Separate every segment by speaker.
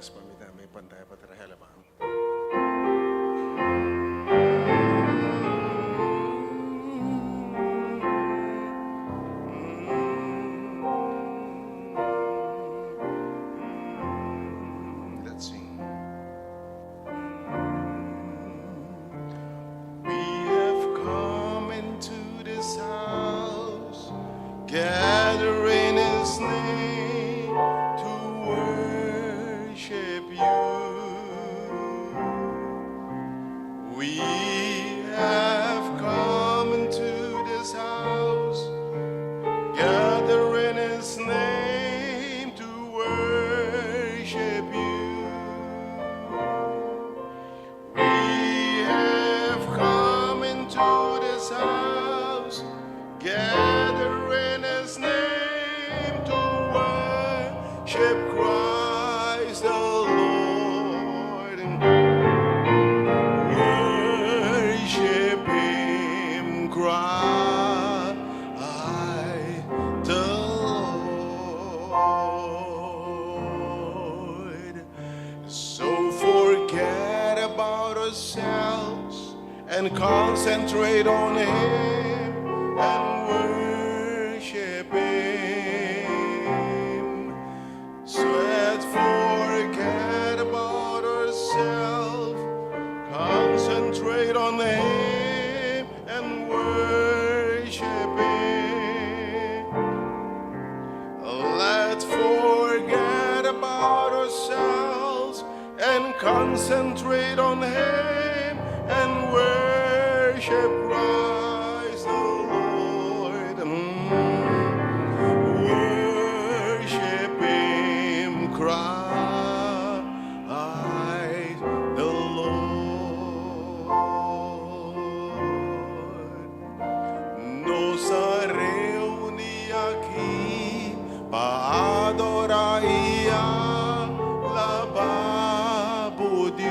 Speaker 1: Mas pamita may pantay patrahela ba? Let's sing. We have come into this house, gathering His name to worship You. We have come into this house, gathering His name to worship You. We have come into this house, gathering His name to worship Christ the Lord. Worship Him, cry the Lord. So forget about ourselves and concentrate on Him and worship Him. So let's forget about ourselves, concentrate on Him and worship Him. Let's forget about ourselves and concentrate on Him and worship Christ the Lord. Worship Him, Christ the Lord. Nos reúne aquí para adorar y alabar por Dios.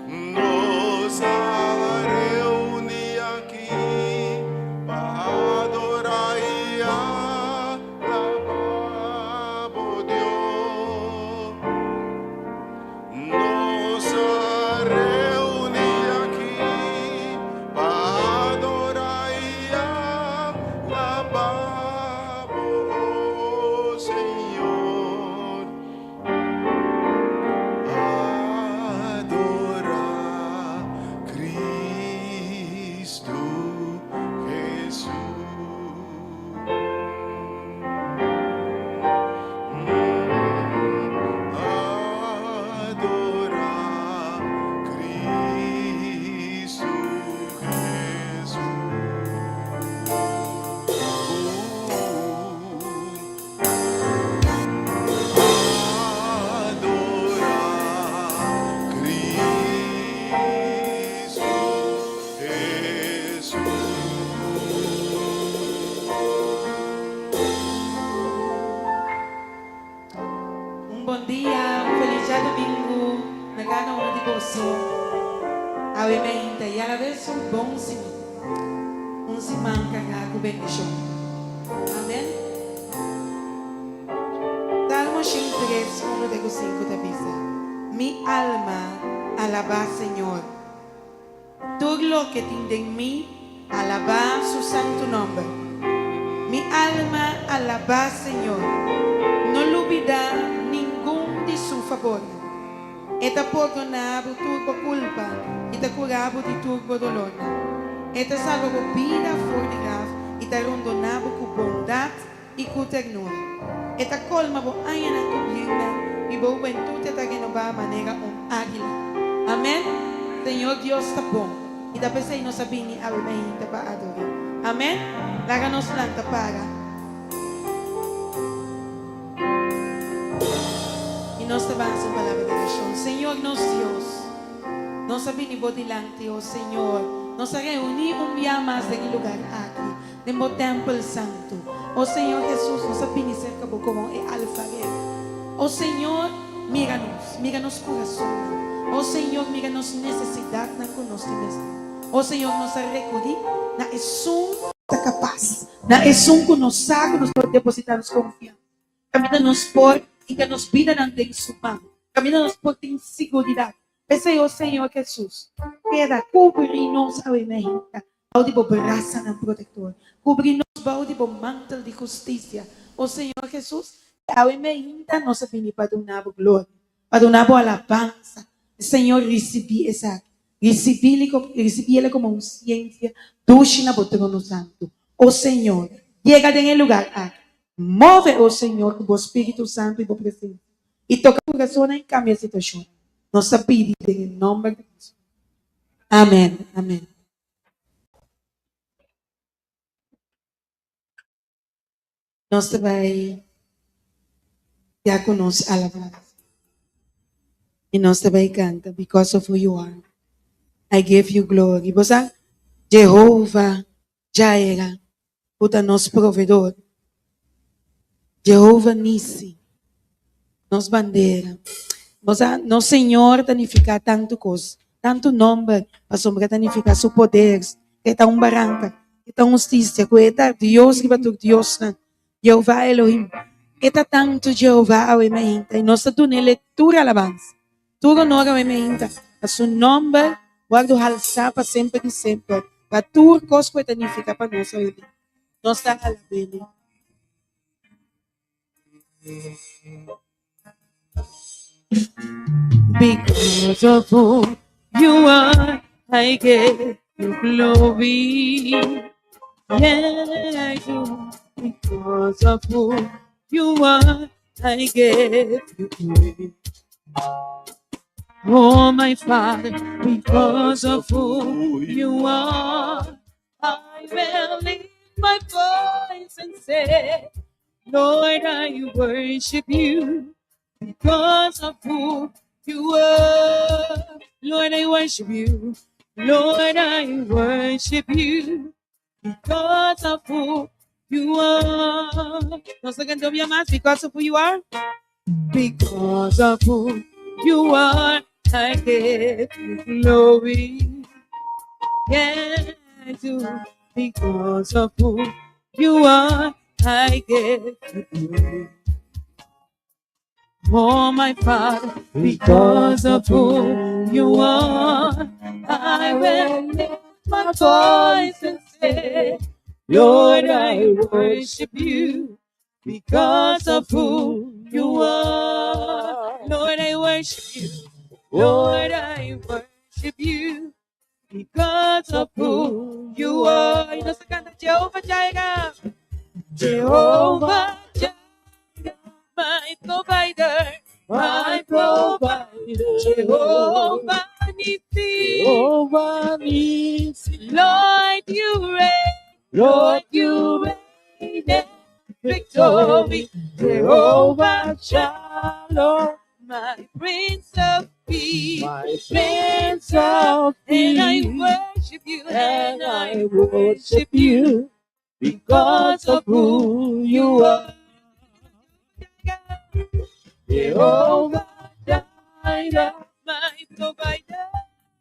Speaker 1: Nos reúne aquí para adorar y alabar por Dios. Nos reúne aquí para adorar y alabar, oh Señor. Adorar Cristo Jesús. Adorar Cristo Jesús. Adorar Cristo Jesús.
Speaker 2: Bom dia, feliz dia domingo. Nagana una devoção. Ave mente, e ela vez bom sim. Simang kanga bendición. Amén. Salmo 103, 1 de 5 te dice: Mi alma alaba Señor. Todo lo que tiene en mí alaba su santo nombre. Mi alma alaba Señor. No le olvida ningún de su favor. Eta perdonado turbo culpa y te curado de turbo dolor. Eta salvo vida fornigaf y te rondonado con bondad y con ternura. Eta colma bo ayana cubrienda y bo juventud te renovaba manera águila. Amén. Señor Dios está bom. Y da pesa y no sabini almeinte para adorar. Amén. Láganos planta para. Y nos te vamos en palabra de oración. Señor, nos Dios, nos venimos delante, oh Señor, nos reunimos un día más en el lugar aquí, en el templo santo. Oh Señor Jesús, nos venimos cerca como el alfarero. Oh Señor, míranos corazón. Oh Señor, míranos necesidad con nosotros. Oh Señor, nos recurrir, na es un capaz, na es un que nos sabe, nos puede depositar confianza. Camina-nos por y que nos vida en su mano. Camínanos por ti en seguridad. Ese oh Señor Jesús, queda cubrirnos a venita. Audible braça na protector. Cobrir-nos audible mantel de justiça. Oh Senhor Jesus, a venita nos vini para donar glória, para donar alabança. Senhor, recebi ele como ciência, duche na trono santo. Oh Senhor, llega en el lugar, move, oh Senhor, com o Espírito Santo e com presença. E toca o coração e cambia a situação. Nossa pedida em nome de Jesus. Amém. Amém. Nós vai já conosco alabar. E nós vai cantar, because of who you are. I give you glory. Você, Jehová, Jaira, puta nosso provedor. Jehová Nissi, nos bandeira. Você, nosso Senhor, tanificar tanto coisa, tanto nome, para sombra tanificar seu poder, que está barranca, que está justiça, que está Deus, que batuk Deus, Jehová Elohim. Que está tanto Jehová, ao emehinta, e nós estamos leitura alabança. Tudo honor ao emehinta, a seu nome, guardo alçar para sempre e sempre. Para tudo coisa que tanificar para nós, nós estamos alabando. Because of who you are, I give you glory. Yeah, I do. Because of who you are, I give you praise. Oh, my Father, because of who you are, I will lift my voice and say, Lord, I worship you because of who you are. Lord, I worship you. Lord, I worship you because of who you are. No se canto bien más, because of who you are. Because of who you are, I give you glory. Yeah, I do. Because of who you are, I give you glory. Oh, my Father, because of who you are, I will lift my voice and say, Lord, I worship you because of who you are. Lord, I worship you. Lord, I worship you because of who you are. Y no se canta Jehová Jireh. Jehová Jireh, my provider, my provider. Jehovah Nissi,
Speaker 3: Jehovah Nissi,
Speaker 2: Lord, you reign.
Speaker 3: Lord,
Speaker 2: you reign in victory. Jehovah
Speaker 3: Shalom,
Speaker 2: my Prince of Peace,
Speaker 3: my Prince of
Speaker 2: and I
Speaker 3: Peace,
Speaker 2: worship you,
Speaker 3: and I worship you because of who you are. Jehovah Jireh,
Speaker 2: my provider,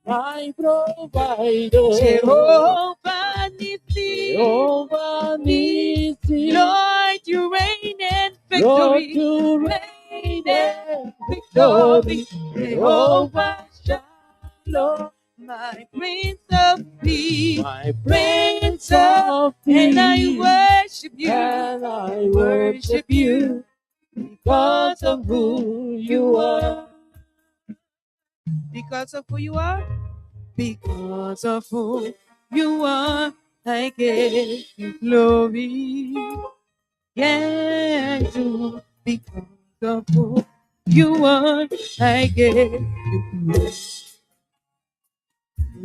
Speaker 3: my provider.
Speaker 2: Jehovah Nissi,
Speaker 3: Jehovah Nissi,
Speaker 2: Lord, you reign in
Speaker 3: Lord,
Speaker 2: victory.
Speaker 3: you reign in victory. Jehovah Shalom,
Speaker 2: My Prince of Peace,
Speaker 3: my Prince of Peace,
Speaker 2: and I worship you,
Speaker 3: and I worship you because of who you are.
Speaker 2: because of who you are, because of who you are, I give you glory. Yeah, I do, because of who you are, I give you glory.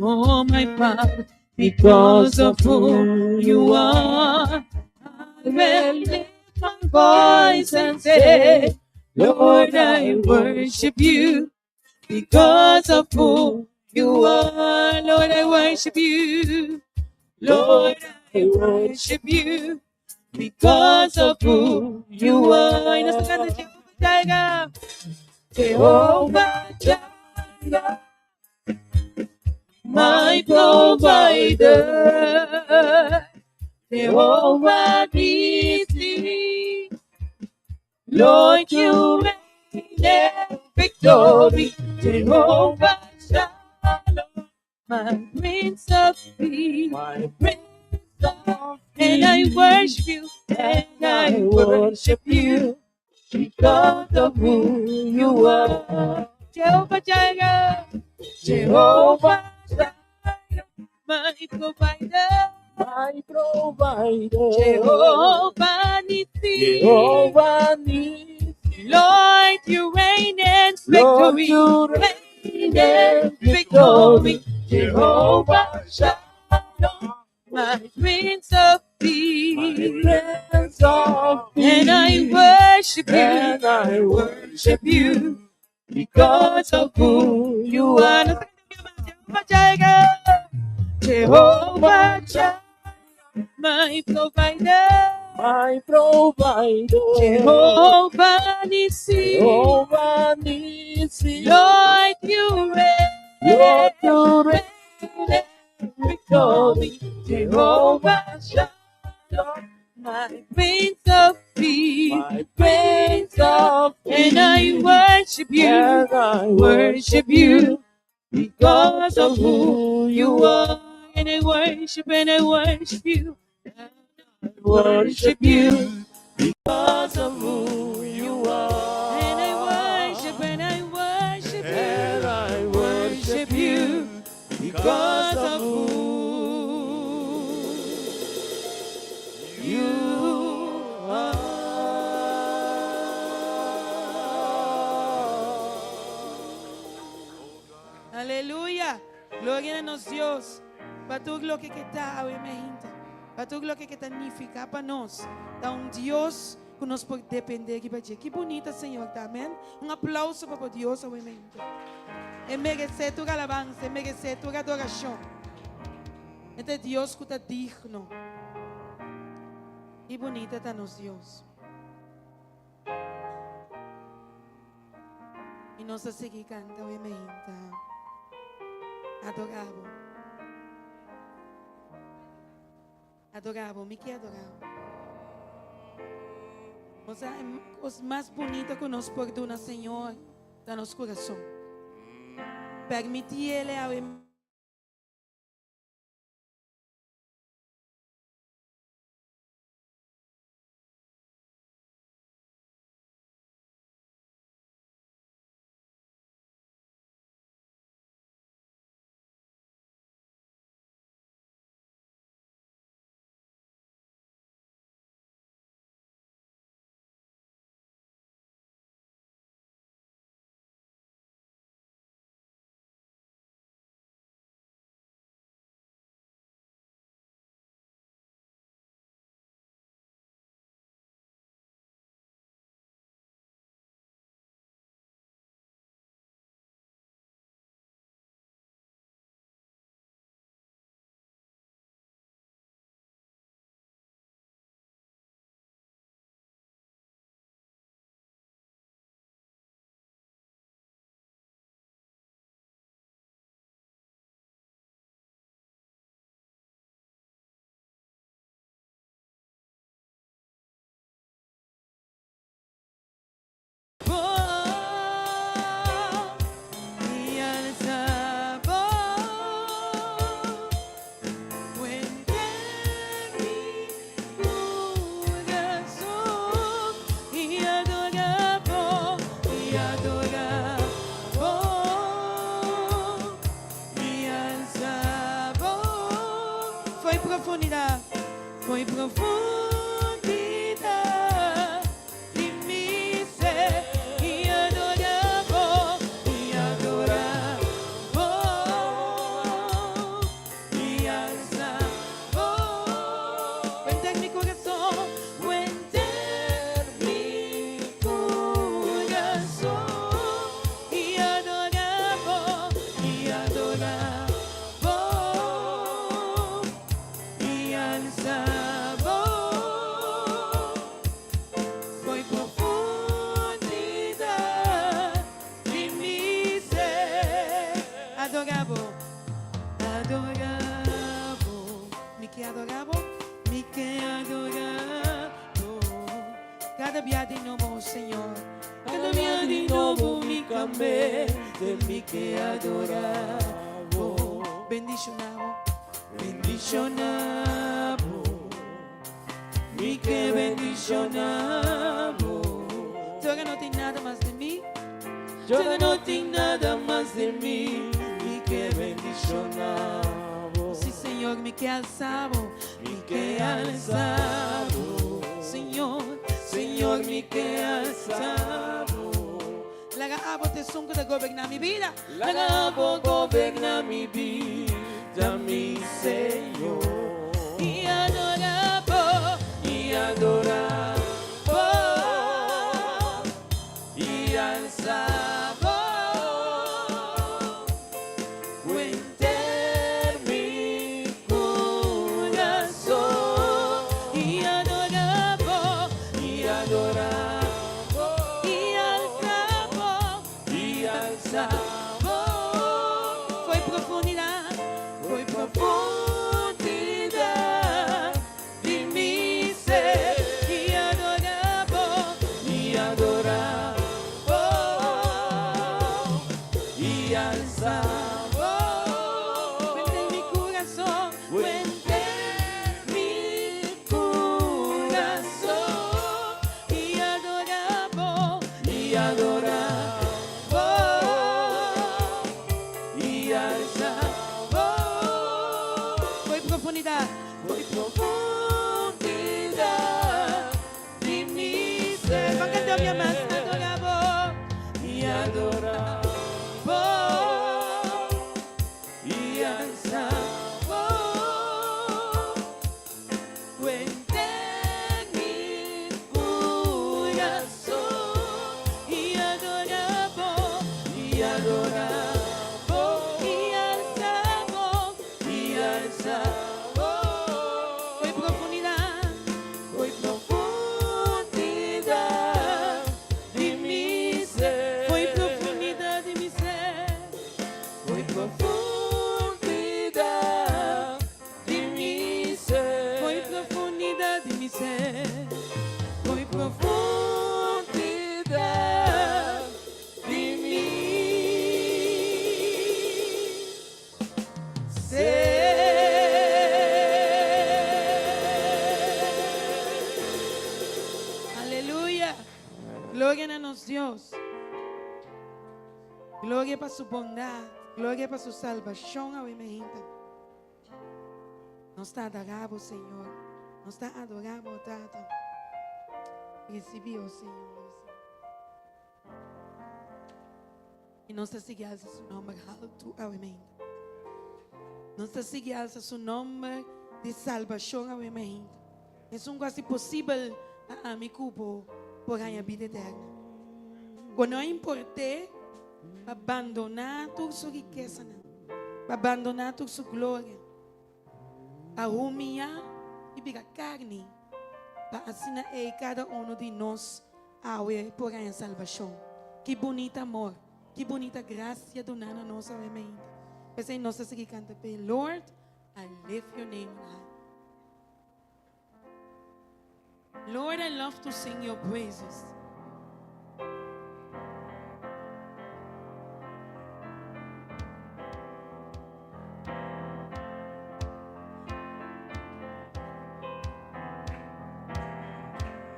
Speaker 2: Oh, my Father, because of who you are, I will lift my voice and say, Lord, I worship you because of who you are. Lord, I worship you. Lord, I worship you because of who you are. Y nos canta Jehová Jireh. Jehová Jireh, my provider. Jehovah Nissi,
Speaker 3: Lord, you reign in victory. Jehovah Shalom, my Prince of Peace, my Prince of Peace. And I worship you, and I worship you because of who you are. Jehovah Jireh, Jehovah Jireh, my provider, my provider. Jehovah Nissi, Jehovah Nissi. Lord, you reign in victory. Lord, you reign in victory. Jehovah Shalom, my Prince of Peace, my Prince of Peace. And I worship you, and I worship you because of who you are. Jehovah Jireh, Jehovah Jireh, my provider, my provider. Jehovah Nissi, Jehovah Nissi. Lord, you reign, Lord, you reign in victory. Jehovah Shalom, my Prince of Peace, my Prince of Peace. And I worship you, and I worship you because of who you are. And I worship you, and I worship you because of who you are. And I worship you, and I worship you because of who you are.
Speaker 2: Aleluia. Glória a nós, Deus. Para tudo o que está a emergência. Para tudo o que está significa para nós. Dá Deus que nós podemos depender aqui para ti. Que bonita, Senhor. Tá, amém? Aplauso para Deus ao emergência. Merece tua alabança, merece tua adoração. Este Deus que está digno. E bonita está nos Deus. E nós a seguir canta o emergência. Adoravo. Adoravo, me que adoravo. Os mais bonitos que nos perdona, Senhor, está nos coração. Permite Ele ao profundidade, foi profundidade de mim ser e adorar, e alçar, cuenta mi corazón, cuenta mi corazón y adorar, foi profundidade de mim ser adoravo, me que adoravo, cada día de nuevo, Señor.
Speaker 3: Cada día de nuevo mi mente mi que adoravo.
Speaker 2: Bendicionamos.
Speaker 3: Bendicionamos, mi que bendicionamos.
Speaker 2: Tú que no tienes nada más de mí.
Speaker 3: Yo no tengo nada más de mí, mi que bendicionamos.
Speaker 2: Sí, Señor, mi que alzamos.
Speaker 3: Mi que alzamos,
Speaker 2: Señor,
Speaker 3: Señor, mi que alzamos.
Speaker 2: la abo te sunco de gobernar mi vida.
Speaker 3: La gabo goberna mi vida, mi Señor.
Speaker 2: Y adoramos.
Speaker 3: Y adoramos, y alzamos. Cuente mi corazón.
Speaker 2: Y adoramos.
Speaker 3: Y adoramos,
Speaker 2: Y alzamos.
Speaker 3: y alzamos.
Speaker 2: Foi profundidad.
Speaker 3: Foi profundidad de mi ser.
Speaker 2: Y adoramos.
Speaker 3: Y adoramos, y alzamos.
Speaker 2: Cuente mi corazón.
Speaker 3: Cuente mi corazón.
Speaker 2: Y adoramos.
Speaker 3: Y adoramos, y alzamos.
Speaker 2: Foi profundidad.
Speaker 3: Foi profundidad de mi ser.
Speaker 2: Van cantar bien más. Adoramos.
Speaker 3: Y adoramos, y alzamos. Cuente mi corazón.
Speaker 2: Y adoramos.
Speaker 3: Y adoramos,
Speaker 2: Y alzamos.
Speaker 3: y alzamos.
Speaker 2: Foi profundidad.
Speaker 3: Foi profundidad de mi ser.
Speaker 2: Foi profundidad de mi ser.
Speaker 3: Foi profundidad de mi ser.
Speaker 2: Foi profundidad de mi ser.
Speaker 3: Foi profundidad de mi ser.
Speaker 2: Aleluya. Gloria a nos Dios. Gloria para su bondad. Gloria para su salvación. A mi gente. Nos está adorando, Señor. Nos está adorando, Tata. Recibió, Señor. Y nos está siguiendo su nombre alto. A mi gente. Nos está siguiendo su nombre de salvación. A mi gente. Es un casi posible a mi cupo por a vida eterna. Quando não importei abandonar toda sua riqueza, abandonar toda sua glória, a humilhar e virar carne, para assinar cada um de nós a por a salvação. Que bonito amor, que bonita graça do na nossa mente. Mas em nossa seguir canta bem, Lord, I lift your name high. Lord, I love to sing your praises.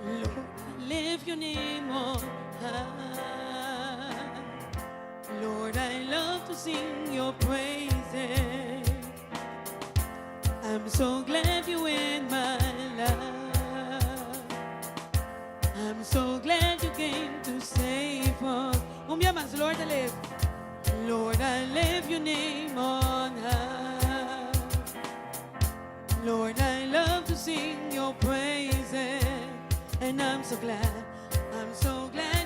Speaker 2: Lord, I lift your name on high. Lord, I love to sing your praises. I'm so glad you're in my life. I'm so glad you came to save us. Un día más, Lord, I live. Lord, I live your name on high. Lord, I love to sing your praises. And I'm so glad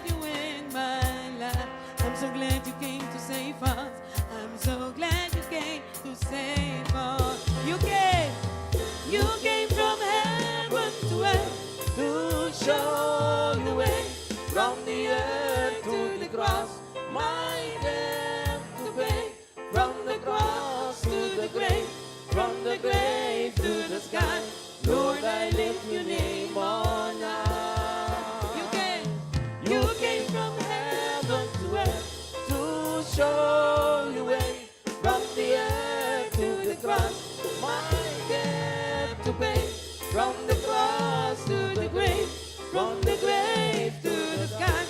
Speaker 2: you in my life. I'm so glad you came to save us. I'm so glad you came to save us. You came from heaven to earth
Speaker 3: To show the way from the earth to the cross, my debt to pay. From the cross to the grave, from the grave to the sky. Lord, I lift your name on high.
Speaker 2: You
Speaker 3: pain, from the cross to the grave, from the grave to the sky.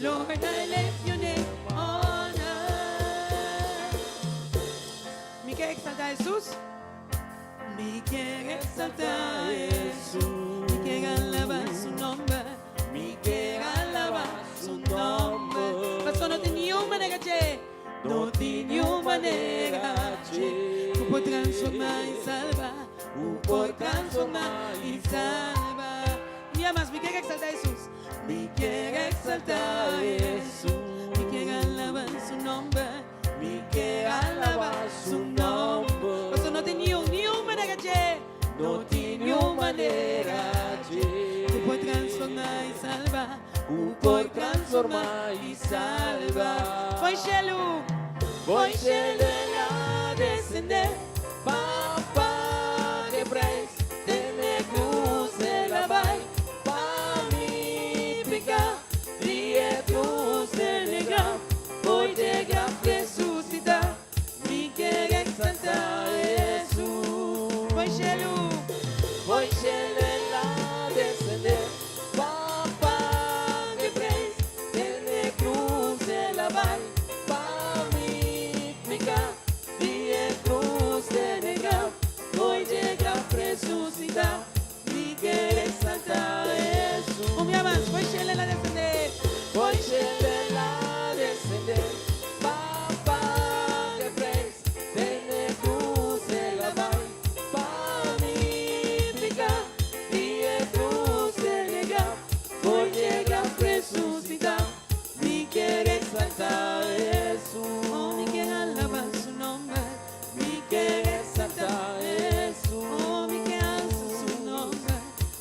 Speaker 3: Lord, I lift your name on high.
Speaker 2: ¿Me quiere exaltar a Jesús? Me quiere exaltar a Jesús. Me quiere alabar su nombre. Me quiere alabar su nombre. Pastor, no tiene una manera, che. No tiene una manera, che. Tú puedes transformar y salvar. Tú puedes transformar y salvar. Y además, me quiere exaltar a Jesús. Me quiere exaltar a Jesús. Me quiere alabar su nombre. Me quiere alabar su nombre. Pastor, no tiene ni una manera, che. No tiene una manera, che. Tú puedes transformar y salvar. Tú puedes transformar y salvar. Foi Shelu.
Speaker 3: Voi la descender, papá que preis, de me cruz de la vai, pa mi pica, rie cruz de negra, voy de gran resucitar, mi quiere exaltar Jesús.
Speaker 2: Foi Shelu.
Speaker 3: Voi la descender, papá que preis, de me cruz de la vai, pa mi pica, rie cruz de negra, voy de gran resucitar, mi quiere exaltar Jesús.
Speaker 2: Un día más, foi Shelu la descender.
Speaker 3: Voy la descender, papá que preis, de cruz de la vai, pa mi pica, rie cruz de negra, voy de gran resucitar, mi quiere exaltar Jesús.
Speaker 2: Oh, me quiere alabar su nombre.
Speaker 3: Mi quiere exaltar Jesús.
Speaker 2: Oh, me quiere alzar su nombre.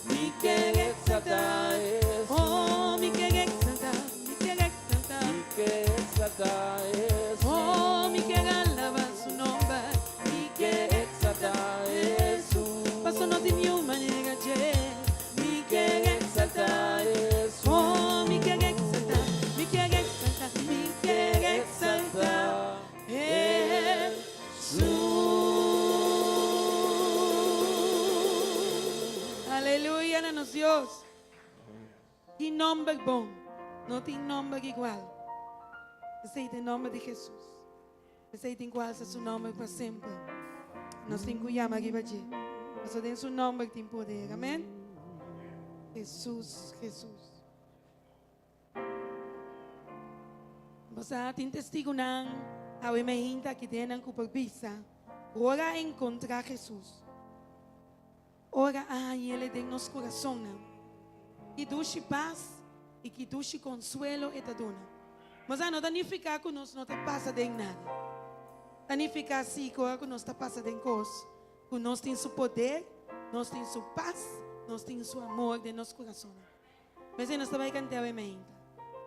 Speaker 3: Mi quiere exaltar Jesús.
Speaker 2: Oh, me quiere exaltar. Me quiere exaltar.
Speaker 3: Mi quiere exaltar Jesús.
Speaker 2: Oh, me quiere alabar su nombre.
Speaker 3: Mi quiere exaltar Jesús.
Speaker 2: Pastor, no tiene una manera, che. Me quiere
Speaker 3: Exaltar Jesús.
Speaker 2: oh, me quiere exaltar. Me quiere exaltar. Me quiere exaltar. Jesús. Aleluya, nanos Dios. Que nombre bom. No tiene nombre igual. Ese es el nombre de Jesús. Ese es igual es su nombre para siempre. Nos tengo que llamar aquí, eso en su nombre tiene poder. Amén. Jesús, Jesús. Vamos a tener testigo a ver me que tienen que visa. Ora encontrar Jesús. Ora a Ele de nos coração. Que duche paz e que duche consuelo e dona. Mas não danificar que nós não te passa de nada. Danificar assim que nós te passa de coisa. Que nós temos seu poder, nós temos sua paz, nós temos seu amor de nosso coração. Mas nós também cantamos ainda.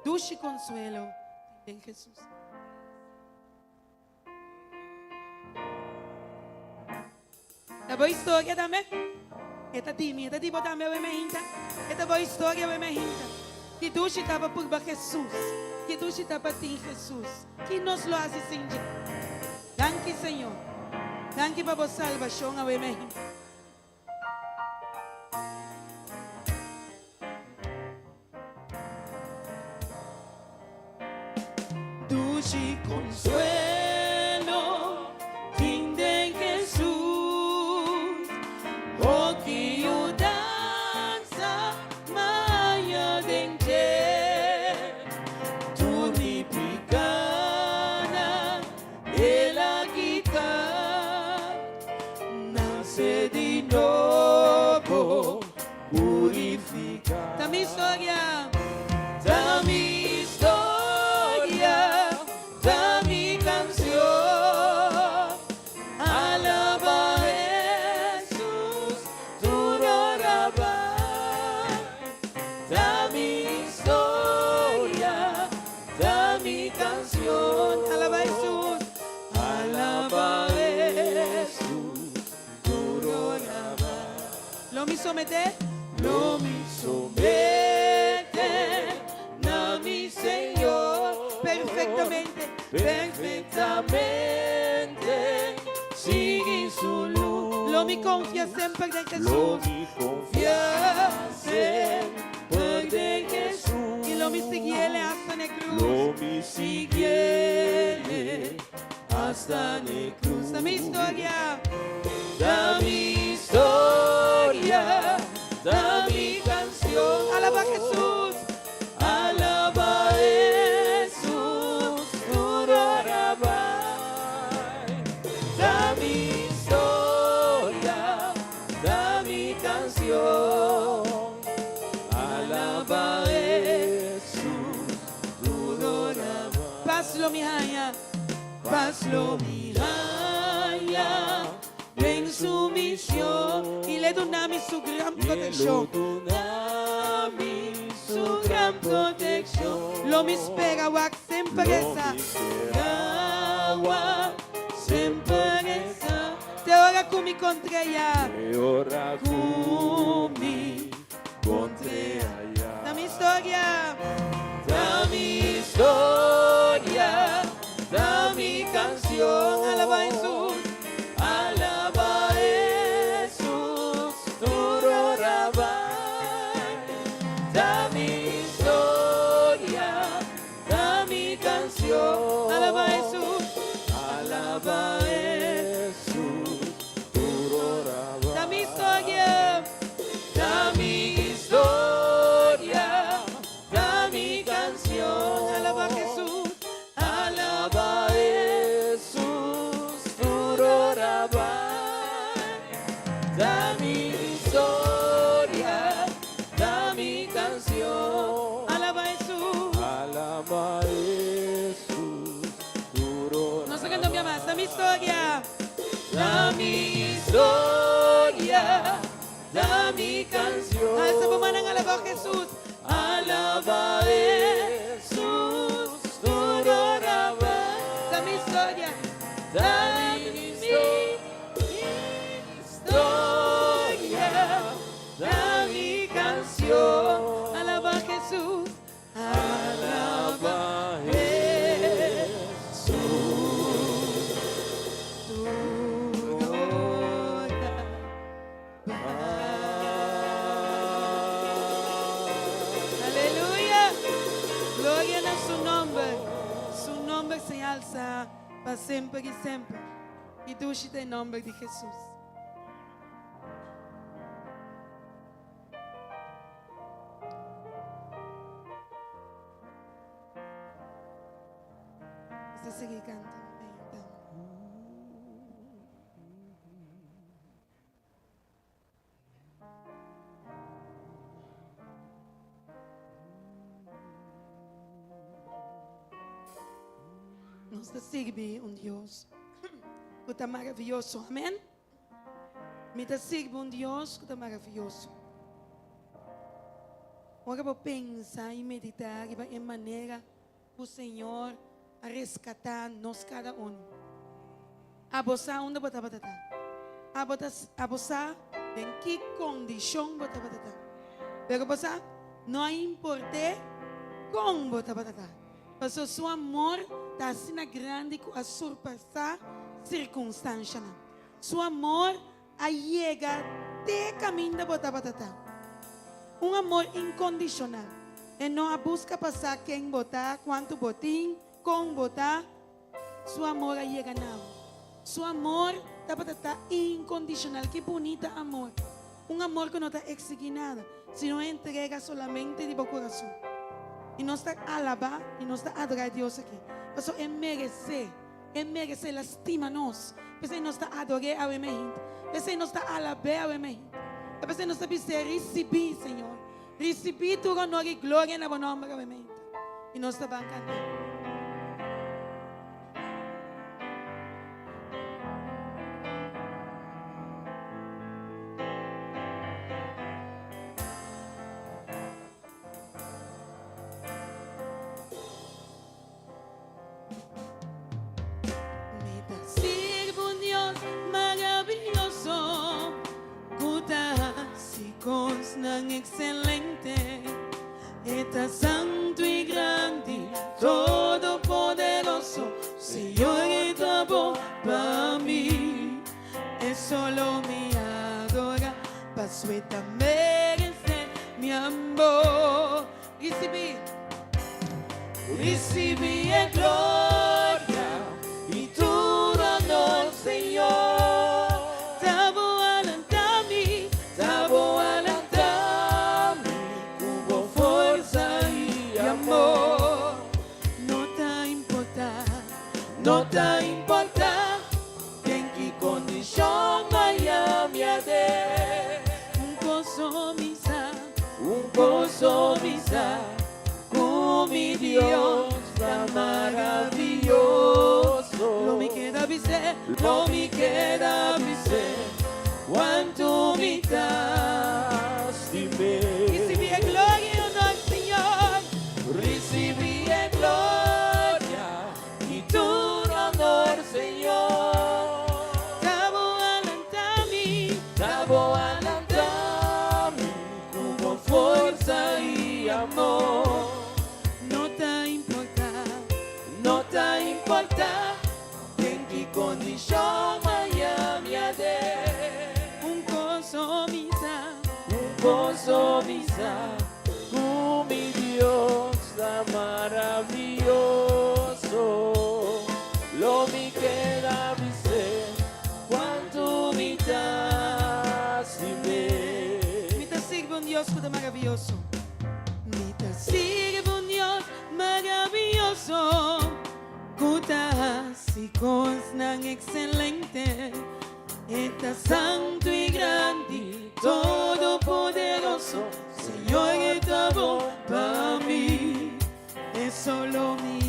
Speaker 2: Duche consuelo em Jesus. A boa história também. Esta time, esta tipo também é ainda. Esta boa história é ainda. Que duche estava por Jesus. Que duche estava em Jesus. Que nos lo hace sentir. Danke, Senhor. Danke por a salvação, amém. Duche consuelo, quem tem Jesus, o que o dança, maia dente, tu me picana, ela quita, nasce de novo, purifica. Da minha história, da minha história, da minha canção, alaba Jesus, durará. Da minha história, da minha canção, alaba Jesus, alaba Jesus, durará. Lo me somete, lo me somete, na mi Senhor, perfeitamente, perfeitamente, sigue su luz. Lo Lo mi confia sempre de
Speaker 3: Lo
Speaker 2: Jesús.
Speaker 3: mi confia sempre de Jesús.
Speaker 2: Y lo mi siguiele hasta la cruz.
Speaker 3: Lo mi siguiele hasta la cruz.
Speaker 2: Esta mi historia.
Speaker 3: Da mi historia, da mi canción.
Speaker 2: Alaba a Jesús.
Speaker 3: Alaba a Jesús, Turarabai. Da mi historia, da mi canción. Alaba a Jesús, Turarabai.
Speaker 2: Paz lo mi haya.
Speaker 3: Paz lo miraya,
Speaker 2: En su misión. Y le donami su gran
Speaker 3: y lo
Speaker 2: protección.
Speaker 3: donami su gran protección.
Speaker 2: Lo mi spera wak sempre esa.
Speaker 3: Gawa sempre esa.
Speaker 2: Te ora kumi contra ella.
Speaker 3: E ora kumi contra
Speaker 2: La mi historia.
Speaker 3: Da mi historia, da mi canción.
Speaker 2: Alaba a Jesús.
Speaker 3: Alaba a Jesús, Turarabai. Da mi historia, da mi canción.
Speaker 2: Alaba a Jesús.
Speaker 3: Alaba a Jesús, Turarabai.
Speaker 2: La mi historia.
Speaker 3: Da mi historia, da mi canción.
Speaker 2: Alaba a Jesús.
Speaker 3: Alaba a Jesús, Turarabai. Da mi historia, da mi canción.
Speaker 2: Alaba a Jesús.
Speaker 3: Alaba a Jesús,
Speaker 2: No sé qué no me más. La mi historia.
Speaker 3: da mi historia, da mi canción.
Speaker 2: A esa pomanan alaba a Jesús.
Speaker 3: Alaba a Jesús, Turarabai.
Speaker 2: La mi historia.
Speaker 3: Da mi historia, da mi canción.
Speaker 2: Alaba a Jesús.
Speaker 3: Alaba a Jesús.
Speaker 2: Tu gloria. Aleluya. Gloria a su nombre. Su nombre se alza para siempre y siempre. Y dulce el nombre de Jesús. Vamos a seguir cantando. Nos sirve un Dios que está maravilloso. Amén. Me sirve un Dios que está maravilloso. Ahora vou pensar e meditar em maneira o Senhor a resgatar nós cada um. A você onde você vai estar? A você em que condição você vai estar? Pero você não importa como você vai estar. Porque o seu amor está assim grande que a surpassar circunstância. Seu amor a chega até caminho da você vai estar. Um amor incondicional. E não a busca passar quem botar, quanto botim, como botar. Seu amor a chega não. Seu amor está incondicional. Que bonita amor. Um amor que não está exigindo nada, sino entrega solamente de seu coração. E nós está alabar e nós está adorar a Deus aqui. Por isso, merece, lastima nós. Por isso, nós está adorar ao emergente. Por isso, nós está alabar ao emergente. Por isso, nós está receber, Senhor. Receber tu honor e glória na nome ao emergente. E nós está cantando. Excelente, está santo y grande, todopoderoso, Señor está bom para mí, es solo mi Pasueta merece mi amor.
Speaker 3: Recibí en gloria y tu honor, Señor.
Speaker 2: Tabo alantami,
Speaker 3: Hubo fuerza y amor.
Speaker 2: no te importa,
Speaker 3: No te importa en qué condición haya mi ade.
Speaker 2: un gozo misa,
Speaker 3: Un gozo misa con mi Dios tan maravilloso.
Speaker 2: lo mi queda vise,
Speaker 3: Lo mi queda dice cuánto mi das de mí.
Speaker 2: recibí en gloria y honor, Señor.
Speaker 3: Recibí en gloria y tu honor, Señor.
Speaker 2: Tabo alantami,
Speaker 3: Tabo alantami con fuerza y amor.
Speaker 2: no te importa,
Speaker 3: No te importa en qué condición haya mi ade.
Speaker 2: un gozo misa,
Speaker 3: Un gozo misa con mi Dios tan maravilloso. Lo mi queda dice cuánto mi das de mí.
Speaker 2: mi te sirve un Dios que maravilloso. Mi te sirve un Dios maravilloso. Cutas y cosas excelente. Está santo y grande, todopoderoso. Señor, está bon para mí. Es solo mi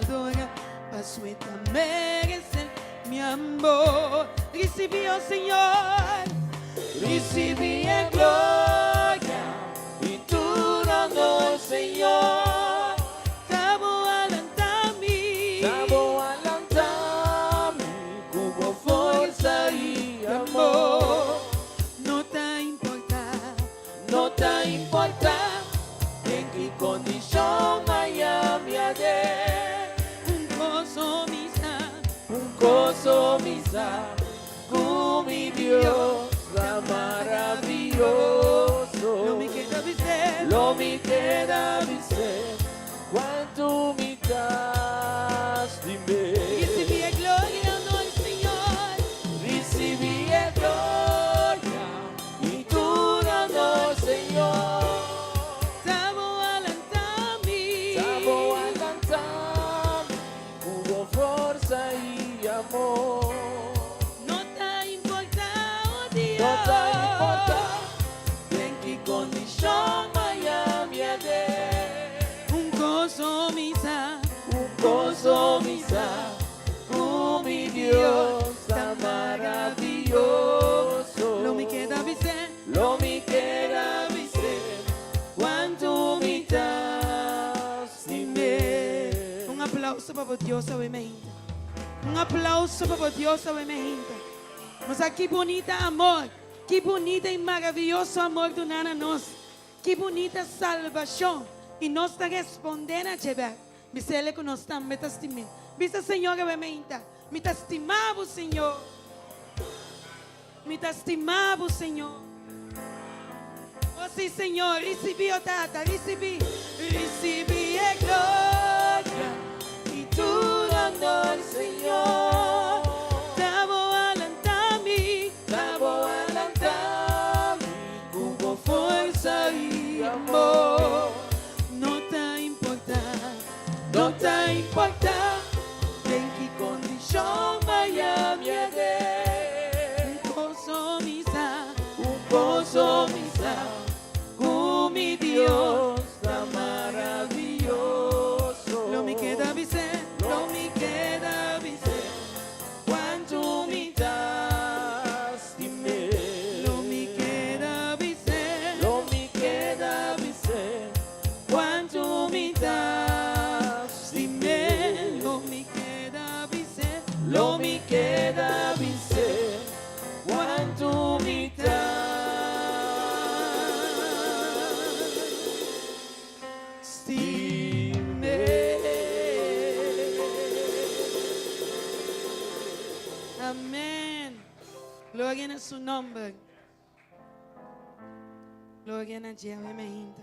Speaker 2: adora. Pasueta merece mi amor. Recibí, oh Señor.
Speaker 3: Recibí en gloria y tu honor, Señor.
Speaker 2: Tabo alantami,
Speaker 3: Tabo alantami, hubo fuerza y amor.
Speaker 2: no te importa,
Speaker 3: No te importa en qué condición haya mi ade.
Speaker 2: un gozo misa,
Speaker 3: Un gozo misa con mi Dios tan maravilloso.
Speaker 2: no me queda vise,
Speaker 3: Lo mi queda dice cuánto mi das de mí.
Speaker 2: recibí en gloria y honor, Señor.
Speaker 3: Recibí en gloria y tu honor, Señor.
Speaker 2: Tabo alantami,
Speaker 3: Tabo alantami, hubo fuerza y amor.
Speaker 2: no te importa, oh Dios,
Speaker 3: No te importa en qué condición haya mi ade.
Speaker 2: un gozo misa,
Speaker 3: Un gozo misa con mi Dios tan maravilloso.
Speaker 2: lo me queda vise,
Speaker 3: Lo mi queda dice cuánto mi das de mí.
Speaker 2: un aplauso para Dios obviamente. Un aplauso para Dios obviamente. Mas que bonita amor, que bonita e maravilhoso amor do Nana nós. Que bonita salvação. E nós está respondendo a Jeová. Misele que nós estamos me estimando. Vista Senhor obviamente. Me estimava o Senhor. Me estimava o Senhor. Oh sim Senhor, recebi o tata, recebi. Recebi a glória e tudo honor, Senhor. Tabo alantami,
Speaker 3: Tabo alantami, hubo fuerza y amor.
Speaker 2: no te importa,
Speaker 3: No te importa en qué condición vaya mi ade.
Speaker 2: un gozo misa,
Speaker 3: Un gozo misa con mi Dios tan maravilloso.
Speaker 2: lo me queda vise,
Speaker 3: No me queda dice cuánto me das de mí.
Speaker 2: lo me queda vise,
Speaker 3: Lo me queda dice cuánto me das de mí.
Speaker 2: lo me queda vise,
Speaker 3: Lo me queda dice cuánto me das de mí.
Speaker 2: amén. Gloria a su nombre. Gloria na Dia, me hinta.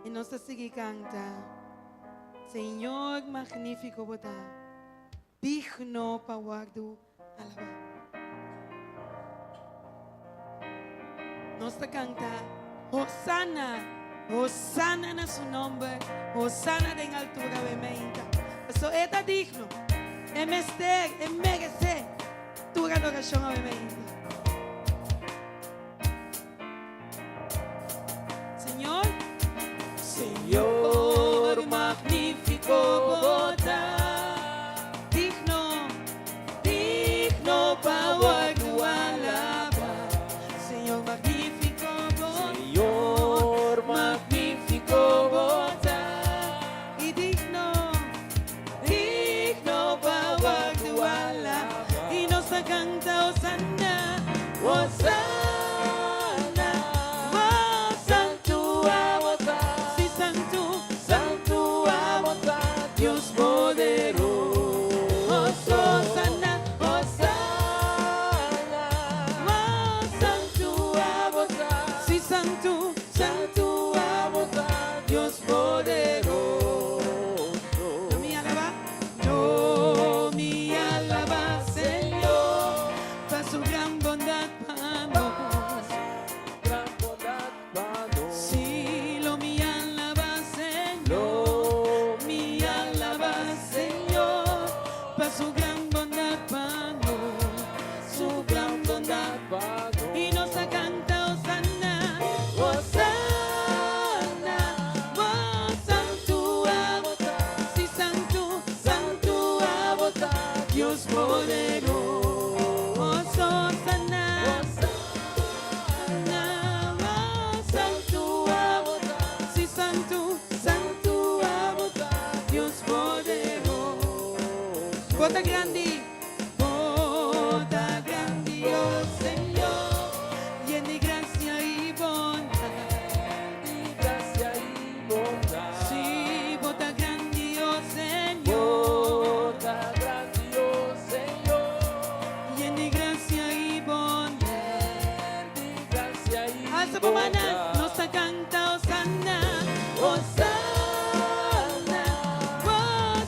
Speaker 2: E nós seguimos canta. Senhor magnífico botar. Digno para guardo alabar. Nós canta. Hosanna. Hosanna na su nombre. Hosanna en altura, me hinta. Eso está digno. É mester, é merecer. Tu adoração a me hinta. Señor,
Speaker 3: Señor magnífico, botar,
Speaker 2: digno,
Speaker 3: digno para tu alabar.
Speaker 2: Señor magnífico,
Speaker 3: Señor magnífico, botar,
Speaker 2: y digno,
Speaker 3: digno para tu
Speaker 2: alabar.
Speaker 3: alabar.
Speaker 2: Y nos canta Hosanna,
Speaker 3: Hosanna,
Speaker 2: oh,
Speaker 3: santo a botar,
Speaker 2: sí, santo,
Speaker 3: santo a botar, Dios poderoso.
Speaker 2: Hosanna,
Speaker 3: Hosanna,
Speaker 2: oh,
Speaker 3: santo a botar,
Speaker 2: sí, santo,
Speaker 3: santo a botar, Dios poderoso.
Speaker 2: yo mi alaba, Señor, para su gran bondad para nos.
Speaker 3: Gran bondad para nos.
Speaker 2: Sí, lo mi alaba, Señor.
Speaker 3: Lo
Speaker 2: Mi alaba, Señor, para su gran bondad para nos, su gran bondad.
Speaker 3: para nos.
Speaker 2: Y nos canta Hosanna,
Speaker 3: Hosanna,
Speaker 2: oh, santo a
Speaker 3: botar,
Speaker 2: sí, santo,
Speaker 3: santo a botar,
Speaker 2: Dios poderoso. Hosanna,
Speaker 3: Hosanna,
Speaker 2: oh,
Speaker 3: santo a botar,
Speaker 2: sí, santo,
Speaker 3: santo a botar,
Speaker 2: Dios poderoso. Bota grande, oh Señor, llena de gracia y bondad.
Speaker 3: y gracia y bondad.
Speaker 2: Sí, bota grande, oh Señor,
Speaker 3: Bota grande, oh Señor,
Speaker 2: llena de gracia y bondad.
Speaker 3: y gracia y
Speaker 2: Alza por maná,
Speaker 3: bondad.
Speaker 2: nos canta Hosanna,
Speaker 3: Hosanna,
Speaker 2: oh,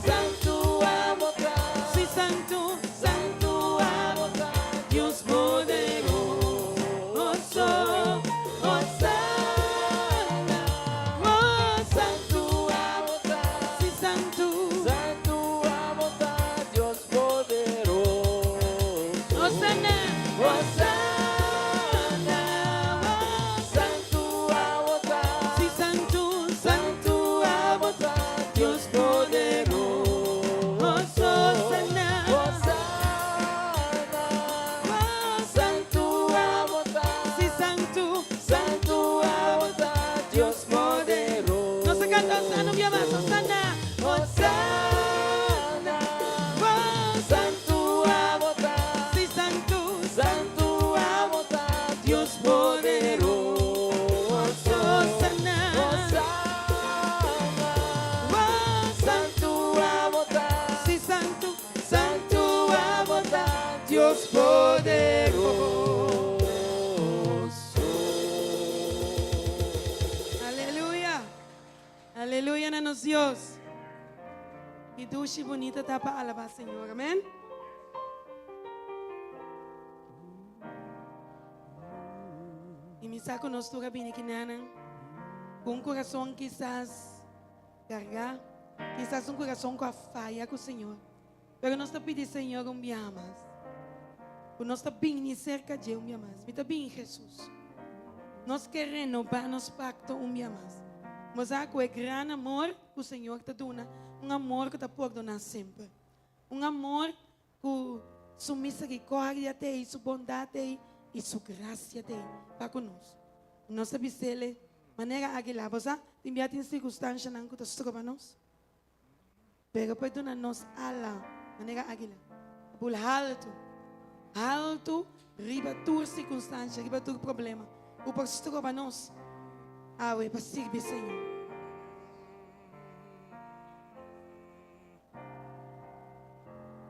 Speaker 3: santo a botar,
Speaker 2: sí, santo,
Speaker 3: santo a botar,
Speaker 2: Dios poderoso.
Speaker 3: Hosanna,
Speaker 2: Oh,
Speaker 3: santo a botar,
Speaker 2: sí, santo,
Speaker 3: santo a botar, Dios poderoso.
Speaker 2: Hosanna,
Speaker 3: Hosanna, santo a botar,
Speaker 2: sí, santo,
Speaker 3: santo a botar, Dios poderoso.
Speaker 2: Hosanna,
Speaker 3: Hosanna, santo a botar,
Speaker 2: sí, santo.
Speaker 3: santo a botar, Dios poderoso.
Speaker 2: Nos canta Hosanna, un día más, Hosanna,
Speaker 3: Hosanna,
Speaker 2: oh,
Speaker 3: santo a botar,
Speaker 2: sí, santo,
Speaker 3: santo a botar, Dios poderoso.
Speaker 2: Hosanna,
Speaker 3: Hosanna,
Speaker 2: oh,
Speaker 3: santo a botar,
Speaker 2: sí, santo,
Speaker 3: santo a botar,
Speaker 2: Dios poderoso. Aleluya, aleluya, nanos Dios. Y dulce y bonita tapa alabar, Señor, amén. Y mi saco nos toca bien aquí, nana, con un corazón quizás cargado, quizás un corazón con falla con el Señor. Pero nos te pide, Señor, un día más. Nós está bem ni cerca de dia mais. Me está bem, Jesus. Nós queremos renovar nosso pacto dia mais. Mas há com o grande amor que o Senhor está dando, amor que está por donar sempre. Amor que sua misericórdia tem, sua bondade tem e sua graça tem para conosco. Nós sabemos ele, maneira aguilar, você tem viado em circunstância não que está para nós. Pero para donar nós ala, maneira aguilar. Por alto, riba tua circunstância, riba tua problema. O pastor para nós, awe para servir Senhor.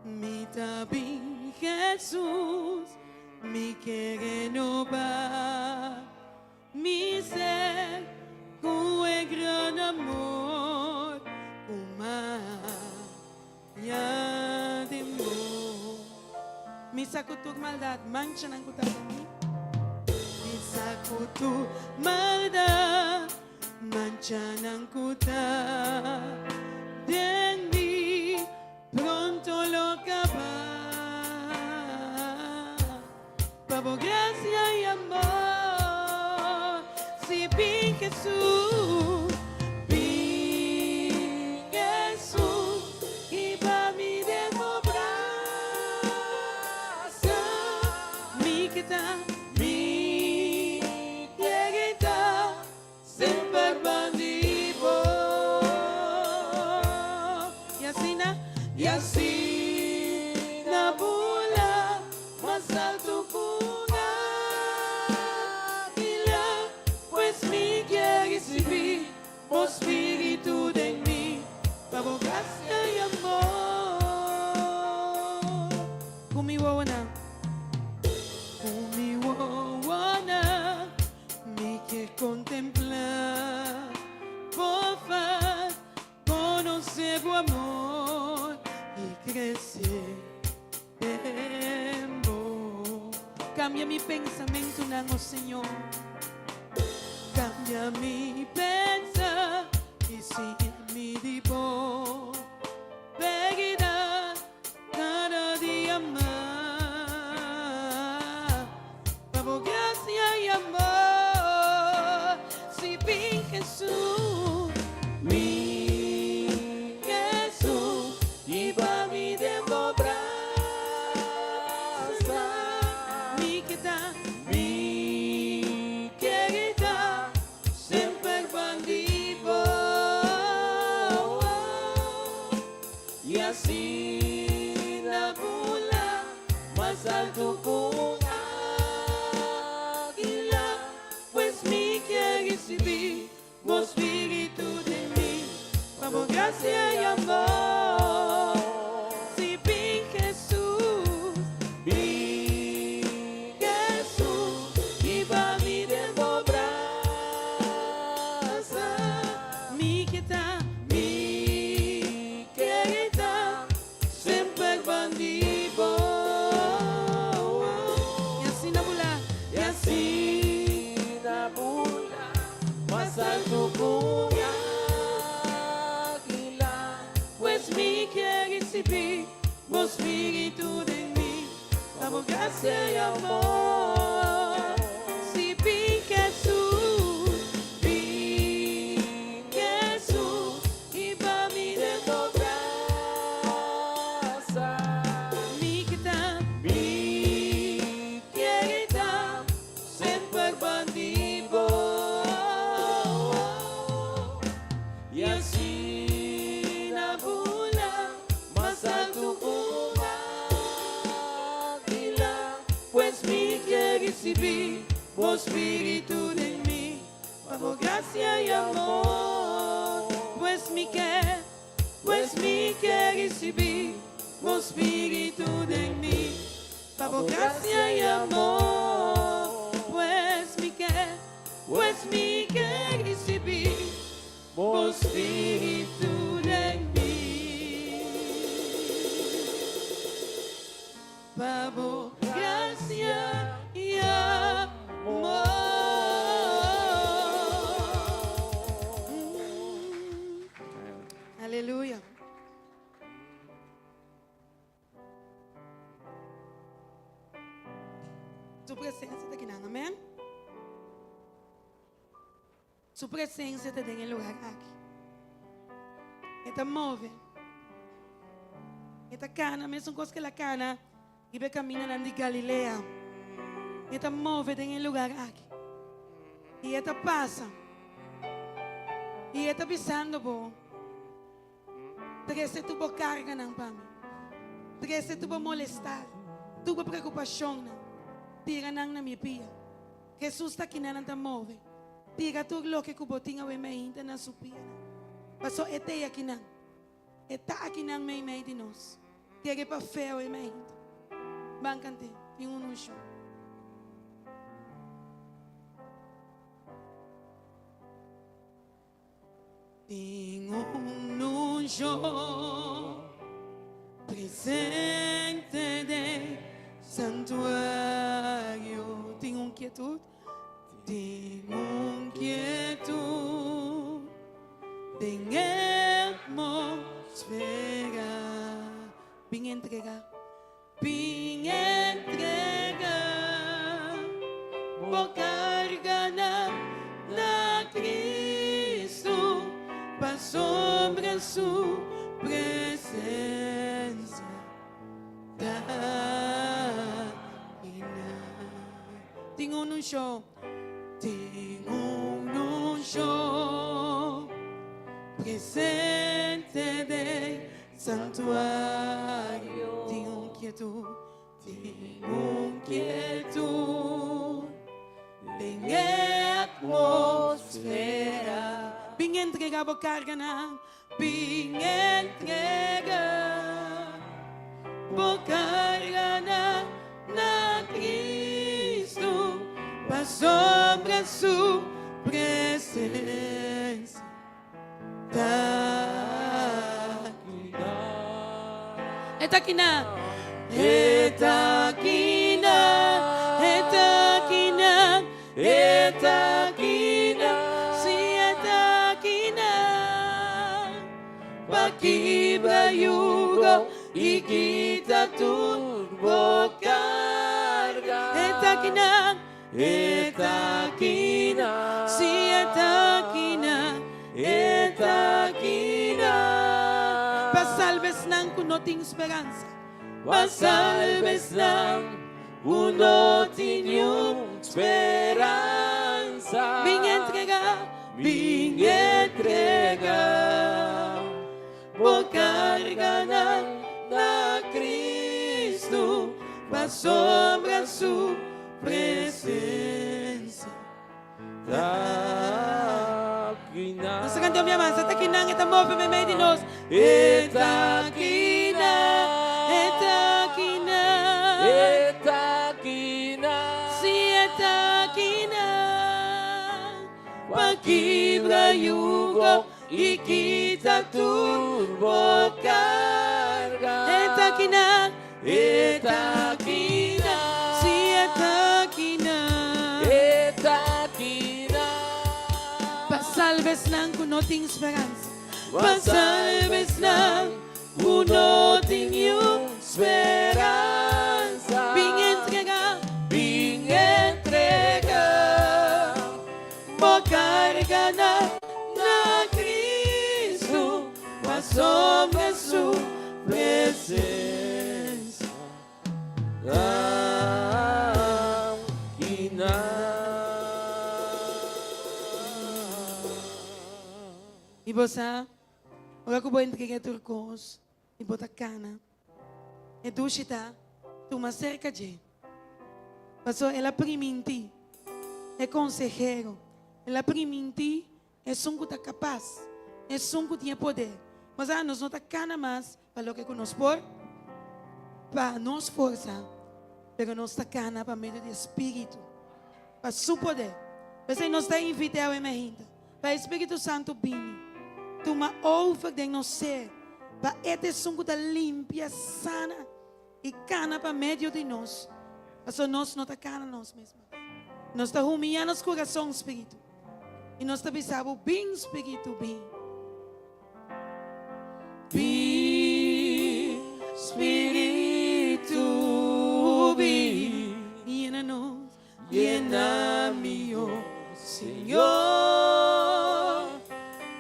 Speaker 2: Me tá bem, Jesus, me quer renovar. mi ser, con el gran amor, umaya de mo. Misa ko tu maldad, mancha ng kuta mi. Misa ko tu maldad, mancha ng kuta. De mí pronto lo acabar. Pavo, gracia y amor, si vi Jesús, iba mi desmobraza, mi querida, sempre bandido. Y así na bula, más alto kuna ila, pues mi quiere recibir, o espíritu de mí, pavo, gracia y amor. Kumiwawana, me quiere contemplar, por favor, conocer tu amor y crecer en vos. Cambia mi pensamiento, oh Señor. Cambia mi pensar y sigue mi tipo. Peguidad cada día más. Pavo, gracia y amor. Si vi Jesús, mi Jesús, iba mi desmobraza, mi querida, sempre bandido. Y así la bula, más alto con águila, pues mi quiere recibir, o espíritu de mí, pavo, gracia y amor. Si vi Jesús, iba mi desmobraza, mi querida, sempre bandido. Y así na bula, más alto con águila, pues mi quiere recibir, o espíritu de mí, damos gracia y amor. Si vi Jesús, iba mi desmobraza, mi querida, sempre bandido. Y así la bula, más alto con águila, pues mi quiere recibir, o espíritu de mí, pavo, gracia y amor. Pues mi quiere recibir, o espíritu de mí, pavo, gracia y amor. Pues mi quiere recibir, o espíritu de mí, pavo, gracia y amor. Aleluya. Tu presencia está aquí, amén. Su presencia está en el lugar aquí. Esta move. Esta cana, mesmo coisa que la cana, e vai caminhando de Galilea. Esta move en el lugar aquí. E esta passa. E esta pisando por. Trece tu por carga não para mim. Trece tu por molestar. Tu por preocupação não. Tira não na minha pia. Jesus está aqui não te move. Tira tu lo que kubotinga we me inta na supia. Paso ete aqui não. Eta aqui não me de nós. Tira para fé we me inta. Bancante, tem um show. Tengo un anuncio presente del santuario. Tengo inquietud. Tengo inquietud. Tengo atmósfera. Vim entregar. Vim entregar. Vou cargar na Cristo. Para sobre su presencia. Tengo un show. Tengo un show presente del santuario. Tengo inquietud, tengo inquietud. Tengo atmosfera. Vim entregar, vou carga na. Vim entregar, vou carga na Cristo. Para sobre su presencia. Está aqui na. Está aqui na. Está aqui na. Está aqui na. Sim, está aqui na. Para quebrar yugo e quita turbo carga. Está aqui na. Está aqui na. Sim, está aqui na. Está aqui na. Para salves não que não tem esperança. Para salves não que não tem esperança. Vim entregar, vim entregar. Vou cargar na Cristo. Para sobre a sua presencia. Nasa canto minha mãe, está aqui na, está move me meio de nós. Está aqui na, está aqui na,
Speaker 3: Está aqui na.
Speaker 2: sim, está aqui na. Para quebrar yugo e quita turbo carga. Está aqui na, está aqui na, sim, está aqui na.
Speaker 3: Está aqui na.
Speaker 2: Para salves não que não tem esperança. Para salves não que não tem esperança. Vim entregar, vim entregar. Vou cargar na Cristo. Para sobre a sua presença.
Speaker 3: Aqui na.
Speaker 2: E você, agora que eu vou entregar turcos, e botar cana, e tu está, tu mais cerca de. Pastor, ela priminti, é consejero, ela priminti, é som que está capaz, é som que tinha poder. Mas nós não está cana mais para o que nos por, para nos força, mas nós está cana para meio do Espírito, para seu poder. Mas aí nós está invitado a minha para o Espírito Santo vir. Toma over de nós ser, para este som da limpia, sana e cana para meio de nós. Mas nós não está cana nós mesmos. Nós está humilhando nosso coração, Espírito. E nós está pensando, bem Espírito, bem. Bem Espírito, bem. Llena-nos, llena-me, oh Senhor.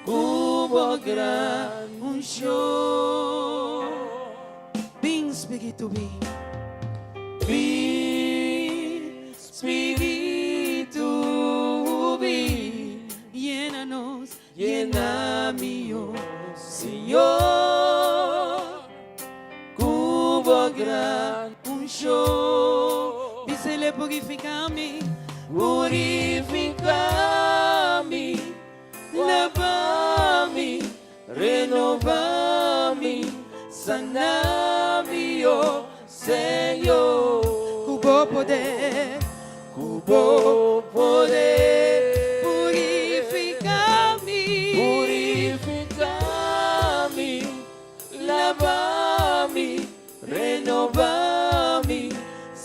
Speaker 2: Como gran unción. Vem Espírito, vem. Vem Espírito, vem. Llena-nos, llena-me, oh Senhor. Como gran unción. Dice-lhe purifica-me, purifica-me. Lava-me, renova-me, sana-me, oh Senhor. Cubo poder, purifica-me,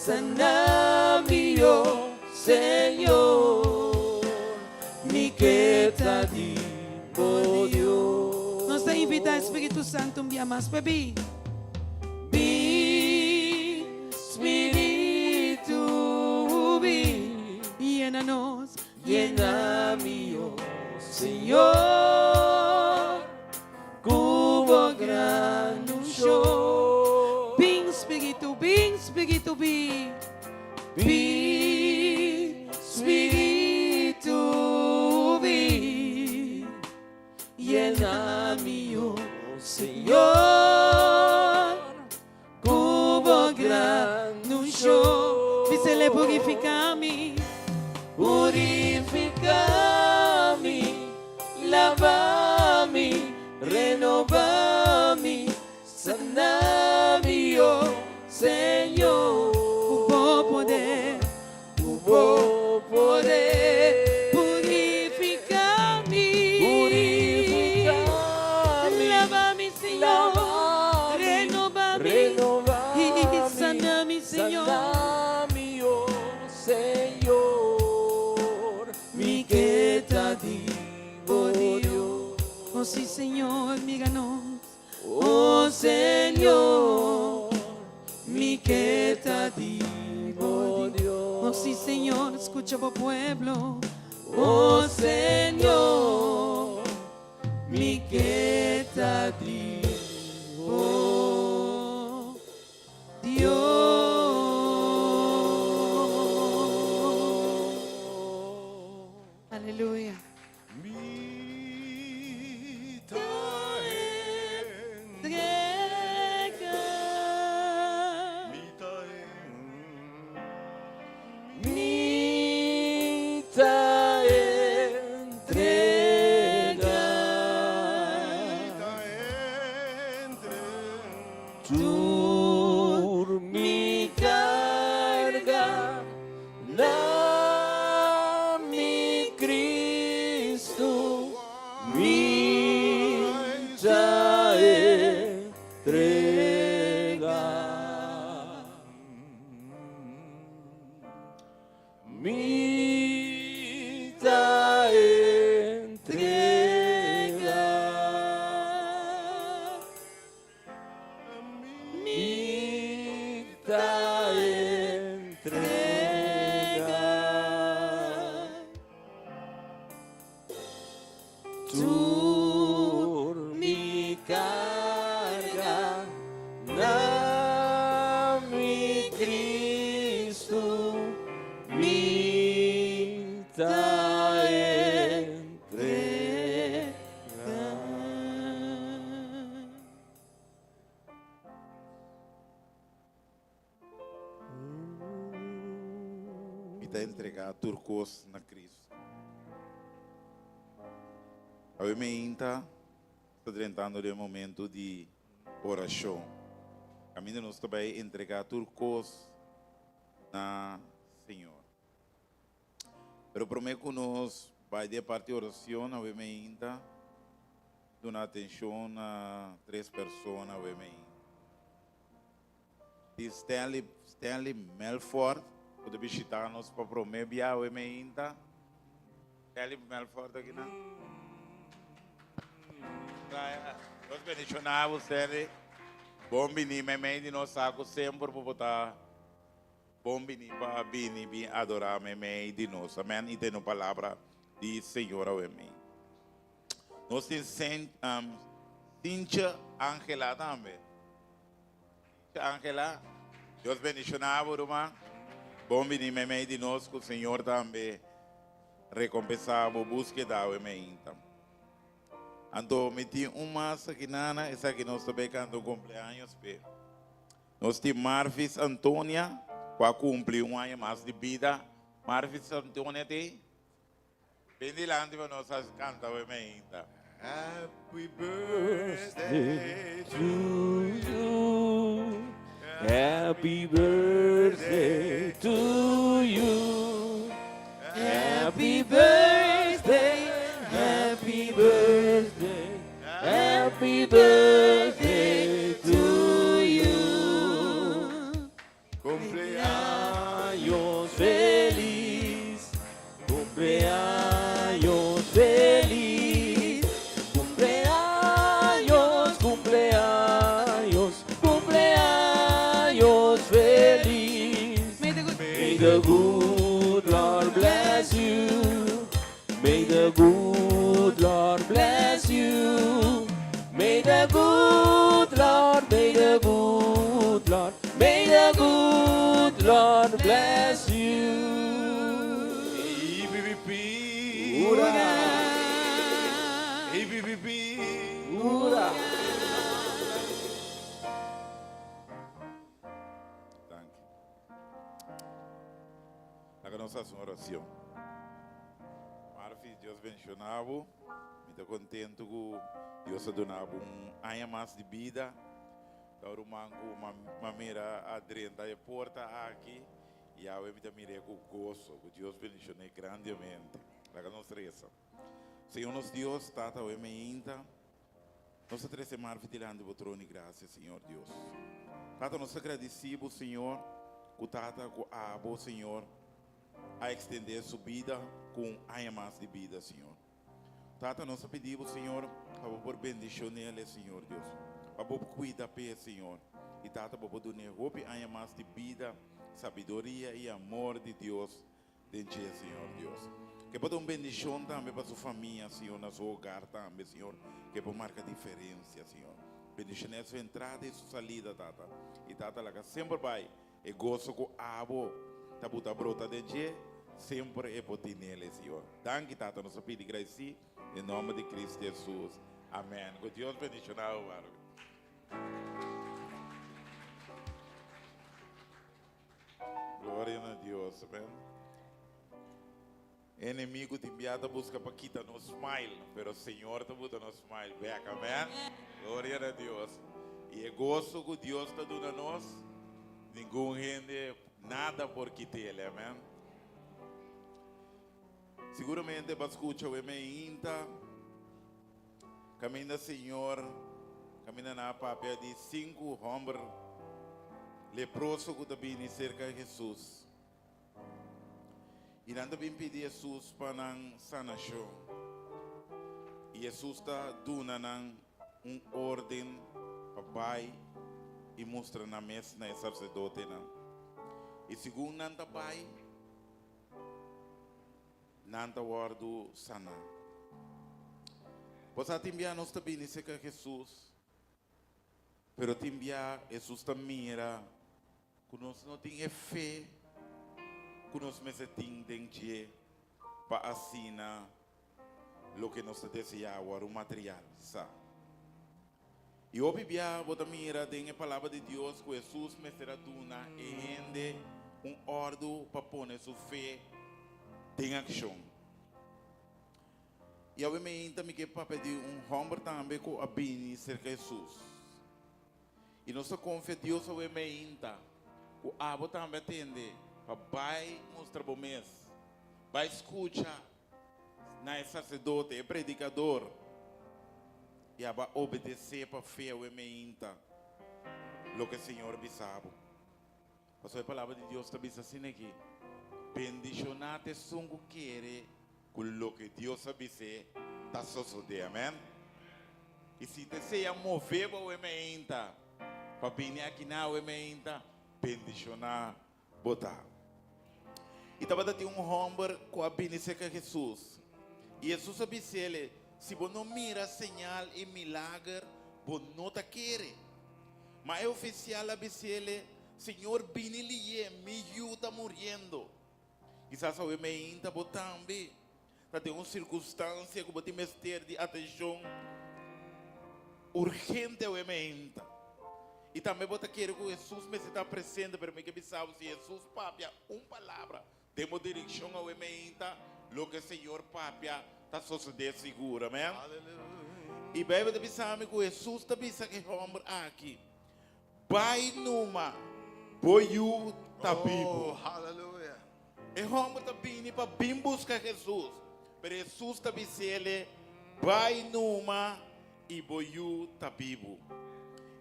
Speaker 3: sana mio Señor, mi que te digo Dios.
Speaker 2: Nos te invita Espíritu Santo un día más, baby.
Speaker 3: Ven, Espíritu, ven,
Speaker 2: Llénanos,
Speaker 3: llena mío, Señor, cubo gran show.
Speaker 2: Ven Espíritu, ven Espíritu, ven.
Speaker 3: Ven, Espíritu, ven, llena mío, Señor, cubo gran show.
Speaker 2: Dísele, purificami,
Speaker 3: Purificami, lavami, renovami, sanami, oh Señor.
Speaker 2: hubo poder,
Speaker 3: Hubo poder,
Speaker 2: purificami,
Speaker 3: purificami,
Speaker 2: lavami, Señor,
Speaker 3: lavami,
Speaker 2: renovami,
Speaker 3: renovami,
Speaker 2: y sanami, Señor.
Speaker 3: sanami, oh Señor, mi que te digo Dios.
Speaker 2: Oh sí, Señor, míranos.
Speaker 3: Oh Señor, mi que te digo Dios.
Speaker 2: Oh sí, Señor, escucha, oh pueblo.
Speaker 3: Oh Señor, mi que te digo Dios.
Speaker 2: Aleluya.
Speaker 3: Mita entrega, tu mi carga, na mi Cristo, mita entrega. Mita entrega, mita entrega, tu mi carga, na mi Cristo, mita entrega.
Speaker 1: Me dá entregar turcos na Cristo. Obviamente, estou tentando de momento de oração. Caminho nós também entregar turcos na Senhor. Pero prometo que nós vai de parte de oração, obviamente, dando atenção a 3 pessoas, obviamente. De Stanley Melford, pode visitar-nos para prometer, obviamente. Stanley Melford aqui, não? Nós bendicionamos, Stanley. Bom venir, de nós saco sempre para botar. Bom venir para vir adorar de nós. Amém. E tem a palavra de Senhor, amém. Nós temos Cíntia Angela também. Angela, Deus bendicionava, irmã. Bom venir, de nós, que o Senhor também recompensava a búsqueda, amém. Então, meti uma saquinana, essa aqui nós também cantamos cumpleaños. Nós temos Marvis Antônia, que cumpre um ano mais de vida. Marvis Antônia tem? Bem delante para nós cantar, amém. Happy birthday
Speaker 3: To you, happy birthday to you, happy birthday, happy birthday, happy birthday to you.
Speaker 1: Cumpleaños
Speaker 3: May the good Lord bless you. May the good Lord bless you. May the good Lord, may the good Lord, may the good Lord bless you.
Speaker 1: EBBP.
Speaker 3: Ura.
Speaker 1: EBBP.
Speaker 3: Ura.
Speaker 1: Thank you. Haga nossa oração. Marfi, Deus mencionava, me estou contente com Deus donava ano mais de vida. Agora o manco, uma mira adrenta a porta aqui e a me mire com gozo, que Deus menciona grandemente. Haga nossa reza. Senhor nos Deus, tata o me inta. Nós treze Marfi diante do trono de graça, Senhor Deus. Tata, nós agradecemos, Senhor, que tata com a abo, Senhor, a estender sua vida com ainda mais de vida, Senhor. Tata, nós pedimos, Senhor, para por bendição nele, Senhor Deus. Para por cuidar pé, Senhor. E tata, para por dar ainda mais de vida, sabedoria e amor de Deus dentro, Senhor Deus. Que para dar uma bendição também para sua família, Senhor, na seu hogar também, Senhor. Que para marcar diferença, Senhor. Bendição na sua entrada e sua saída, tata. E tata, lá que sempre vai, e gosto com a abo, tabuta brota dentro, sempre é por ti nele, Senhor. Danke, tata, nós pedimos graça, em nome de Cristo Jesus. Amém. Que Deus bendiga o barulho. Glória a Deus, amém. Inimigo te enviado busca para quitar no smile, pero o Senhor te bota no smile back, amém. Glória a Deus. E é gosto que Deus está dando a nós, ninguém rende nada por quitar ele, amém. Seguramente para escuchar o inta, caminha Senhor, caminha na papel de 5 homens leprosos que também cerca de Jesus. E não também pedir Jesus para não sanação. E Jesus está dando ordem para pai e mostra na mesa na sacerdote. E segundo não está pai, nanta guardo sana. Você timbia nós também nesse que Jesus, pero timbia Jesus também mira, que nós não tem fé, que nós me sentimos para assinar o que nós desejamos, o material, sabe? E o Bíblia, você mira, tem a palavra de Deus que Jesus me será duna e rende ordem para pôr sua fé em ação. E obviamente também que para pedir homem também com a bem cerca de Jesus. E nossa confia Deus obviamente o abo também atende para vai mostrar para o mês, vai escutar na sacerdote, é predicador e vai obedecer para fé obviamente o que o Senhor sabe. Mas a palavra de Deus também assim aqui. Bendicionate sungu quere com o que Deus sabe se está sucedendo, amém? E se deseja mover para o emenda, para vir aqui na o emenda, bendicionar, botar. E estava dando homem com a bendição de Jesus. E Jesus sabe se ele, se você não mira señal e milagre, você não está querendo. Mas é oficial a ele, Senhor, vini lhe, me está morrendo. Quizás o emenda também tem uma circunstância que você tem que ter de atenção urgente ao emenda. E também você quer que Jesus me está presente para mim que sabe se Jesus papia uma palavra, temos direção ao emenda, o que o Senhor papia está sucedendo seguro, amém? E bem você sabe que Jesus está pensando que homem aqui vai numa boiu tá vivo.
Speaker 4: Hallelujah.
Speaker 1: E homem está vindo para vir buscar Jesus. Mas Jesus está dizendo, vai numa e boiu tá vivo.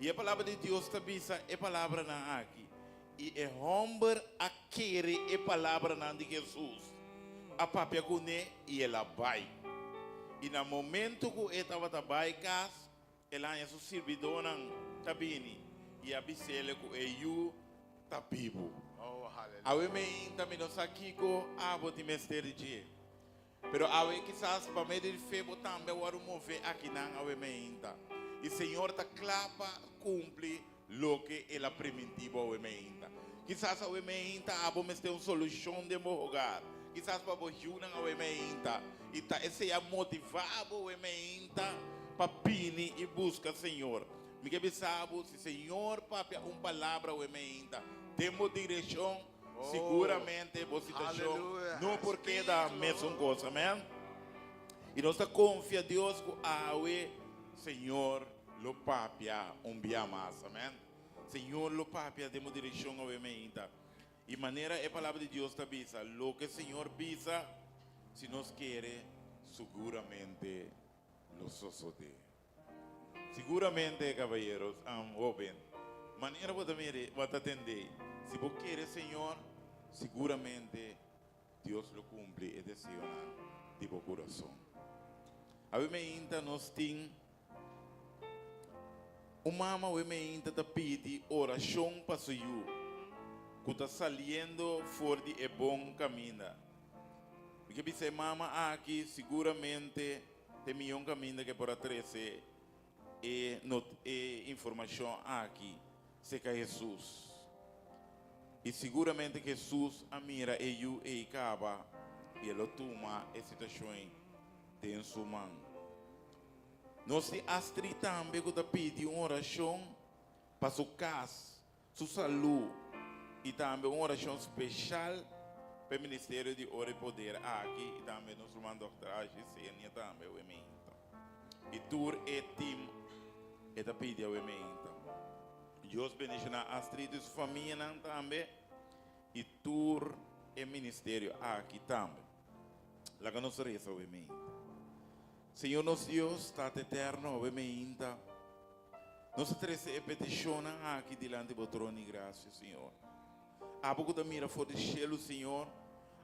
Speaker 1: E a palavra de Deus está dizendo, é palavra na aqui. E é homem a querer a palavra na de Jesus. A papia com ele e ela vai. E no momento que ele estava vai casa, ela é sua servidora tá vindo. E a bisela que ele tá vivo.
Speaker 4: Oh,
Speaker 1: Awe me inta me nos aqui com abo de mestre de. Pero awe quizás para medir febo também o mover aqui não awe me inta. E Senhor ta clapa cumpre lo que é a primitiva awe me inta. Quizás awe me inta abo me tem uma solução de meu hogar. Quizás para você não awe me inta. E ta esse é motivado awe me inta para pini e busca Senhor. Me que sabe se Senhor papi palavra awe me inta. Temos direção. Seguramente você situação não porque da mesma coisa, amém? E nós confia em Deus que awe Senhor lo papia bia mais, amém? Senhor lo papia demos direção ao emenda. E maneira é a palavra de Deus está bisa, lo que Senhor bisa, se nós quer, seguramente lo sucede. Seguramente, caballeros, open. Maneira você atender. Se você quer, Senhor, seguramente Deus lo cumpre e decisiona de seu coração. A ainda nós temos uma mama ainda te pede oração para o you, que está saindo fora de bom caminho. Porque se mama aqui seguramente tem um caminho que por trazer e informação aqui, se que Jesus. E seguramente Jesus mira e eu e acaba e ele toma a situação em sua mão. Nós temos Astrid também que pede uma oração para sua casa, sua saúde e também uma oração especial para o Ministério de Ouro e Poder aqui e também nós vamos doutoragem e também o emento. E tur e tim e da pede o emento. Deus bendiga a Astrid e sua família também. E tur e ministério aqui também. Lá que nós reza o emento. Senhor nosso Deus, está eterno, o emento. Nós treze e peticiona aqui diante do trono de graça, Senhor. A pouco da mira fora do cielo, Senhor.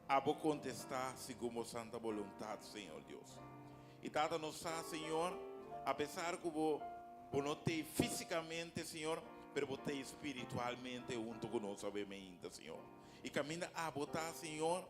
Speaker 1: A pouco contestar segundo a santa vontade, Senhor Deus. E tata nos Senhor, apesar que vou não ter fisicamente, Senhor, pero botar espiritualmente junto conosco, Senhor. E caminha a botar, Senhor,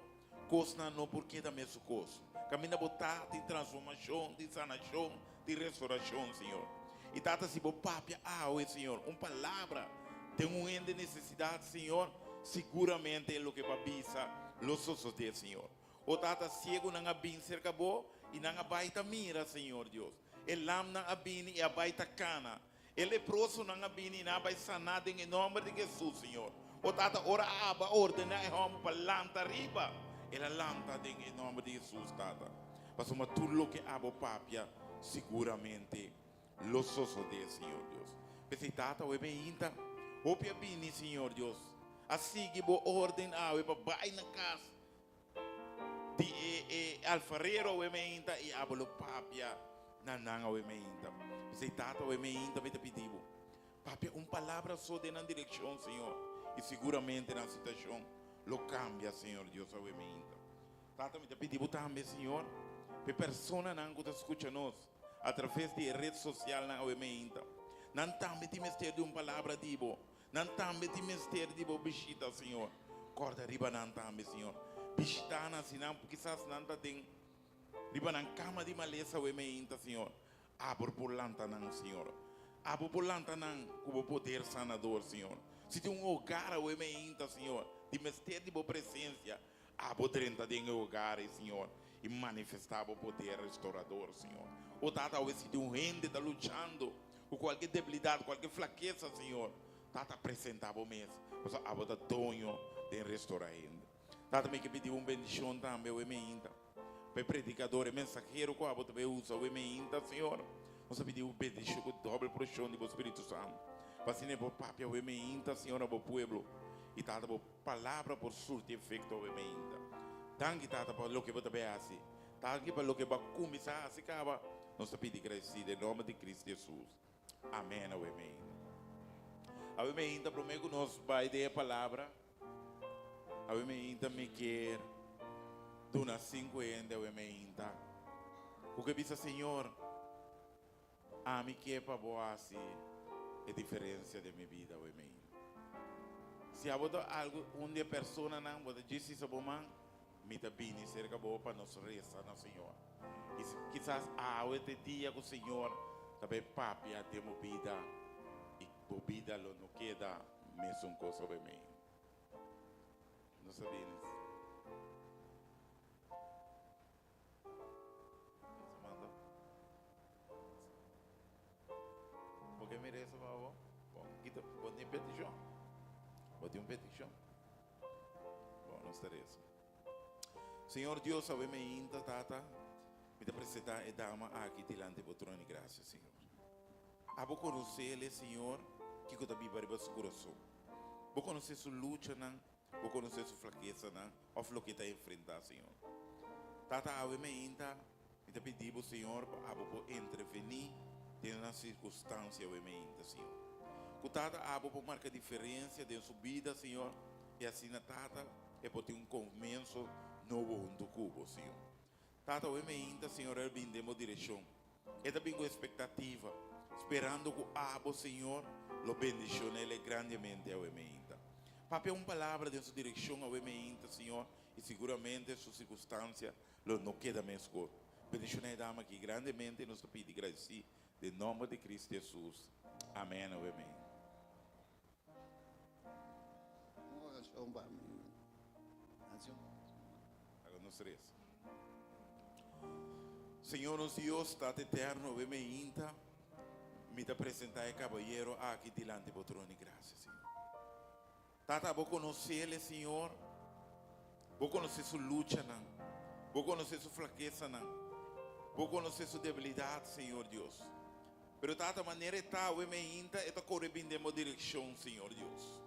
Speaker 1: coisa não porque da mesma coisa. Caminha a botar de transformação, de sanação, de restauração, Senhor. E tata se bo papia, Senhor, uma palavra, tem de necessidade, Senhor, seguramente é o que babisa, lo sucede, Senhor. O tata cego não abin cerca bo, e não abaita mira, Senhor Deus. El lam não abin e abaita cana. El leproso não abini na vai sanado em nome de Jesus, Senhor. O tata ora aba ordena e homo palanta riba. Ela lanta em nome de Jesus, tata. Mas uma tudo que abo papia seguramente lo sucede, Senhor Deus. Porque tata o beinta, o pia bini, Senhor Deus. Assim que bo ordem a o babai na casa de alfarero o beinta e abo lo papia na o beinta. Se tata o emenda vai te pedir, papi, palavra só de na direção, Senhor, e seguramente na situação, lo cambia, Senhor Deus, o emenda. Tata me te pedir também, Senhor, para pessoa não que escuta nós, através de rede social na o emenda, não também te mestre de palavra dibo, não também te mestre de bichita, Senhor, corda riba não também, Senhor, bichita na sinam, quizás não tem riba na cama de maleza o emenda, Senhor. Abro por lanta não, Senhor. Abro por lanta não, como poder sanador, Senhor. Se tem hogar o ementa, Senhor, de mestre de boa presença, abro 30 de hogar, Senhor, e manifestar o poder restaurador, Senhor. O tata se tem rende está lutando com qualquer debilidade, qualquer fraqueza, Senhor. Tata apresentar o mês, você abro da tonho de restaurar ainda. Tata me que pediu bendição também o ementa. Para predicador e mensageiro que você também usa o emenda, Senhor. Nós pedimos bendição com dobre porção do Espírito Santo. Para assim, o papi o emenda, Senhor, o povo. E tata a palavra por surte efeito o emenda. Tanque tata para o que você também faz. Tanque para o que você começar a se acabar. Nós pedimos agradecido em nome de Cristo Jesus. Amém, o emenda. A emenda, prometo que nós vai dar a palavra. A emenda me quer. Duna 50 o emenda. O que diz, Senhor, a mim que é para boa assim, é diferença de minha vida o emenda. Se há algo onde a pessoa não pode dizer isso bom, me tá bem cerca boa para nós rezar no Senhor. E quizás há outro dia com o Senhor também papi a ter vida e bebida não queda mesmo coisa sobre mim. Não sabemos. Porque merece bom, kita botem petição. Botem petição. Bom, nós teremos. Senhor Deus, sabe me inta tata, me te apresentar e dama aqui diante do trono de graça, Senhor. Abo conhecer ele, Senhor, que eu também vai para o coração. Vou conhecer sua luta, não? Vou conhecer sua fraqueza, não? Ou o que está enfrentando, Senhor. Tata, ave me inta, me te pedimos, Senhor, abo por intervenir em uma circunstância, ave me inta, Senhor. Que tata, abo por marcar diferença de sua vida, Senhor, e assim na tata, é por ter começo novo junto com Senhor. Tata, ave me inta, Senhor, ele vem demo direção. É também com expectativa, esperando que abo, Senhor, lo bendicione ele grandemente, ave me inta. Papai, uma palavra de sua direção, ave me inta, Senhor, e seguramente sua circunstância não queda mesmo. Bendicione dama aqui grandemente, nos pedi agradecer, em nome de Cristo Jesus. Amém, ave me inta. Agora nos três. Senhor, nos Deus, Tata eterno, ave me inta, me te apresentar caballero aqui diante do trono de graça, Senhor. Tata, vou conhecer ele, Senhor. Vou conhecer sua luta, não. Vou conhecer sua fraqueza, não. Vou conhecer sua debilidade, Senhor Deus. Pero tata maneira está, o me inta, está correndo em direção, Senhor Deus.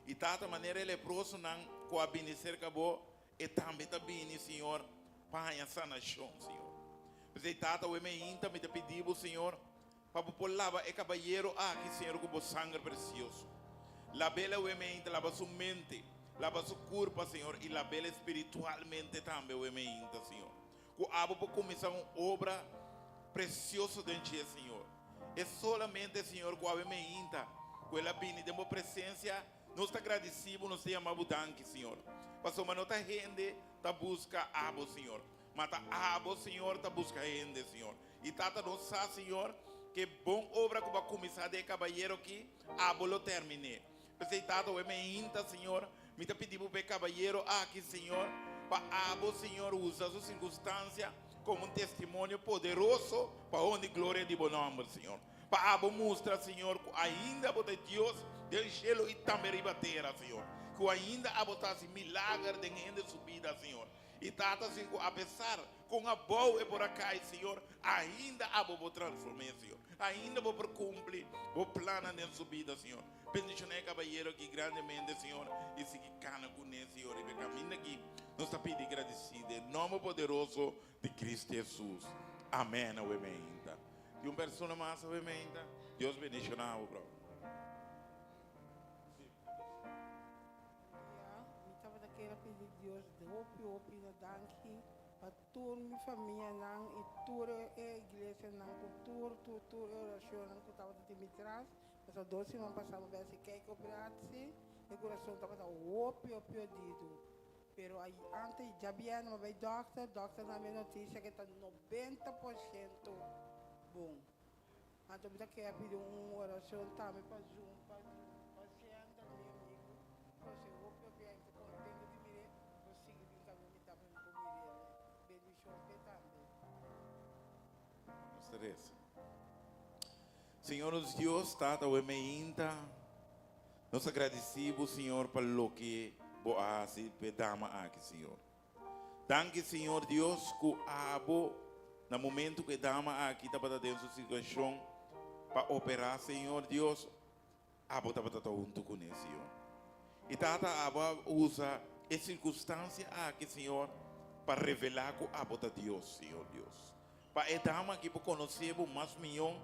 Speaker 1: E tata maneira leproso não, com a benicer acabou, e também está bem, Senhor, para a sanação, Senhor. Mas tata, o me inta, me te pedimos, Senhor, para por lava e caballero aqui, Senhor, com o sangue precioso. La bela o me inta, lava sua mente, lava sua corpo, Senhor, e la bela espiritualmente também o me inta, Senhor. Que abo para começar uma obra preciosa dentro de Senhor. É solamente, Senhor, que o me inta, com ela bem, de uma presença. Nós estamos agradecidos, nós estamos amando, Senhor. Passou uma nota gente, está busca abo, Senhor. Mas abo, Senhor, está busca gente, Senhor. E tata nós sabe, Senhor, que bom obra que vai começar de cabalheiro aqui, abo lo termine. Porque tata o me inta, Senhor, me está pedindo para cabalheiro aqui, Senhor, para abo, Senhor, usa sua circunstância como um testemunho poderoso para onde glória de bom nome, Senhor. Para abo mostra, Senhor, que ainda de Deus del cielo e também ribatera, Senhor. Que ainda abotasse milagre dentro de sua vida, Senhor. E tata, assim, apesar com a boa e por acá, Senhor, ainda vou transformar, Senhor. Ainda vou cumprir o plano de sua vida, Senhor. Bendicionei cabalheiro aqui grandemente, Senhor. E se que cana com ele, Senhor. E caminho aqui, nós está pedindo agradecido. Em nome poderoso de Cristo Jesus. Amém. E uma pessoa mais, Deus bendicionar, bro.
Speaker 4: Estava daquela pedir Deus de hopi na danki para toda minha família não e toda a igreja não por toda oração não que estava de me traz mas a doce não passava bem se quer que operasse e o coração estava hopi dito pero aí antes já havia uma vez doctor na minha notícia que está 90% bom então eu queria pedir uma oração também para juntar paciente meu amigo você hopi bem contente de me conseguir vir caminho me estava com ele bendição também
Speaker 1: Senhor Deus, Tata, o me inta, nós agradecemos, Senhor, por lo que você pedama aqui, Senhor. Danke, Senhor Deus, que abo, no momento que dama aqui, estava dentro da situação, para operar, Senhor Deus, abo estava junto com ele, Senhor. E Tata, abo usa a circunstância aqui, Senhor, para revelar que abo de Deus, Senhor Deus. Para a dama aqui, para conhecer mais milhão,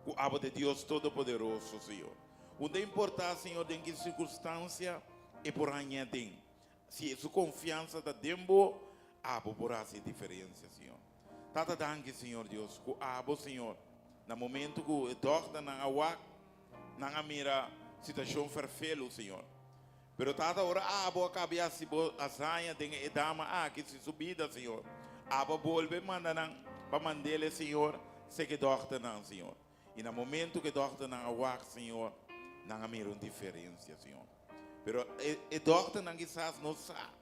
Speaker 1: o abo de Deus Todo-Poderoso, Senhor. Onde importa, Senhor, em que circunstância é por añadir. Se sua confiança está dentro, abo por fazer diferença, Senhor. Tata danke, Senhor Deus, que abo, Senhor, no momento que o doctor não mira situação perfeita, Senhor. Pero tata ora abo acabia si bo asanha tem e dama que se subida, Senhor. Abo volve manda nang pamandele, Senhor, se que dochter não, Senhor. E no momento que dochter não awak, Senhor, não há uma diferença, Senhor. Pero e dochter não quizás não sabe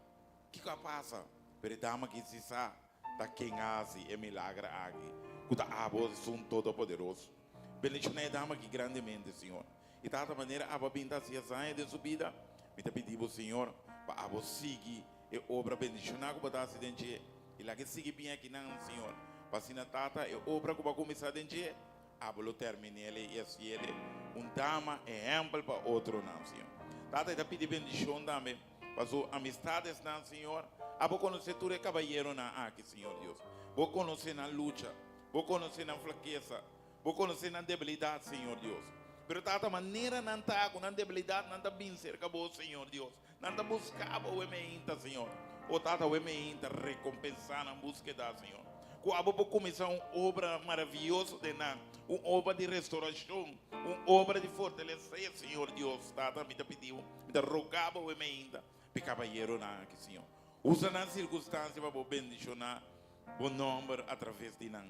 Speaker 1: que passa. Pero dama que se sabe da quem hace é milagre aqui. Kuda abo são todo poderoso. Bendicionei dama que grandemente, Senhor. E tata maneira abo pinta se asanha de subida. Me te pedimos, Senhor, para abo seguir e obra bendicionar com o acidente. E lá que sigue bem aqui não, Senhor. Para se na tata e obra que vai começar a dente, abo lo termine ele e assim ele dama exemplo para outro não, Senhor. Tata te pedi bendição também para suas amistades não, Senhor. Abo conhecer tudo cabalheiro na aqui, Senhor Deus. Vou conhecer na luta, vou conhecer na fraqueza, vou conhecer na debilidade, Senhor Deus. Pero tata maneira não está com debilidade, não está bem cerca do Senhor Deus. Não está buscando o emeinta, Senhor. O tata o emeinta recompensar na búsqueda, Senhor. Quando vou começar uma obra maravilhosa de nós, uma obra de restauração, uma obra de fortalecer, Senhor Deus. Tata me pediu, me rogava o emeinta, para cabalheiro na aqui, Senhor. Usa nas circunstâncias para bendicionar o nome através de nós.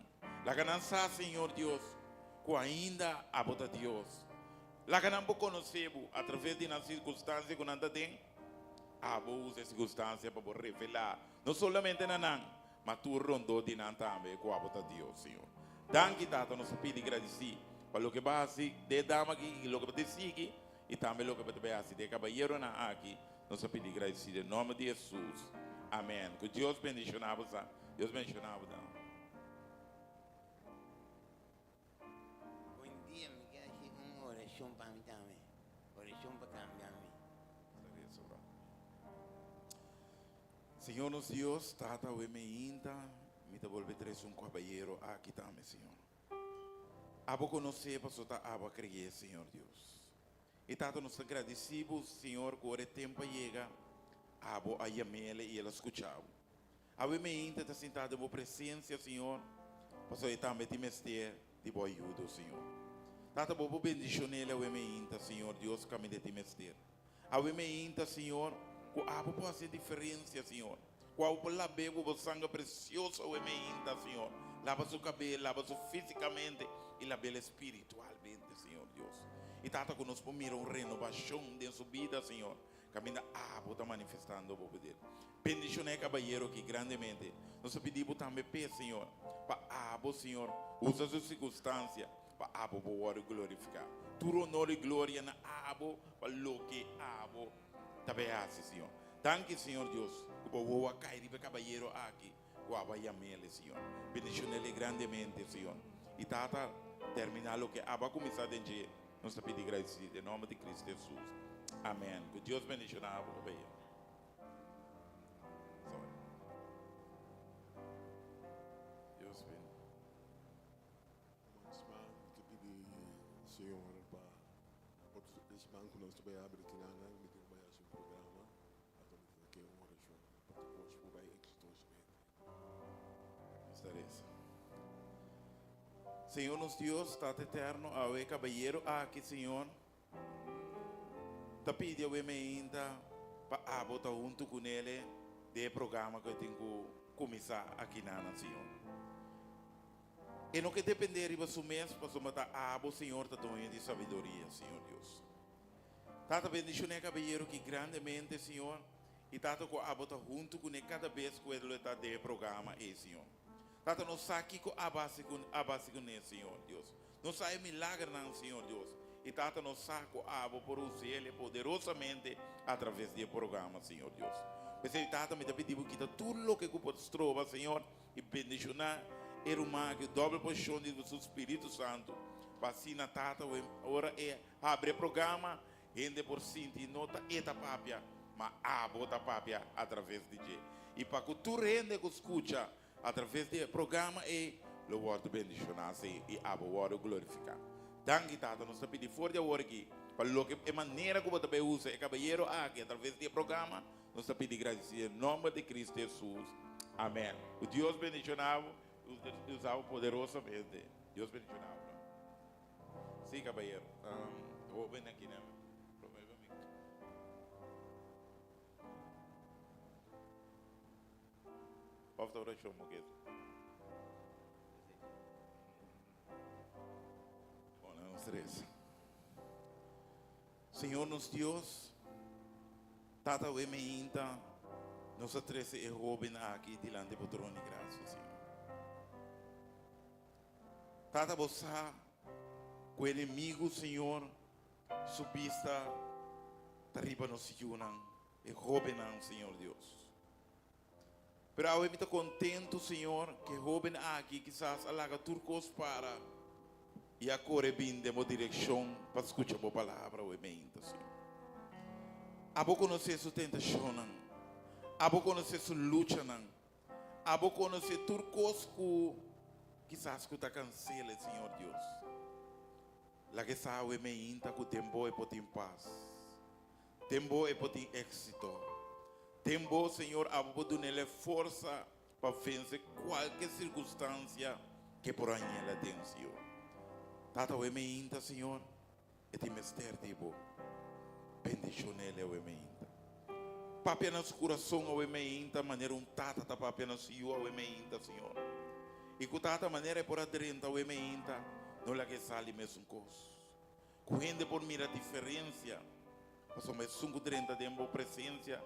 Speaker 1: La ganança, Senhor Deus, que ainda abota Deus. La que não conhecemos através de nas circunstâncias que não tem, usa circunstâncias para revelar, não somente na não, mas tu rondou de não também com abota Deus, Senhor. Danke, Tata, nos pede agradecer para o que vai ser de dama aqui, e o que vai seguir, e também o que vai ser de cabalheiro na aqui, nos pede agradecer em nome de Jesus. Amém. Que Deus bendicionava, Deus bendicionava.
Speaker 5: Oração para mim também. Oração para cambiar-me.
Speaker 1: Senhor, nos Deus, Tata, o emeinta, me devolve trazer cabalheiro aqui também, Senhor. Abo conhecer, pastor, abo crer, Senhor Deus. E Tata, nos agradecemos, Senhor, que o tempo chega, abo a ele e ele escutava. Abo emeinta está sentado em boa presença, Senhor, pastor, e também te mestre de boa ajuda, Senhor. Tata, bobo bendicionar ele ao emeinta, Senhor Deus, caminho de ti mestre. Ao emeinta, Senhor, que abo pode fazer diferença, Senhor. Qual por lá bebo o sangue precioso ao emeinta, Senhor. Lava seu cabelo, lava seu fisicamente e lava ele espiritualmente, Senhor Deus. E Tata, que nos pomira renovação de sua vida, Senhor. Caminho abo está manifestando o poder. Bendicionar cabalheiro aqui grandemente. Nós pedimos também, Senhor, para abo, Senhor, usa suas circunstâncias. Para abo poder glorificar. Tu honor e glória na abo para lo que abo também hace, Senhor. Danke, Senhor Deus. Que boa cair para cabalheiro aqui. Que abo yamele, Senhor. Bendicionele grandemente, Senhor. E Tata terminar o que abo começar a dizer. Nós te pedimos agradecido em nome de Cristo Jesus. Amém. Que Deus bendicione abo cabalheiro. Deus bendiga.
Speaker 6: Senhor, para esse banco nós também abrimos na me deu mais um programa, então que é uma oração para depois por vai exitosamente.
Speaker 1: Estaremos. Senhor, nos Deus, está eterno, ao cabalheiro aqui, Senhor. Te pedi ao ainda para botar junto com ele de programa que eu tenho que começar aqui na Senhor. E não que depender de você mesmo, para matar abo, Senhor, está dando de sabedoria, Senhor Deus. Tata bendicionar cabalheiro que grandemente, Senhor, e Tata com abo está junto com ele cada vez que ele está de programa, Senhor. Tata não sabe que a base com ele, Senhor Deus. Não sai milagre, não, Senhor Deus. E Tata não sabe que abo por usar ele poderosamente através do programa, Senhor Deus. Mas Tata me pediu que tudo o que você trova, Senhor, e bendicionar. Era uma dobra porção do seu Espírito Santo. Vacina Tata, ora é abre programa, rende por sinti nota eta papia, mas bota papia através de G. E para que tu rende que escuta através do programa e o word bendicionar e abo word glorificar. Danke Tata, nós pedimos forte a hora aqui, para o que é maneira que você usa e cabalheiro aqui através do programa, nós pedimos graças em nome de Cristo Jesus. Amém. O Deus bendicionava. Usava poderosamente. Deus bendicionava. Sim, cabalheiro. Vou bem aqui, né? Of the oração, Moguedo. Bom, os três. Senhor, nos Deus, Tata o emeinta, nós três errobem aqui diante do trono de graça, Senhor. Tata você, o inimigo, Senhor, subista, tariba nos yunam, errobem, Senhor Deus. Pero eu estou contento, Senhor, que roubem aqui, quizás alaga turcos para e a corre bem de uma direção para escutar a palavra, o emenda, Senhor. Abo conhecer sua tentação, abo conhecer sua luta, abo conhecer turcos que quizás que está cancela, Senhor Deus. Lá que sabe o emenda que o tempo é para ter paz, tempo é para ter êxito. Tempo, Senhor, a dar força para vencer qualquer circunstância que por aí ela tem, Senhor. Tata o emenda, Senhor, e te mestre tipo, bendição nele o emenda. Para apenas coração o emenda, maneira tata para apenas eu o emenda, Senhor. E com tata maneira por aderente o emenda, não lá que sale mesmo coisa. Correndo por mira diferença, mas o mesmo aderente de uma presença.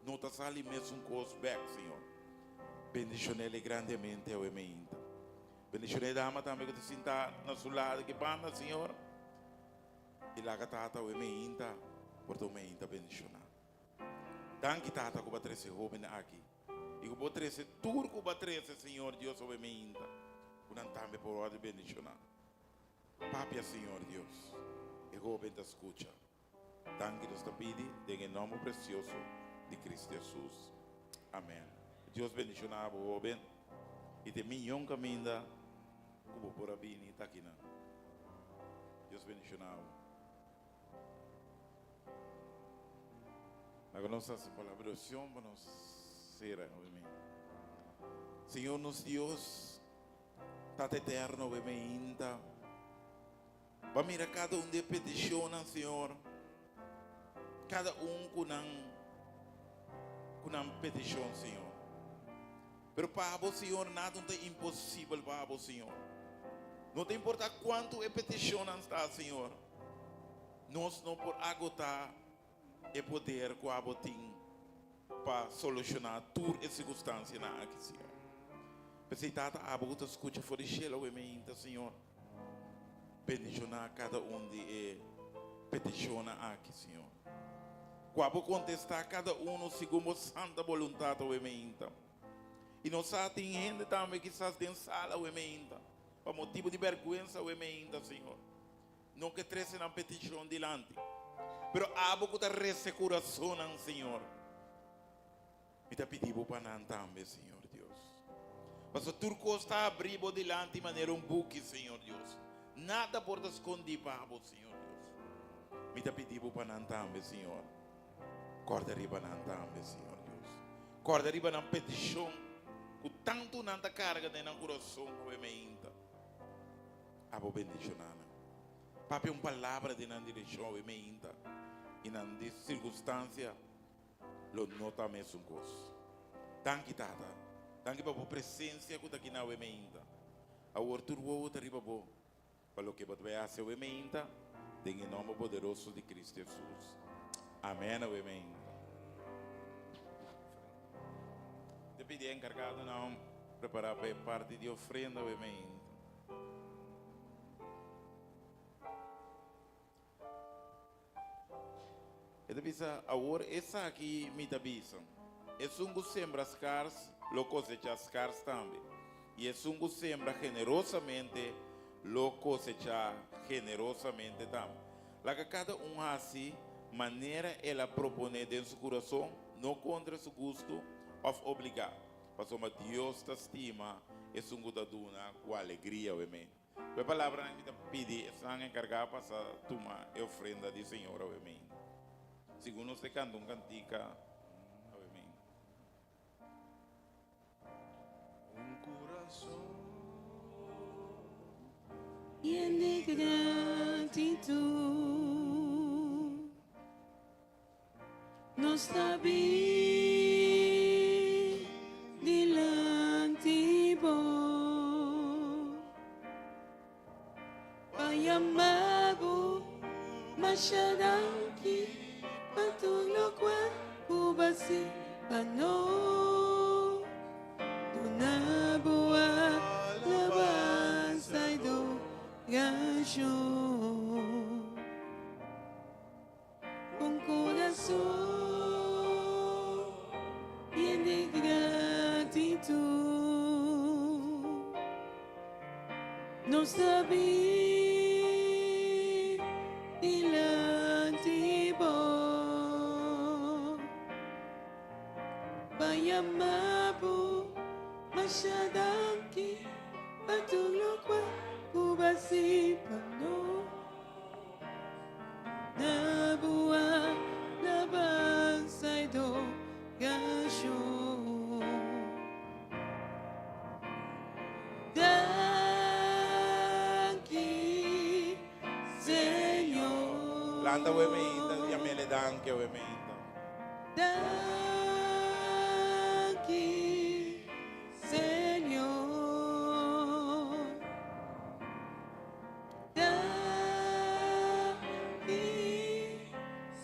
Speaker 1: Não está sali mesmo com os back, Senhor. Bendição ele grandemente ao emenda. Bendição ele dama também que te sinta na sua lado que banda, Senhor. E lá que tata o emenda, por tu emenda bendicionar. Danke tata que batrece jovem aqui. E que batrece turco batrece, Senhor Deus o emenda. Que não também por ordem bendicionar. Papia, Senhor Deus. E jovem te escuta. Danke Deus te pede, em nome precioso de Cristo Jesus. Amém. Deus bendicionar o jovem e de milhão caminha como por a bini está aqui. Deus bendicionar. Agora nossa palavra oração para nós ser, amém. Senhor nos Deus, Tata eterno, amém. Vamos mirar cada de peticiona, Senhor. Cada com uma petição, Senhor. Pero para o Senhor, nada é impossível para o Senhor. Não te importa quanto é petição está, Senhor. Nós não por agotar o poder que a tem para solucionar toda essa circunstância aqui, Senhor. Porque tata a boca escuta fora de chelo, Senhor. Bendicionar cada de peticiona aqui, Senhor. Quando contestar cada segundo a santa vontade o emenda. E nós tem gente também que está em sala o emenda. Por motivo de vergonha o emenda, Senhor. Não que trece na petição delante. Pero abo que rece coração, Senhor. Me te pedindo para não também, Senhor Deus. Mas o turco está abrindo delante de maneira buque, Senhor Deus. Nada por esconder para o Senhor Deus. Me te pedindo para não também, Senhor. Corda riba também, Senhor Deus. Corda riba na petição. O tanto nanta carga de na coração o emenda. Abo bendicionar. Papi palavra de na direção o emenda. E na circunstância lo nota mesmo coisa. Danke tata. Danke para a presença que está aqui na o emenda. A ortur o riba bo. Para o que você vai fazer o emenda. Em nome poderoso de Cristo Jesus. Amém, amém. Te pedi encargado não preparar para parte de ofrenda, amém. E te pisa agora essa aqui me te pisa. É sungo sembra as caras, lo cosecha as caras também. E é sungo sembra generosamente, lo cosecha generosamente também. Lá que cada assim maneira ela propõe dentro do seu coração, não contra seu gosto ou obrigar. Mas como Deus te estima, é um godaduna com alegria, amém. A palavra que te pede, estão encarregados para tomar a ofrenda do Senhor, amém. Segundo você canta cantica, amém.
Speaker 6: Coração
Speaker 2: lleno de gratitud, nos está bien delante.
Speaker 3: Masyadanki patulog wa kubasi pano Tunabua laban sa idogasyon Kung corazón tiene gratitud no sabía dilatibo Bayamabu Masyadanki patulog wa kubasi pano Nabuwa labang sa idogasyon Danki Señor
Speaker 1: Planta we me inta, yamele danke we me inta.
Speaker 3: Danki Señor Danki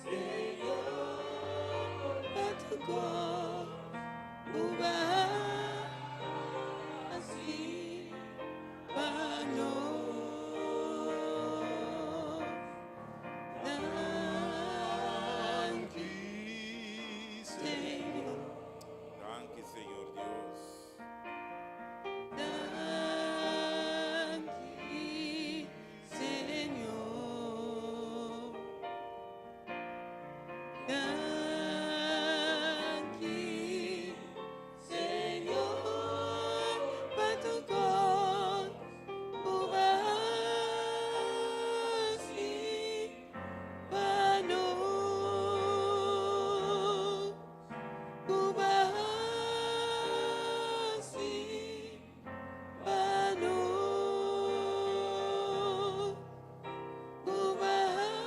Speaker 3: Señor Patuko Ubasi Pano Danki Señor
Speaker 1: Danke, Señor Dios.
Speaker 3: Danki Señor Danki Señor Patugon Ubasi Pano Ubasi Pano Ubasi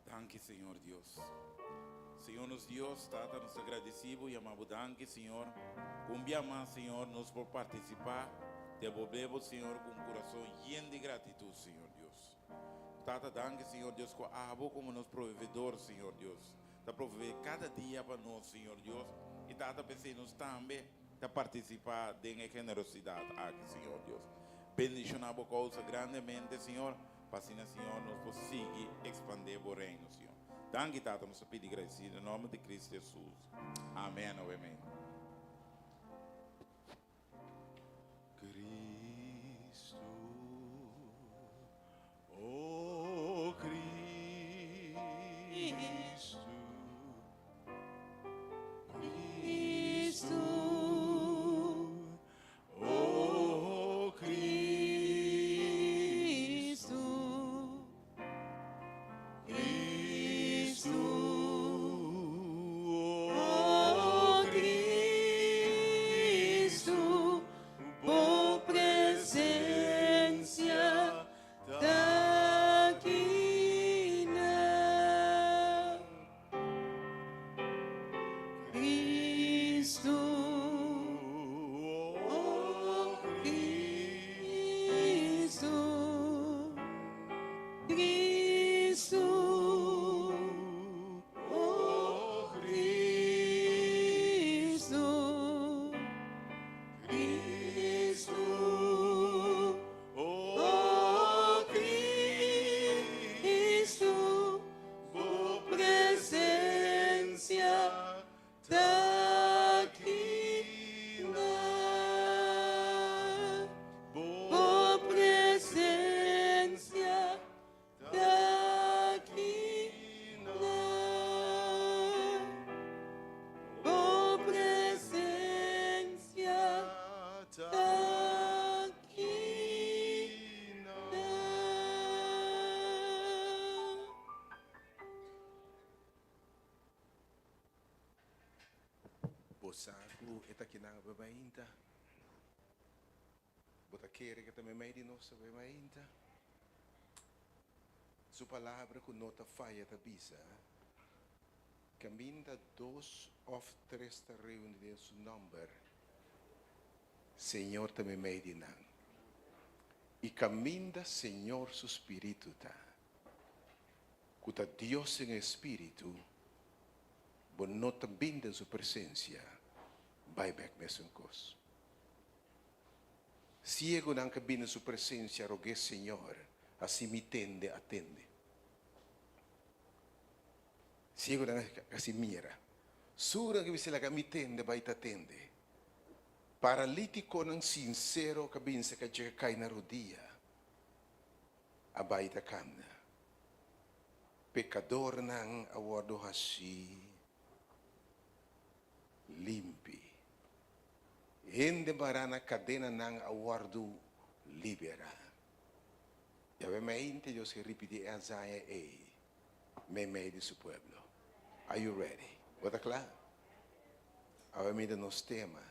Speaker 1: Danke, Señor Dios. Senhor nos Deus, Tata, nos agradecemos e amamos danke, Senhor. Cumbia mais, Senhor, nos por participar. Devolvemos, Senhor, com um coração lleno de gratidão, Senhor Deus. Tata, danke, Senhor Deus, com a abo como nos provedor, Senhor Deus. Tá prover cada dia para nós, Senhor Deus. E Tata, pensemos também de participar da generosidade aqui, Senhor Deus. Bendicionamos a causa grandemente, Senhor. Para assim, Senhor, nos consiga expandir o reino, Senhor. Danke, Tata, nos pedir agradecido em nome de Cristo Jesus. Amém, amém.
Speaker 6: Cristo, oh Cristo,
Speaker 3: Cristo
Speaker 6: oh
Speaker 3: Cristo
Speaker 6: Cristo,
Speaker 3: Oh Cristo por presencia daqui na Cristo Oh Cristo Cristo Oh Cristo Cristo Oh Cristo por presencia daqui na por presencia daqui na por presencia daqui na
Speaker 6: Bosaku eta kinanga babainta. Bota querer que também mais de nossa babainta. Sua palavra com nota falha da bisa.
Speaker 7: caminda 2 ou 3 está reunidos em seu nome, Senhor também me dinan. E caminda Senhor su espírito tá. Cuta Deus em espírito, bom não também em sua presença, vai back mesmo coisa. Se eu não caminho em sua presença, rogue Senhor, assim me atende. Se eu não assim mira, sura que você me tende, vai te atende. Paralítico não sincero que binsa que chega cai na rodia, abai da camna. Pecador nang awado hasi, limpi. Hende marana cadena nang awardo libera. Ya ve mente Dios que repite Isaiah me de su pueblo. Are you ready? ¿Está claro? Ahora mira nos tema.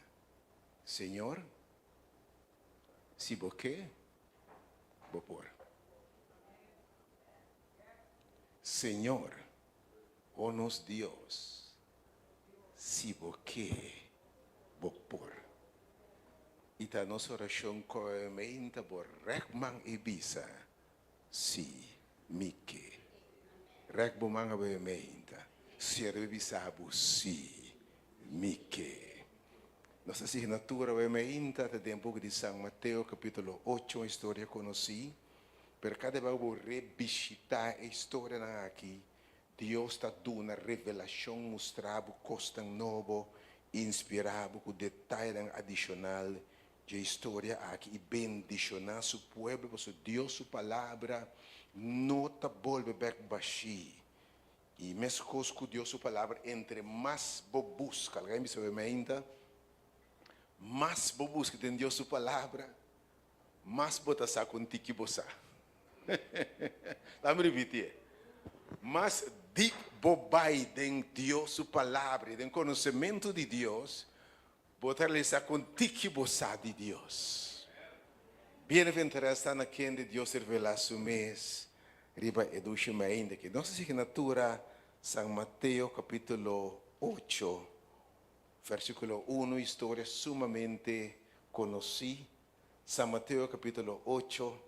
Speaker 7: Señor, si vos qué, vos por. Señor, oh nos Dios, si vos qué, vos por. E ta nossa oração coerente por rekman ibisa, si, mike. Rekbomang abementa, si revisabu, si, mike. Nossa assinatura abementa da tempo de São Mateus, capítulo 8, história conheci. Per cada vez eu revisitar a história aqui, Deus está dando uma revelação, mostrando coisa novo, inspirado com detalhes adicional de história aqui e bendicionar seu povo, porque Deus, sua palavra, não está volve back baixi. E mesmo coisa com Deus, sua palavra, entre mais você busca, alguém me sabe ainda? Mais você busca em Deus, sua palavra, mais você está contigo que você. Vamos repetir. Mas deep bobai em Deus, sua palavra, em conhecimento de Deus, botar está contigo que você de Deus. Bem-aventurado está na quem de Deus revelar seu mês, riba educação ainda que nossa assinatura São Mateus capítulo 8, versículo 1, história sumamente conhecida. São Mateus capítulo 8,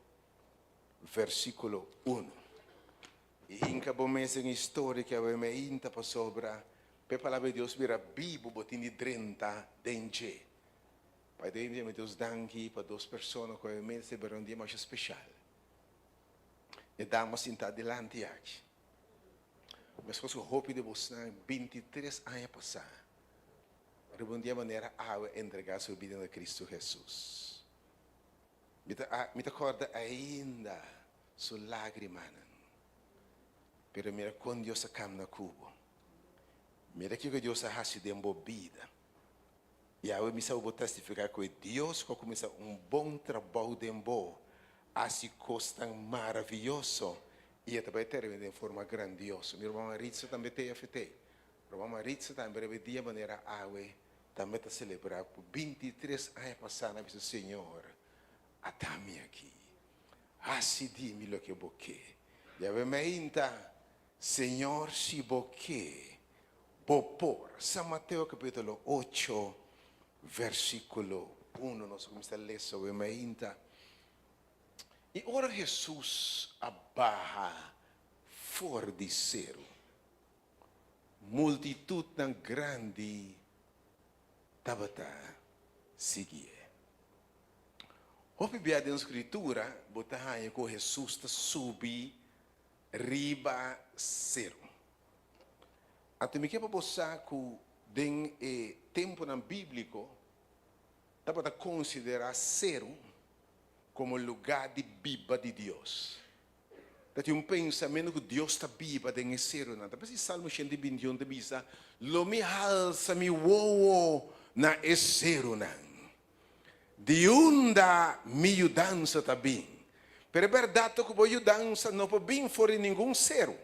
Speaker 7: versículo 1. E inca bom mês em história que a me inta para sobra, pe palavra de Deus vira bibo botini 30 denje. Pai Deus, Deus danki para 2 pessoas que a me se verão um dia mais especial. E damos sentar delante aqui. Mas com o hope de você 23 anos passar, rebondia maneira a entregar sua vida a Cristo Jesus. Me acorda ainda sua lágrima. Pero mira quando Deus acaba na cubo. Mira que Deus ha sido embobida. E aí me vou testificar que Deus que começa bom trabalho de embo, assim costa maravilhoso e também termina de forma grandiosa. Meu irmão Maritza também tem afetei. Meu irmão Maritza também vai de maneira também está celebrar por 23 anos passando, disse Senhor, atame aqui. Assim dime o que boque. E aí me inta, Senhor, se boque, por São Mateus capítulo 8, versículo 1, nós começamos a ler sobre me inta. E ora Jesus abarra fora de cero. Multitud tão grande tabata seguir. O Bíblia da Escritura botar aí que Jesus está subi riba cero. Até me quer para você que den tempo na bíblico tabata considerar cero como lugar de viva de Deus. Tem pensamento que Deus está viva em cero. Mas esse Salmo 121 de bisa, lo me alça mi uovo na cero de unda mi dança também. Per verdade que a dança não pode vir fora de nenhum cero.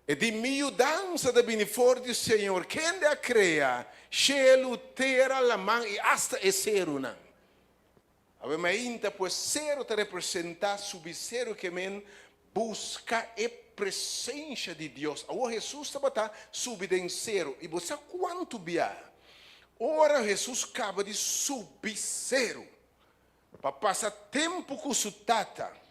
Speaker 7: E de mi dança também fora do Senhor. Quem a cria, cielo, terra, la mão e hasta cero Aveva inta pues cero te representa sub cero que men busca a presença de Deus. Agora Jesus estava subindo em zero. E você quanto bia? Ora Jesus acaba de subir zero. Para passar tempo com sua tata.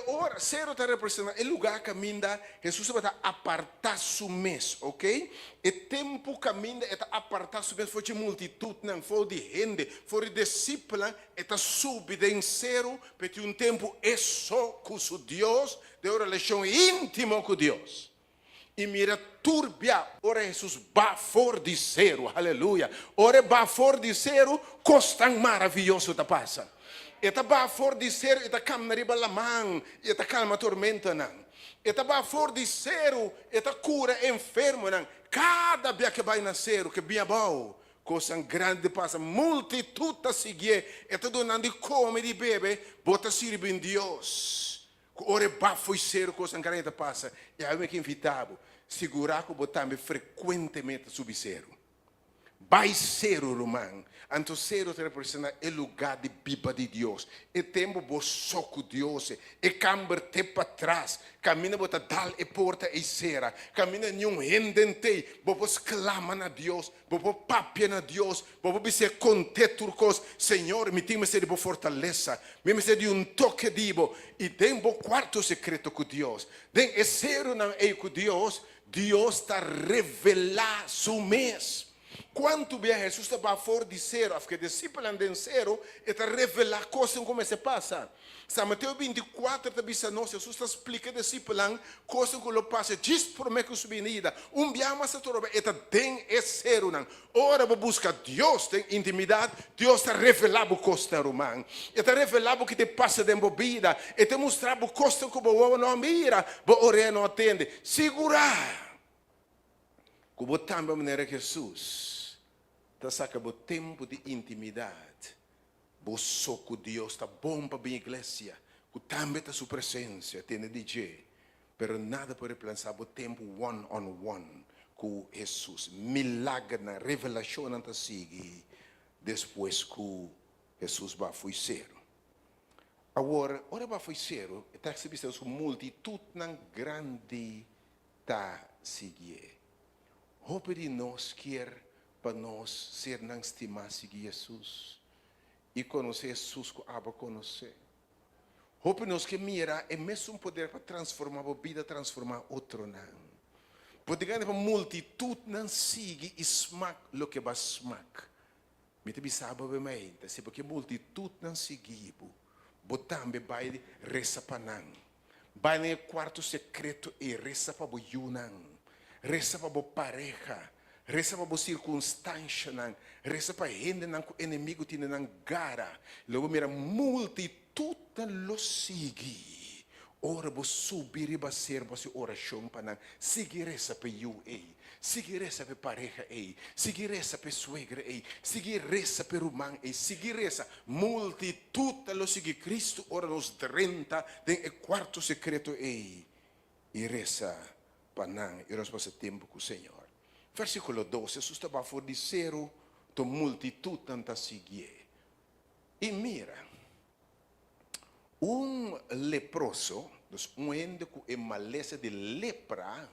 Speaker 7: Ora, zero está representando o lugar que caminha, Jesus vai apartar su mês, ok? E tempo caminha, está apartar su mês, foi de multitud, não foi de gente, foi de discípulos, está subido em zero, porque um tempo é só com o Deus, de uma relação íntima com Deus. E mira, turbia, ora Jesus vai fora de zero, aleluia. Ora vai fora de zero, coisa tão maravilhosa da passa. Eta ba for di zero, eta cam na riba lamang, eta calma tormenta nang. Eta ba for di zero, eta cura enfermo nang. Cada dia que vai nascer, que bia bom, coisa grande passa, multitud a seguir, eta donando de comer e beber, bota sirva em Deus. Ora ba foi zero, coisa grande passa. E aí me que invitava, segurar que botar-me frequentemente sub zero. Vai zero, romano. Anto zero representa o lugar de biba de Deus. E tempo bo soco Deus. E camber te para trás. Camina bota dal e porta e sera. Camina nenhum rendente. Bo clama na Deus. Bo papia na Deus. Bo ser contento turcos. Senhor, me tem ser de fortaleza. Me ser de toque dibo. E tem bo quarto secreto com Deus. Den é zero na e com Deus. Deus está revelar su mês. Quanto bem Jesus estava fora de zero, porque discípulo anda em zero, e está revelar coisas como se passa. São Mateus 24, está nós, Jesus está explicando a discípulos coisas que ele passa, diz por mim que sua venida, dia mais a torre, e está tem é zero. Ora, vou buscar Deus, tem intimidade, Deus está revelando coisas romano, está revelando o que te passa dentro da vida, e te mostrando coisas que você não mira, você não atende. Segurar. Como também a maneira que Jesus está sacando tempo de intimidade. Você com Deus está bom para a igreja. Que também está sua presença, tem de dizer. Mas nada pode pensar o tempo one-on-one com Jesus. Milagre na revelação não está seguir. Depois que Jesus vai foi zero. Agora vai foi zero. Está recebendo uma multitud grande está seguir. Hope de nós quer para nós ser não estimar seguir Jesus e conhecer Jesus que aba conhecer. Hope nós que mira é mesmo poder para transformar a vida, transformar outro não. Porque ganhar para multitud não sigue e smack lo que vai smack. Me te bisaba bem, se porque multitud não sigue, botambe vai reza para não. Vai no quarto secreto e reza para o yunang. Reza para a pareja, reza para a circunstância, reza para a gente que o inimigo tem na gara. Logo mira, multitud lo sigue. Ora, vou subir e vai ser a oração para seguir reza para eu, seguir reza para a pareja, seguir reza para a suegra, seguir reza para o irmão, seguir reza. Multitud lo sigue Cristo, ora nos 30, tem o quarto secreto, e reza. E nós passamos tempo com o Senhor. Versículo 12, Jesus estava fora de zero, a multitud tanta seguir. E mira, leproso, ende com a maleza de lepra,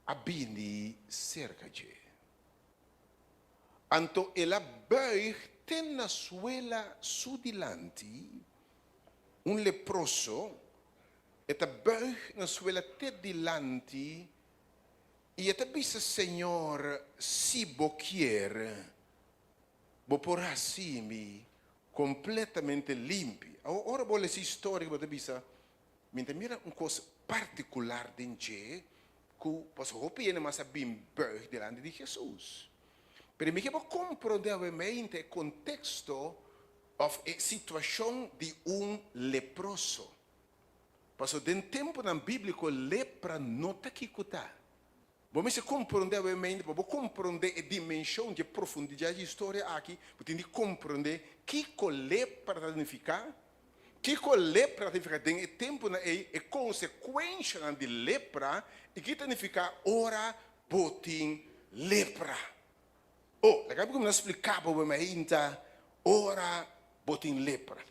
Speaker 7: abini cerca de. Então, ela vai ter na suela sudilante, leproso, eta buig na suela te dilanti e eta bisa Senhor si bo quier bo por assimi completamente limpi. Ora vuole si storia bo te bisa mentre mira coisa particular dinche ku posso hopiene mas bim buig diante de Jesus. Pero me quero compreender obviamente o contexto of a situação de leproso. Passou de tempo na Bíblia que lepra não está aqui. Vamos compreender obviamente, vamos compreender a dimensão de profundidade da história aqui, para tentar compreender que lepra significa, que lepra significa em tempo na é consequência de lepra e que significa ora botin lepra. Legal como nós explicava obviamente ora botin lepra.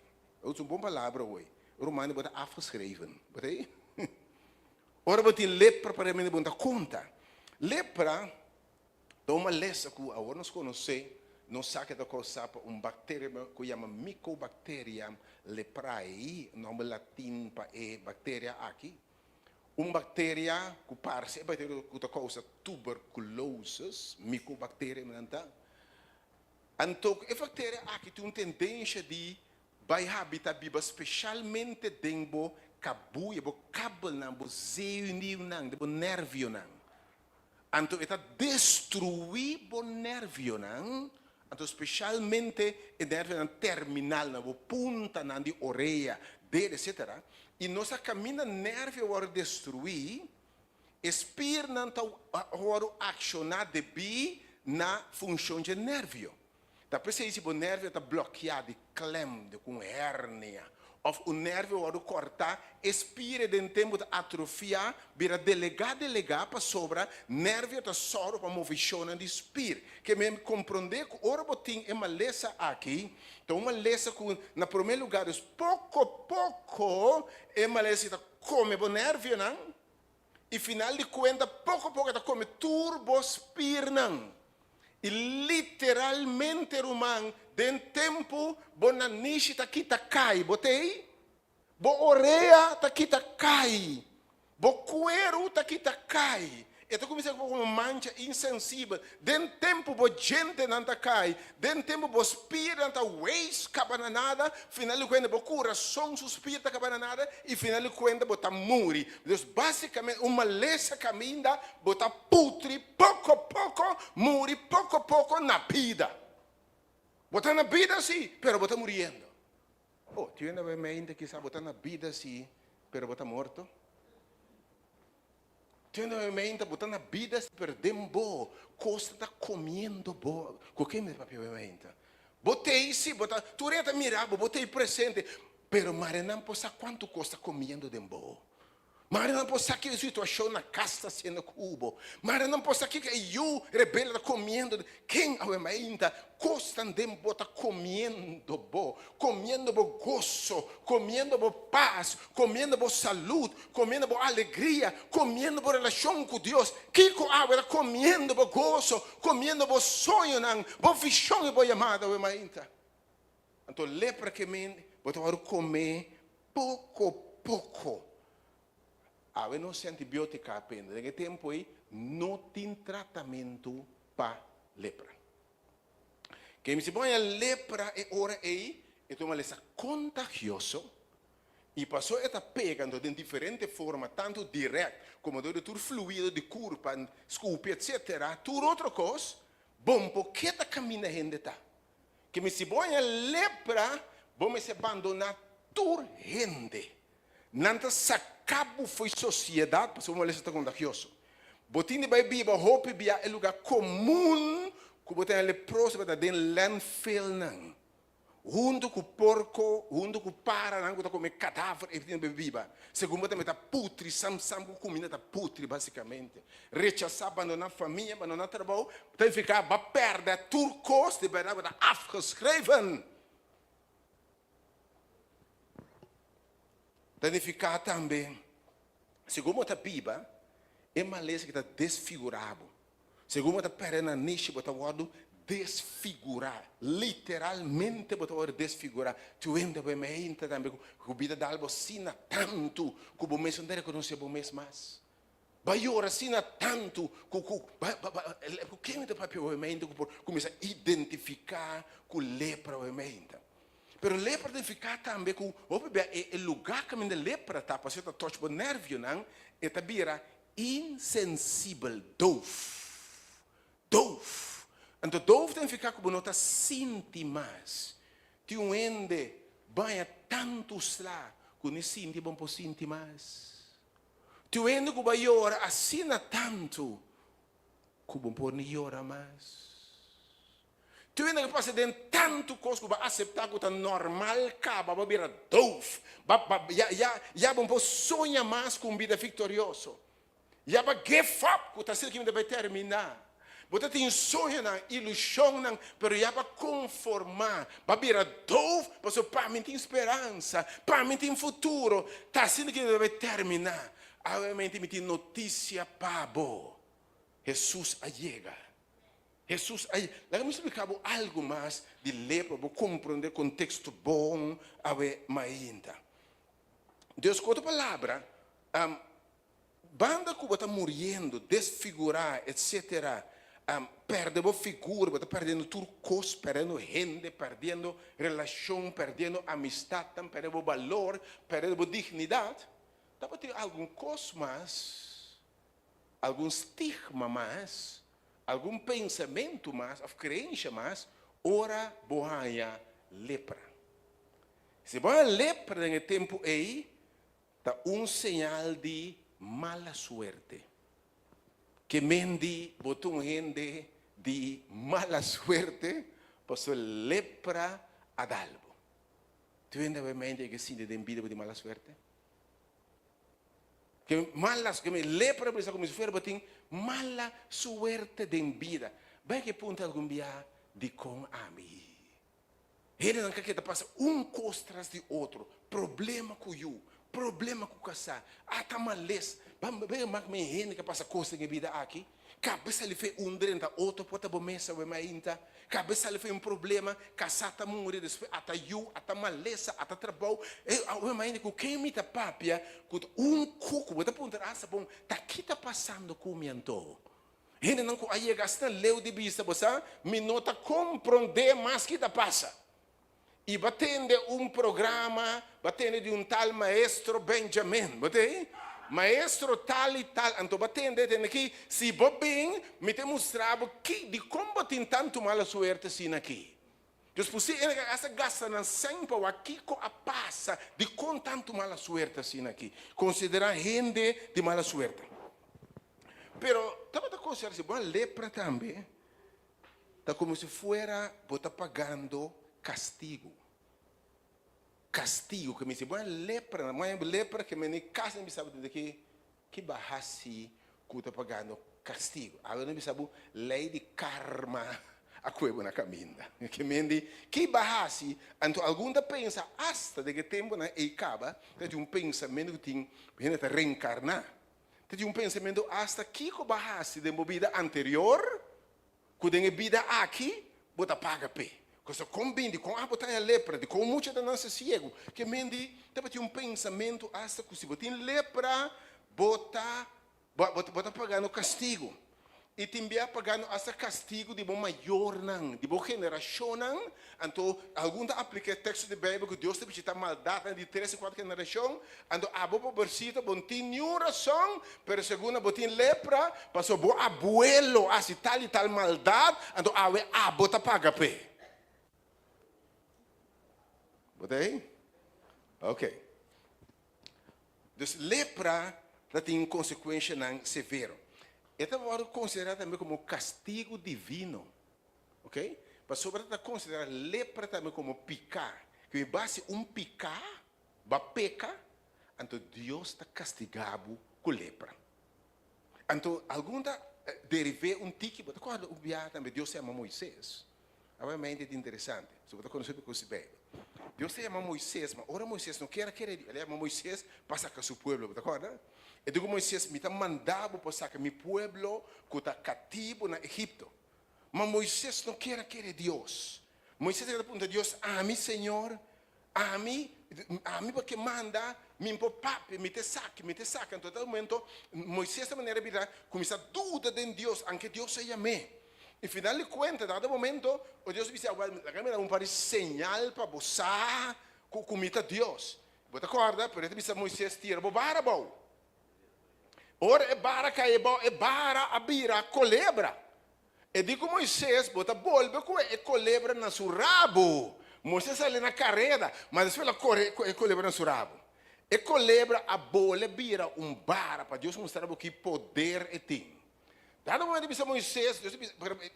Speaker 7: É uma boa palavra hoje. Romeinen wordt afgeschreven. Weet je? Ora wat in lepra para mim bonta conta. Lepra, toma lesa que agora nós conhece, nós sabe da coisa para bactéria que chama Mycobacterium leprae, nome latim para bactéria aqui. Bactéria que parece bactéria que causa tuberculose, Mycobacterium nanta. Então, a bactéria aqui tem uma tendência de vai habitar biba especialmente dentro cabuia, bo cabo não, bo zeio não, bo nervio não. Então, está destruir bo nervio não. Então, especialmente o nervio terminal, na bo punta não de orelha, dele, etc. E nossa caminha nervio vai destruir, espírito não vai acionar de bi na função de nervio. Da precisa o nervo está bloqueado, clem, com hérnia. Ou o nervo vai cortar, expira de tempo de atrofiar, vira delegar para sobra, nervo está só para movição de espírito. Que me compreender que ora botim é uma lesa aqui, então uma lesa que, na primeiro lugar, pouco, é uma lesa que come o nervo, não? E final de conta, pouco, está come turbo espírito, não? E literalmente, irmão, dentro tempo, bona nishi tá aqui tá cai, botei? Bo orelha tá aqui tá cai, bo cuero tá aqui tá cai. Então comecei com uma mancha insensível. Dentro tempo, bo gente não tá cai. Dentro tempo, bo espírito não tá waste, cabana nada. Final de conta, bo coração suspira tá cabana nada. E final de conta, bo tá muri. Então, basicamente, uma lesa caminha, bo tá putri, pouco, muri, pouco na vida. Bo tá na vida sim, pero bo tá muriendo. Oh, tu ainda vai me ainda que sabe, bo tá na vida sim, pero bo tá morto. Tendo em mente, botando na vida, perdendo bo, costa está comendo bo. Com quem me papel em mente? Botei sim, botei, tu reta mirava, botei presente, pero mare não possa quanto costa comendo de bo. Mare não possa que situação na casa sendo cubo. Mare não possa que eu rebelde comendo. Quem a mente costa de bota comendo bo gozo, comendo bo paz, comendo bo saúde, comendo bo alegria, comendo bo relação com Deus. Kiko era comendo bo gozo, comendo bo sonho não, bo visão e bo chamada a mente. Então lepra que me bota comer pouco. Há não se antibiótica apenas. Naquele tempo aí, não tem tratamento para lepra. Quem se põe a lepra é hora aí, é uma lesão contagiosa. E passou a pegando de diferentes formas, tanto direto, como do fluido de curva, escupe, etc. Tudo outra coisa, bom, porque está caminhando a gente tá. Que se põe a lepra, vamos se abandonar tudo gente. Nanta sacabo foi sociedade, porque uma lesão contagiosa. Botinho vai biba, hope bia é lugar comum, que botinho é leproso, para dentro landfill não. Junto com o porco, junto com o para, não está comendo cadáver, e tem biba. Segundo botinho está putri, sam com comida está putri basicamente. Rechaçar, abandonar a família, abandonar o trabalho, tem que ficar, vai perder turcos, de verdade, está afgeschreven. Tem que ficar também, segundo a Bíblia, é uma lei que está desfigurado. Segundo a perena niche, está desfigurar. Literalmente, está desfigurar. Tu ainda vai me entrar também, que a vida da algo sina tanto, que o mês não reconhece o mês mais. Vai ora sina tanto, que quem está para o mês, começa a identificar com lepra o mês. Pero lepra tem que ficar também com o lugar que a lepra está, para você tocar o nervio, não? É também insensível, doof. Então, doof tem que ficar com não está sente mais. Tem ende vai tantos lá, que não sente bom por sentir mais. Tem ende que vai orar assina tanto, que bom por não orar mais. Tu ainda passa dentro tanto coisa que vai aceitar que é normal, acaba, vai virar doof. Já vamos sonhar mais com vida vitoriosa. Já vai give up, que está sendo que vai terminar. Você tem sonho, ilusão, mas já para conformar, para virar dove, para mim tem esperança, para mim tem futuro. Está assim que deve terminar. Obviamente, me tem notícia para boa. Jesus chega. Jesus, deixa-me explicar algo mais de lepra, para compreender o contexto bom, ainda. Deus, com a palavra, banda que está morrendo, desfigurar, etc., perdendo figura, está perdendo turcos, perdendo gente, perdendo relação, perdendo amistade, perdendo valor, perdendo dignidade. Dá ter algum coisa mais, algum estigma mais, algum pensamento mais, a crença mais, ora boa lepra. Se boa lepra no tempo aí, está sinal de mala suerte. Que mendi botou gente de mala suerte, passou lepra adalbo. Tu ainda vai mente que sim de vida de mala suerte? Que malas, que me lepra, por isso como se fosse tem mala suerte de vida. Vai que ponto algum dia de com a mim. Ele não quer que passa coisa atrás de outro, problema com eu. Problema com o casar. Tá malês. Vamos ver mais gente que passa coisa em vida aqui. Cabeça ele fez drenta, outro pode bomessa, vai mais ainda. Cabeça ele fez problema, casar tá morrer, depois até eu, até maleza, até trabalho. Eu mais ainda com quem me tá papia, com cuco, vou te perguntar, bom, tá aqui tá passando com o mianto. Ele não aí gasta leu de vista, você me nota compreender mais que tá passa. E batendo programa, batendo de tal maestro Benjamin, batei? Maestro tal e tal, então batendo, tem aqui, se bem, me te mostrava que de como tem tanto mala suerte assim aqui. Depois, essa gasta na sempre aqui com a passa de com tanto mala suerte assim aqui. Considerar gente de mala suerte. Pero, estava a considerar, se boa lepra também, está como se fuera, você pagando castigo. Castigo, que me diz, boa lepra, mas lepra que me casa me sabe de que barrasse que está pagando castigo. Agora me sabe lei de karma a cueva na caminha. Que me diz, que barrasse, então algum da pensa hasta de que tempo na acaba, tem um pensamento que tem que reencarnar. Tem um pensamento hasta que barrasse de uma vida anterior, que tem vida aqui, bota paga pé. Questo combina com a botanha lepra, com muita da nossa cego, que mendi, tem um pensamento hasta que se botin lepra, bota pagando castigo. E também pagando hasta castigo de bom maior não, de boa geração não. Então, algum da aplica texto de Bíblia que Deus te precisa maldade de 3 e 4 geração. Então, a boa versículo, bom tem nenhuma razão, pero segundo botin lepra, passou bom abuelo, assim tal e tal maldade, então a bota paga pé. Botei? Ok. Então, lepra tem consequência severa. Então, vamos considerar também como castigo divino. Ok? Mas sobretudo, considerar lepra também como picar. Que em base picar, vai pecar, então Deus está castigado com lepra. Então, alguma derive tique, você conhece também, Deus chama Moisés. Obviamente é interessante. Se você conhece o que você vê. Deus chama Moisés, mas ora Moisés não quer, ele chama Moisés para sacar seu povo, ¿te acuerdas? E digo Moisés, me está mandado para sacar meu povo que está cativo na Egipto. Mas Moisés não quer Deus. Moisés está perguntando a Deus, a mim, Senhor, a mim porque manda, me papi, me te saca. Então, em todo momento, Moisés de maneira vida começa a dúvida de Deus, aunque Deus se llame. E final de contas, dado momento, o Deus disse, agora um par señal para você comita Deus. Você acorda? Por isso disse Moisés tira o vara bom. Ora é vara que é vara a vira colebra. E digo Moisés, bota volve com a colebra na seu rabo. Moisés sai na carreira, mas depois ela colebra na seu rabo. E colebra a bola vira vara para Deus mostrar o que poder tem. Dado momento disse Moisés,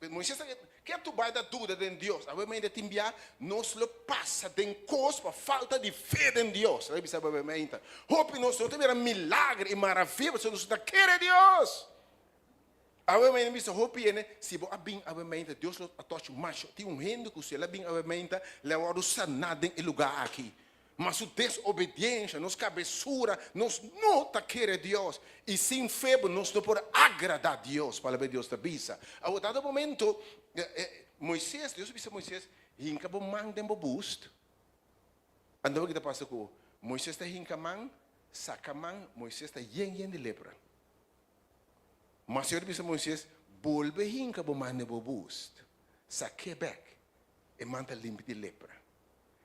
Speaker 7: Moisés, que tu vai dar dúvida em Deus? Obviamente, te enviar, nos lo passa de coisa por falta de fé em Deus. Aí disse, obviamente, hope nós não tiver milagre e maravilha, se nós não quer Deus. Obviamente, bisa hopi ene, se bo abing obviamente, Deus lo atoche macho, tem rende que você abing obviamente, leva o sanado em lugar aqui. Mas a desobediência, nos cabeçura, nos não tá querer Deus. E sem fé, nós não podemos agradar a Deus, para ver Deus da bisa. A um dado momento, Moisés, Deus disse a Moisés, hinca bo mang den bo boost. Ando kita passa com Moisés está hinca mang, saca mang, Moisés está yen de lepra. Mas o Senhor disse a Moisés, volve hinca bo mang den bo boost. Saque back, e manta limpo de lepra.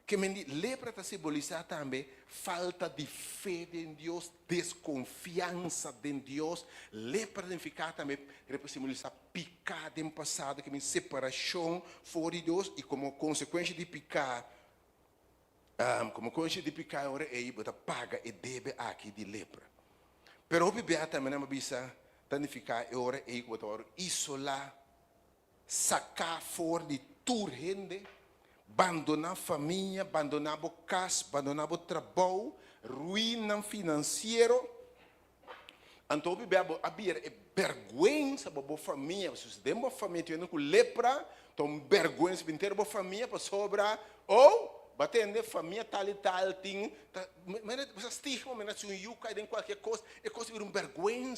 Speaker 7: Que lepra está simbolizada também falta de fé em Deus, desconfiança em Deus. Lepra significa também simboliza pecado em passado, que separação fora de Deus e como consequência de pecar, agora ele paga e deve aqui de lepra. Pero o bebê também não bisa significa agora ele vai isolar, sacar fora de toda gente. Abandonar a família, abandonar a casa, abandonar o trabalho, ruína financeira. Então, havia vergonha para a família. Se você tem uma família que tem lepra, então vergonha para ter uma família para sobrar. Ou, batendo a família tal e tal, tem. Mas estigma, mas se um yuca, tem qualquer coisa, é coisa de uma vergonha.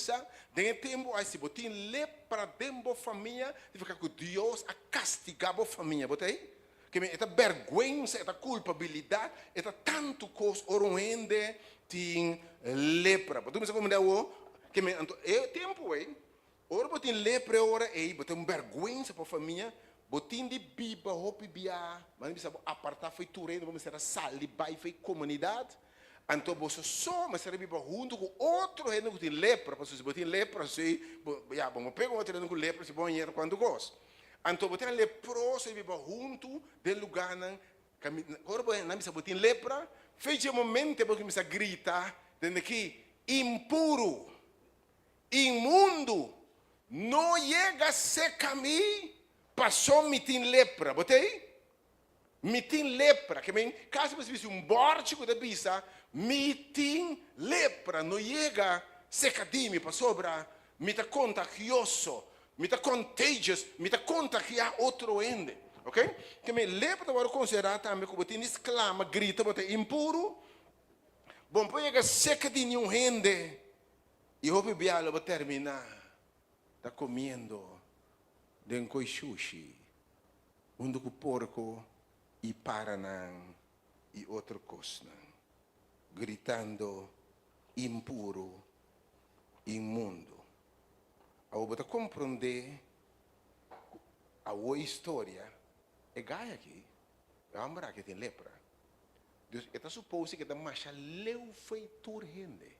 Speaker 7: Tem tempo, aí se você tem lepra dentro da família, fica com Deus a castigar a família. Botei? Que esta vergonha, esta culpabilidade, esta tanto coisa orunende tem lepra. Tu me sabe como é o que é tempo aí. Ora botin lepra ora aí, botin vergonha para a família, botin de biba, hopi bia, mas não sabe apartar foi turendo, vamos ser sali, vai foi comunidade. Então você só, mas será biba junto com outro rendo que tem lepra, para se botin lepra, se já vamos pegar outro rendo com lepra, se bom ir quando gosta. Então, você leproso e vive junto do lugar. Agora, não precisa botar lepra. Fez um momento que você grita, dizendo que impuro, imundo, não chega a ser caminho, passou me tem lepra. Botei? Me tem lepra. Que bem, caso você visse bórtico da bisa, me tem lepra, não chega a ser caminho, passou para me tá contagioso. Me está contagious, me está contagiar outro ende, ok? Que me lepra agora considerar também como tem exclama, grita, bota impuro. Bom, pega seca de nenhum ende e o bialo vai terminar, tá comendo dentro do sushi, onde o porco e paranang e outra coisa, gritando impuro, imundo. Ao você compreender a história, é gaia aqui, é uma que tem lepra. Deus está suposto que a marcha leu feitura rende.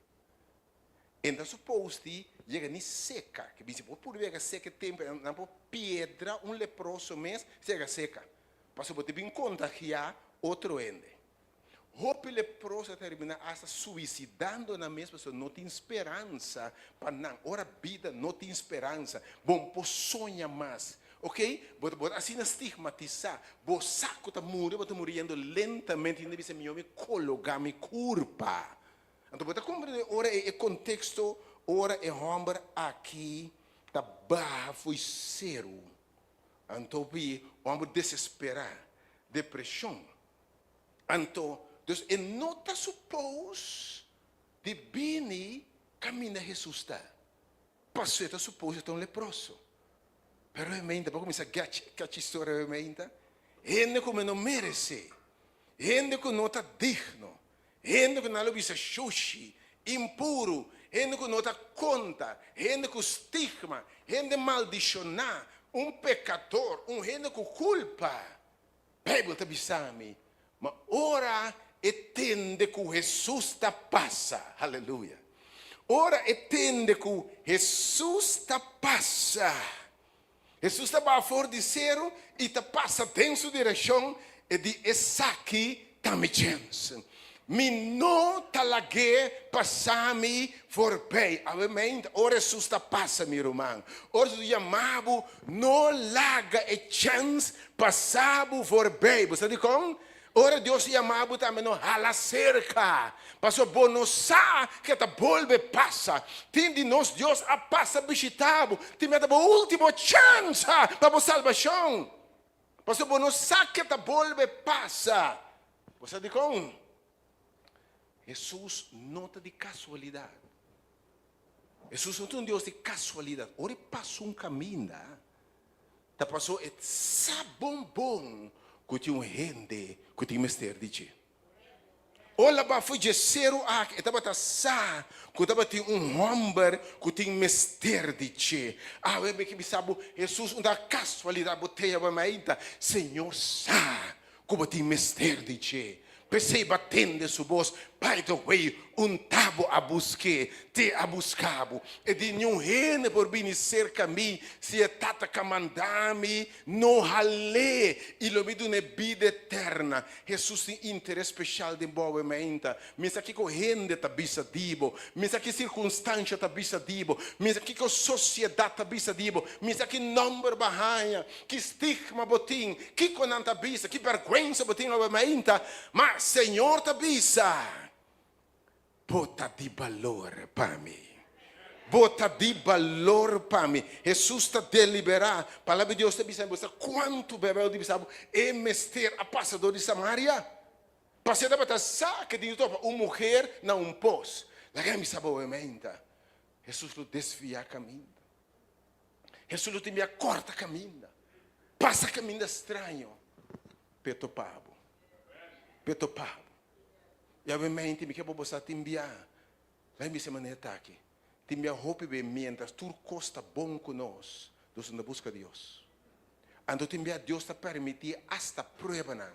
Speaker 7: Então suposto que chega nem seca, que se por ver seca tempo, não por pedra leproso mês chega seca. Para você bem contagiar outro rende. Hope leproso termina hasta suicidando na mesma pessoa, não tem esperança para não. Ora vida não tem esperança. Bom, por sonha mais, ok? Bota assim estigmatizar. Bom saco tá morrendo lentamente, ainda bisa me colocar me culpa. Então bota compreender ora é contexto, ora é homem aqui tá barra foi zero. Então o homem desesperar, depressão. Então Deus não está suposto de vir caminhar Jesus está. Passou está suposto de um leproso. Mas realmente, para começar a história realmente, gente como não merece, gente que não está digno, gente que não é visa sushi, impuro, gente que não está conta, gente com estigma, gente maldicionar, pecador, gente com culpa. A Bíblia está dizendo, mas ora entende que Jesus está passa, aleluia. Ora entende que Jesus está passa. Jesus está fora de zero e está passa dentro sua direção e de essa aqui está me chance. Me não talague passar-me for bem. Obviamente, ora Jesus está passa, meu irmão. Ora Jesus chamava, não larga a chance passar-me for bem. Você diz como? Ora Deus chamava também no hala cerca. Passou bom não sabe que a bolbe passa. Tem de nós Deus a passa visitado. Tem a última chance para a salvação. Passou bom não sabe que a bolbe passa. Você diz como? Jesus nota de casualidade. Jesus não é um Deus de casualidade. Ora passou caminho. Tá passou é bom. Que tinha gente que tinha mistério de ti. Olha para foi de zero a que estava sa que estava tinha homem que tinha mistério de ti. Eu bem que me sabe Jesus uma casualidade botei a maita Senhor sa que tinha mistério de ti. Pensei batendo sua voz, by the way, tabo a buscar, te a buscabo. E de nenhum rene por vir cerca a mim, se é tata camandami, não halé, e lo me dá vida eterna. Jesus tem interesse especial de boa mente. Mas aqui com rende tá bisa dibo, mas aqui circunstância tá bisa dibo, mas aqui com sociedade tá bisa dibo, mas aqui número barranha, que estigma botim, que conanta bisa, que vergonha botim na mente, mas Senhor tá bisa. Bota de valor para mim. Bota de valor para mim. Jesus está deliberado. A palavra de Deus está dizendo, quanto bebeu de bisabo é mestre a passador de Samaria. Passador para saque de uma mulher na poço. La gente sabe o emenda. Jesus lo desvia caminho. Jesus lo tem corta caminho. Passa caminho estranho. Peto pabo. E a mente me quer você timbia. Lá me se maneira aqui. Timbia roupa bem mientras tu costa bom conosco. Nós na busca de Deus. Ando timbia Deus te permitir hasta prueba não,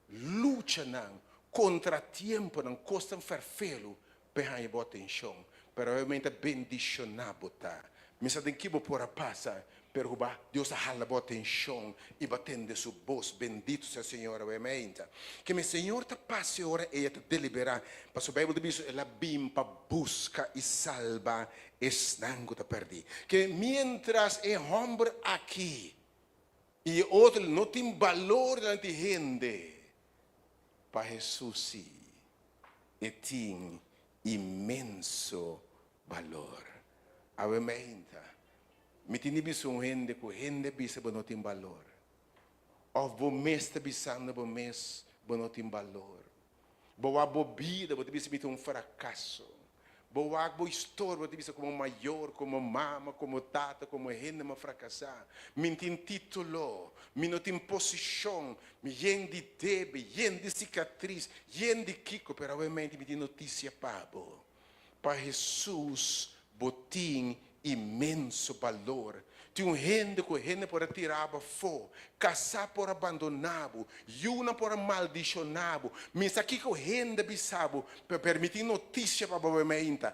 Speaker 7: luta não, contratiempo não, costa ferfelo, perra e bota em chão. Pero realmente bendicionar botar. Mas tem que por a passar. Pero Deus hala bota em chão e batendo sua voz, bendito seja o Senhor, amém. Que meu Senhor te passe ora e te deliberar. Mas o Bíblia diz, ela bimpa busca e salva, estango te perdi. Que mientras é homem aqui e outro não tem valor diante de gente, para Jesus sim, e tem imenso valor, amém. Me tini biso gente ko gente bisa não tem valor. Of bo mesta bisando bo mes não tem valor. Boa bobida bo bisa um fracasso. Boa bo história bo bisa como maior, como mama, como tata, como gente ma fracassar. Me tem título, me não tem posição, me gente tebe, gente cicatriz, gente kiko, pero obviamente me tem notícia pabo. Para Jesus botim imenso valor. Tinha gente que gente por tirava fora, casar por abandonado, uma por maldicionado. Mas aqui que gente bisabo para permitir notícia para a mente.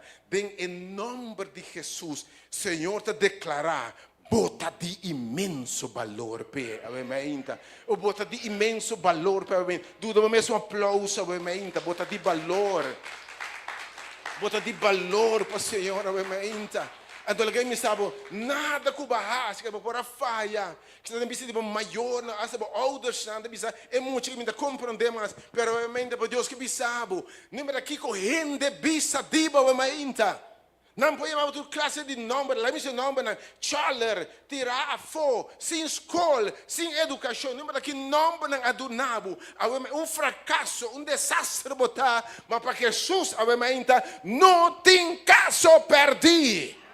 Speaker 7: Em nome de Jesus, Senhor te declarar. Bota de imenso valor para a mente. O bota de imenso valor para a mente. Duda mesmo aplauso a mente. Bota de valor. Bota de valor para o Senhor a mente. Então alguém me sabe, nada que barras, que por a falha, que está dizendo que maior, as outras não bisa, é muito que me compreender mas, pero realmente por Deus que bisabo, nem para aqui correndo bisa diba o mainta. Não pode mais outra classe de número, lá me se número, chaler, tirar a fo, sem escola, sem educação, nem para aqui número adunabo, fracasso, desastre botar, mas para Jesus a mainta não tem caso perdido.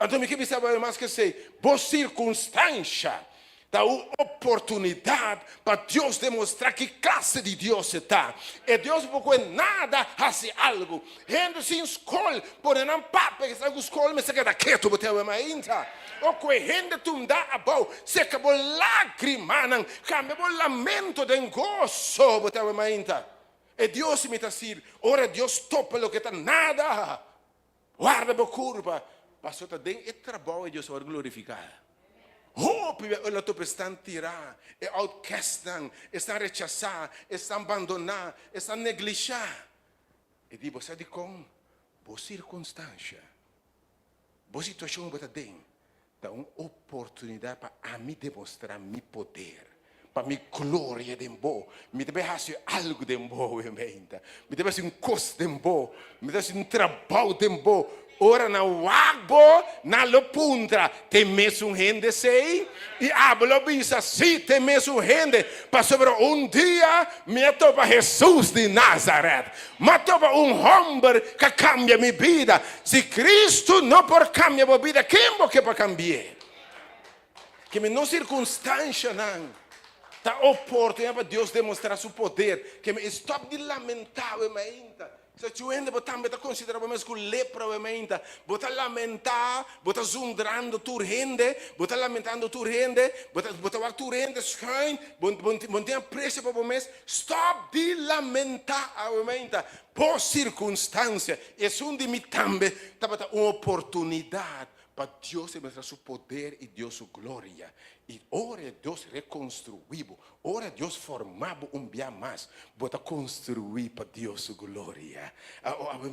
Speaker 7: Então, me que sabe mais que sei, boa circunstância, dá uma oportunidade para Deus demonstrar que classe de Deus está. E Deus não pode nada fazer algo. Gente sem escola, por não papo, que está com escola, mas se queda quieto, botar uma ainda. O que gente tu dá a boa, se acabou lágrima, não, acabou lamento de gozo, botar uma ainda. E Deus me está dizendo, ora Deus topa o que está nada. Guarda a curva. Pastor, tem e trabalho e Deus vai glorificar. Oh, ela tu estão tirar, é outcastam, estão rechaçar, estão abandonar, estão negligenciar. E digo, você de como? Boa circunstância, boa situação você tem, dá uma oportunidade para a mim demonstrar meu poder, para mi glória de bo. Me deve fazer algo de bo, aumenta. Me deve fazer coisa de bo. Me deve fazer trabalho de bo. Ora na wagbo, na lopuntra, tem mesmo rende sei, e ablo bisa, se tem mesmo rende, para sobre dia, me topa Jesus de Nazaré, me topa homem que cambia minha vida, se Cristo não pode cambiar minha vida, quem pode para cambiar? Que me não circunstância não, tá oportunidade para Deus demonstrar seu poder, que me stop de lamentar, se tu ainda botar considerar mais que lepra ainda, botar lamentar, botar zundrando tu rende, botar lamentando tu rende, botar tu rende schijn, botar preço para mês, stop de lamentar ainda, por circunstância, é de mim também, tá botar uma oportunidade para Deus mostrar seu poder e Deus sua glória. E ora Deus reconstruído, ora Deus formado dia mais, bota construir para Deus sua glória.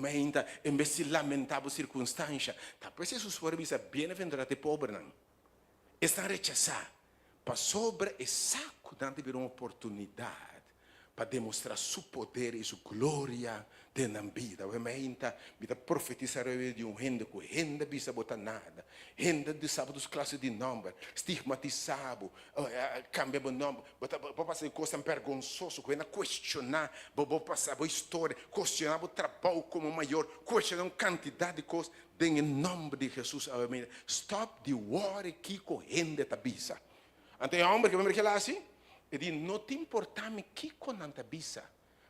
Speaker 7: Ainda, em vez de lamentar a circunstância, talvez Jesus for bisa bem-aventurado pobre não. Está rechaçado, para sobre e saco não ter uma oportunidade para demonstrar seu poder e sua glória na vida. Ainda, vida profetizar de renda que renda bisa botar nada, renda de sábados classe de nome, estigmatizado, cambia o nome, vou passar coisa vergonhosa, que é questionar, vou passar a história, questionar o trabalho como maior, questionar uma quantidade de coisas, em nome de Jesus. Stop de worry que correndo da bisa. Então, o homem que vai me lá assim, ele diz, não te importa me que com a bisa.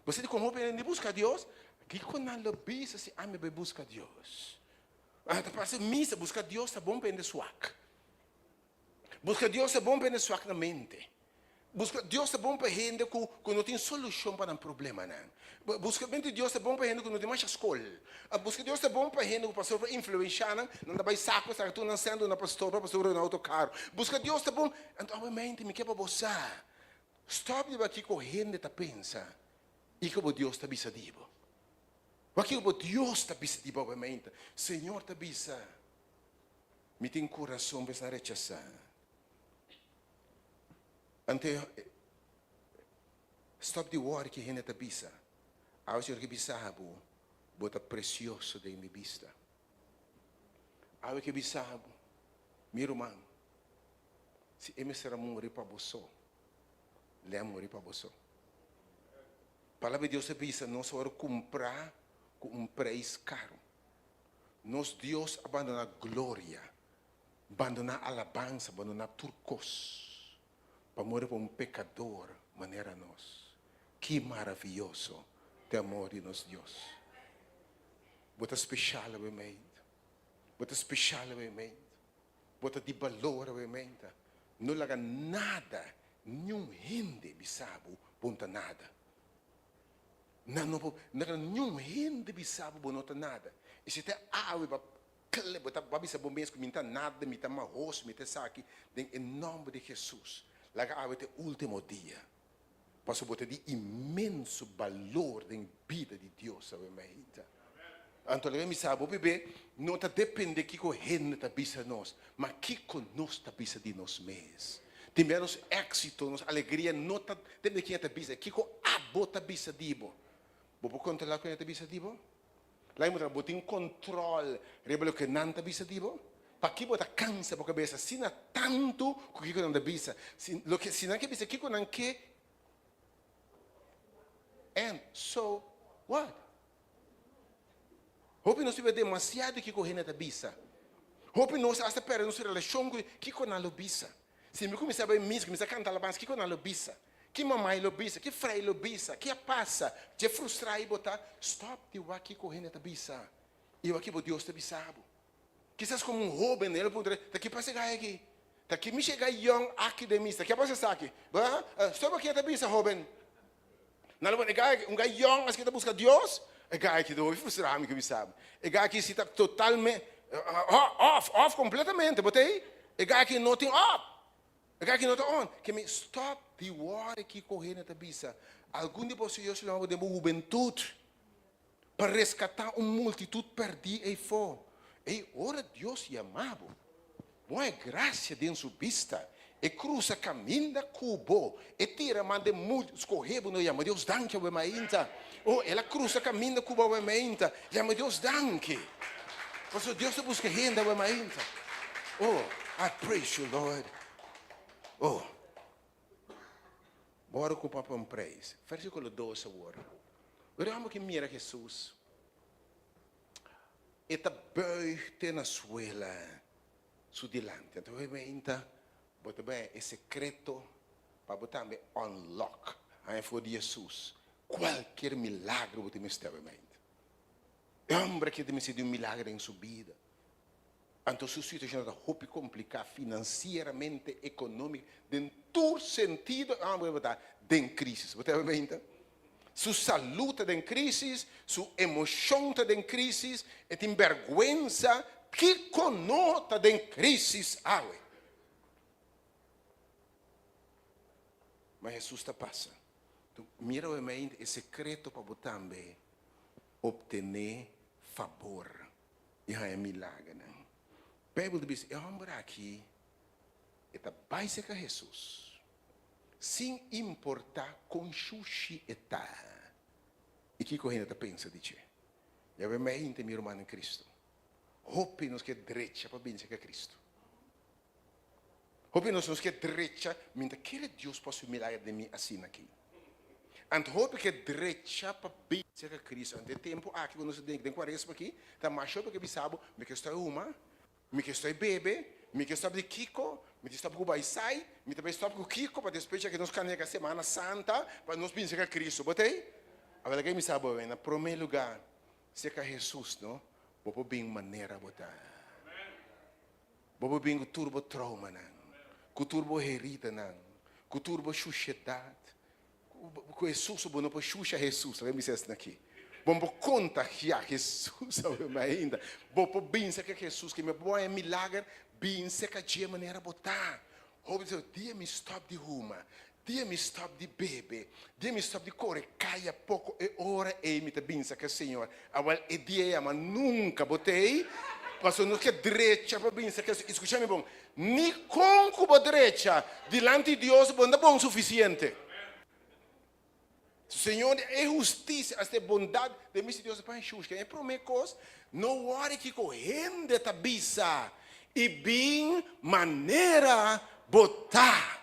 Speaker 7: Você de como ele busca Deus, que com a bisa se ame busca Deus. Para missa busca Deus é bom para ele suac. Busca Deus é bom para ele suac na mente. Busca Deus é bom para gente que não tem solução para um problema não. Busca Deus é bom para gente que não tem mais escola. Busca Deus é bom para gente que passou para influenciar não dá mais saco para tu não sendo na pastor no autocarro. Busca Deus é bom. Então a mente me quer para você. Stop de aqui correndo tá pensa. E que Deus está bisadivo. Aqui Deus está bisadivo obviamente. Senhor está bisa. Me tem coração para rechazar. Ante stop de worry que gente está bisa. Ao senhor que bisabo, bota precioso de minha vista. Ao que bisabo, meu irmão, se eu me será morrer para você, le morrer para você. Palavra de Deus é bisa, nós vamos comprar com um preço caro. Nós Deus abandona a glória, abandona a alabança, abandona turcos, para morrer para um pecador, maneira nós. Que maravilhoso de amor de nosso Deus. Bota especial obviamente, bota especial obviamente, bota de valor obviamente. Não laga nada, nenhum rende bisabo, ponta nada. Não nenhum rende bisabo, bonota nada. E se tem água, bota bisabo mesmo, minta nada, minta marroço, minta saque, em nome de Jesus. Laga água até o último dia. Posso botar de imenso valor na vida de Deus, obviamente. Então, eu me sabe, bebê, não está depende que o reino está bisa nós, mas que conosco está bisa de nós mesmos. Tem menos êxito, nossa alegria não está depende de quem está bisa, que o abo está bisa dibo. Vou controlar quem está bisa dibo? Lá em outra, botar um controle, rebelo que não está bisa dibo. Para que botar cansa para a cabeça, se não tanto que não está bisa, se não que bisa, que não que. And so what? Hope não se vê demasiado que correndo da bisa. Hope não se acha para não se relação que com a lobisa. Se me começar a ver música, começar a cantar alabança, que com a lobisa. Que mamãe lobisa, que frei lobisa, que passa, te frustrar e botar stop de o aqui correndo da bisa. E o aqui o Deus te bisabo. Quizás como um jovem, ele poderia, daqui para chegar aqui. Daqui me chegar young academista, que passa aqui. Stop aqui da bisa, jovem. Não, um gai young, mas que está buscando Deus, gai que deve frustrar, que me sabe. Gai que está totalmente off completamente, botei. Gai que não tem off. Gai que não tem on. Que me stop de worry que correndo da bisa. Algum de vocês se lembram de juventude para resgatar uma multitud perdida e for. E ora Deus chamava. Boa graça de sua vista. E cruza caminha cubo. E tira mande muito escorrebo no yama. Deus danke o mainta. Oh, ela cruza caminha cubo o mainta. Yama Deus danke. Porque Deus te busca renda o mainta. Oh, I praise you, Lord. Oh. Bora com o papo um praise. Versículo 12 agora. Oramos que mira Jesus. E ta buiten na suela su dilante. Então, realmente, bota bem, é secreto para botar bem unlock. Aí foi de Jesus. Qualquer milagre você me está bem. Homem que tem sido milagre em sua vida. Então, sua situação está muito complicada financeiramente, econômica, em todo sentido, vamos botar, em crise. Você bem, então? Sua saúde está em crise, sua emoção está em crise, e tem vergonha que conota em crise. Mas Jesus está passando. Então, mira o mente, é secreto para botar também obter favor. E é milagre. A Bíblia diz, é um homem aqui, está básica Jesus. Sem importar com xuxi está. E que correndo está pensando de ti? E a mente, meu irmão em Cristo. Hope-nos que é direita para benzer a Cristo. Hope-nos que é direita, mentre que Deus possa milagre de mim assim aqui. Ante hope que é direita para benzer a Cristo. Ante tempo aqui, quando nós tem 40 aqui, está mais chope que bisabo, me que estou uma, me que estou bebê, me que estou de Kiko, me que estou com o Baisai, me também estou com o Kiko, para despejar que nós canega a Semana Santa, para nós benzer a Cristo. Botei? Agora que me sabe, na primeiro lugar, se é Jesus, não? Vou bem maneira botar. Vou bem o turbo trauma, não? Com turbo herida, não? Com turbo xuxedade. Com Jesus, eu não posso xuxa Jesus, vai me dizer isso aqui. Vamos contagiar Jesus ainda. Vou bem se que Jesus, que me boa é milagre, bem se que de maneira botar. Vou dizer, dia me stop de ruma. Dia me stop de bebe, dia me stop de correr, caia pouco e ora e me te bença que Senhor. Agora é dia, mas nunca botei, passou no que direita para bença que escuta-me bom, nem com cuba direita, diante de Deus, não é bom suficiente. Senhor, é justiça, esta bondade de mim, Deus, para enxugar, é promessas, não hora que correndo esta bisa, e bem maneira botar.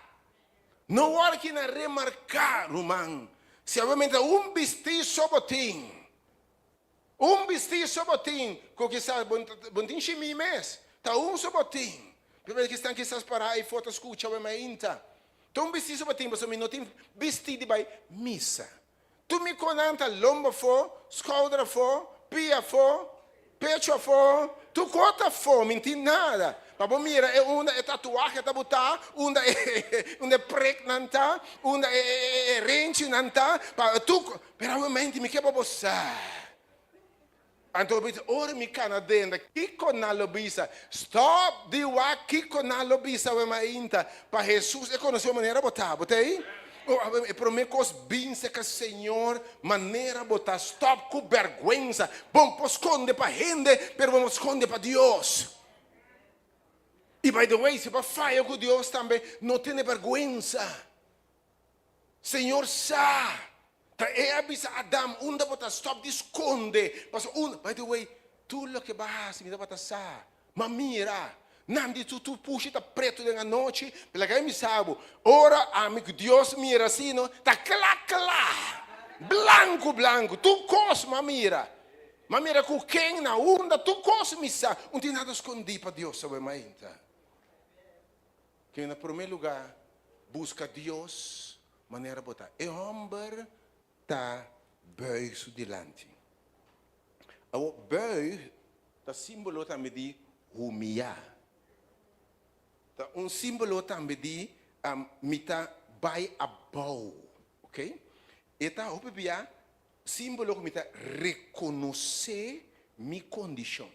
Speaker 7: Não hora que na remarcar, irmão. Se obviamente vestido sobotim. Vestido sobotim. Com que está bontinho chimi mês. Tá sobotim. Primeiro que estão aqui essas parar e fotos escuta o mainta. Então vestido sobotim, mas eu não tenho vestido de vai missa. Tu me conanta lomba for, escoldra for, pia for, pecho for, tu cota for, mentir nada. Mas mira, uma é tatuagem tá botar, uma é pregnanta, uma é rente nanta, para tu, realmente me quebra você. Então, ora me cana dentro, kiko na lobisa, stop de wa kiko na lobisa, o mainta, para Jesus é conheceu maneira botar, botei? É promessas bem que Senhor maneira botar, stop com vergonha, vamos esconder para gente, mas vamos esconder para Deus. E, by the way, se para falha com Deus também, não tem vergonha. Senhor, sabe. É avisa Adam, onde você stop de esconder. By the way, tudo que vai me dá sa. Mas mira, nandi tu puxa tá preto na noite, pela que me sabe. Ora, amigo Deus mira assim, não? Tá clá. Blanco. Tu cosma mira. Mas mira com quem na onda, tu cosma sa. Não tem nada escondido para Deus, sabe mais. Que, em primeiro lugar, busca Deus, maneira de botar. E o homem está beijo delante. O beijo está símbolo também de humilhar. Está símbolo também de mita by above. Ok? E está símbolo que mita reconhecer minha condição.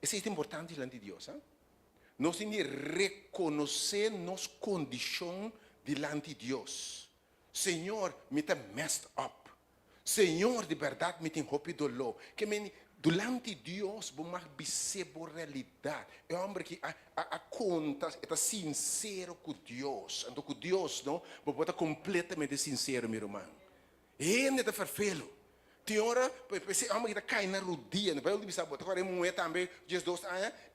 Speaker 7: Isso é importante diante de Deus. Nós temos que reconhecer nossa condição diante de Deus. Senhor, me tem messed up. Senhor, de verdade, me tem roupa dolor. Que me Durante Deus, vamos perceber a realidade. É um homem que a conta está sincero com Deus. Então, com Deus, não, vamos estar completamente sincero, meu irmão. Ele está perfeito. Tem hora, esse homem que está caindo na rodilha, não vai ouvir sabe? Agora, mulher também, Jesus,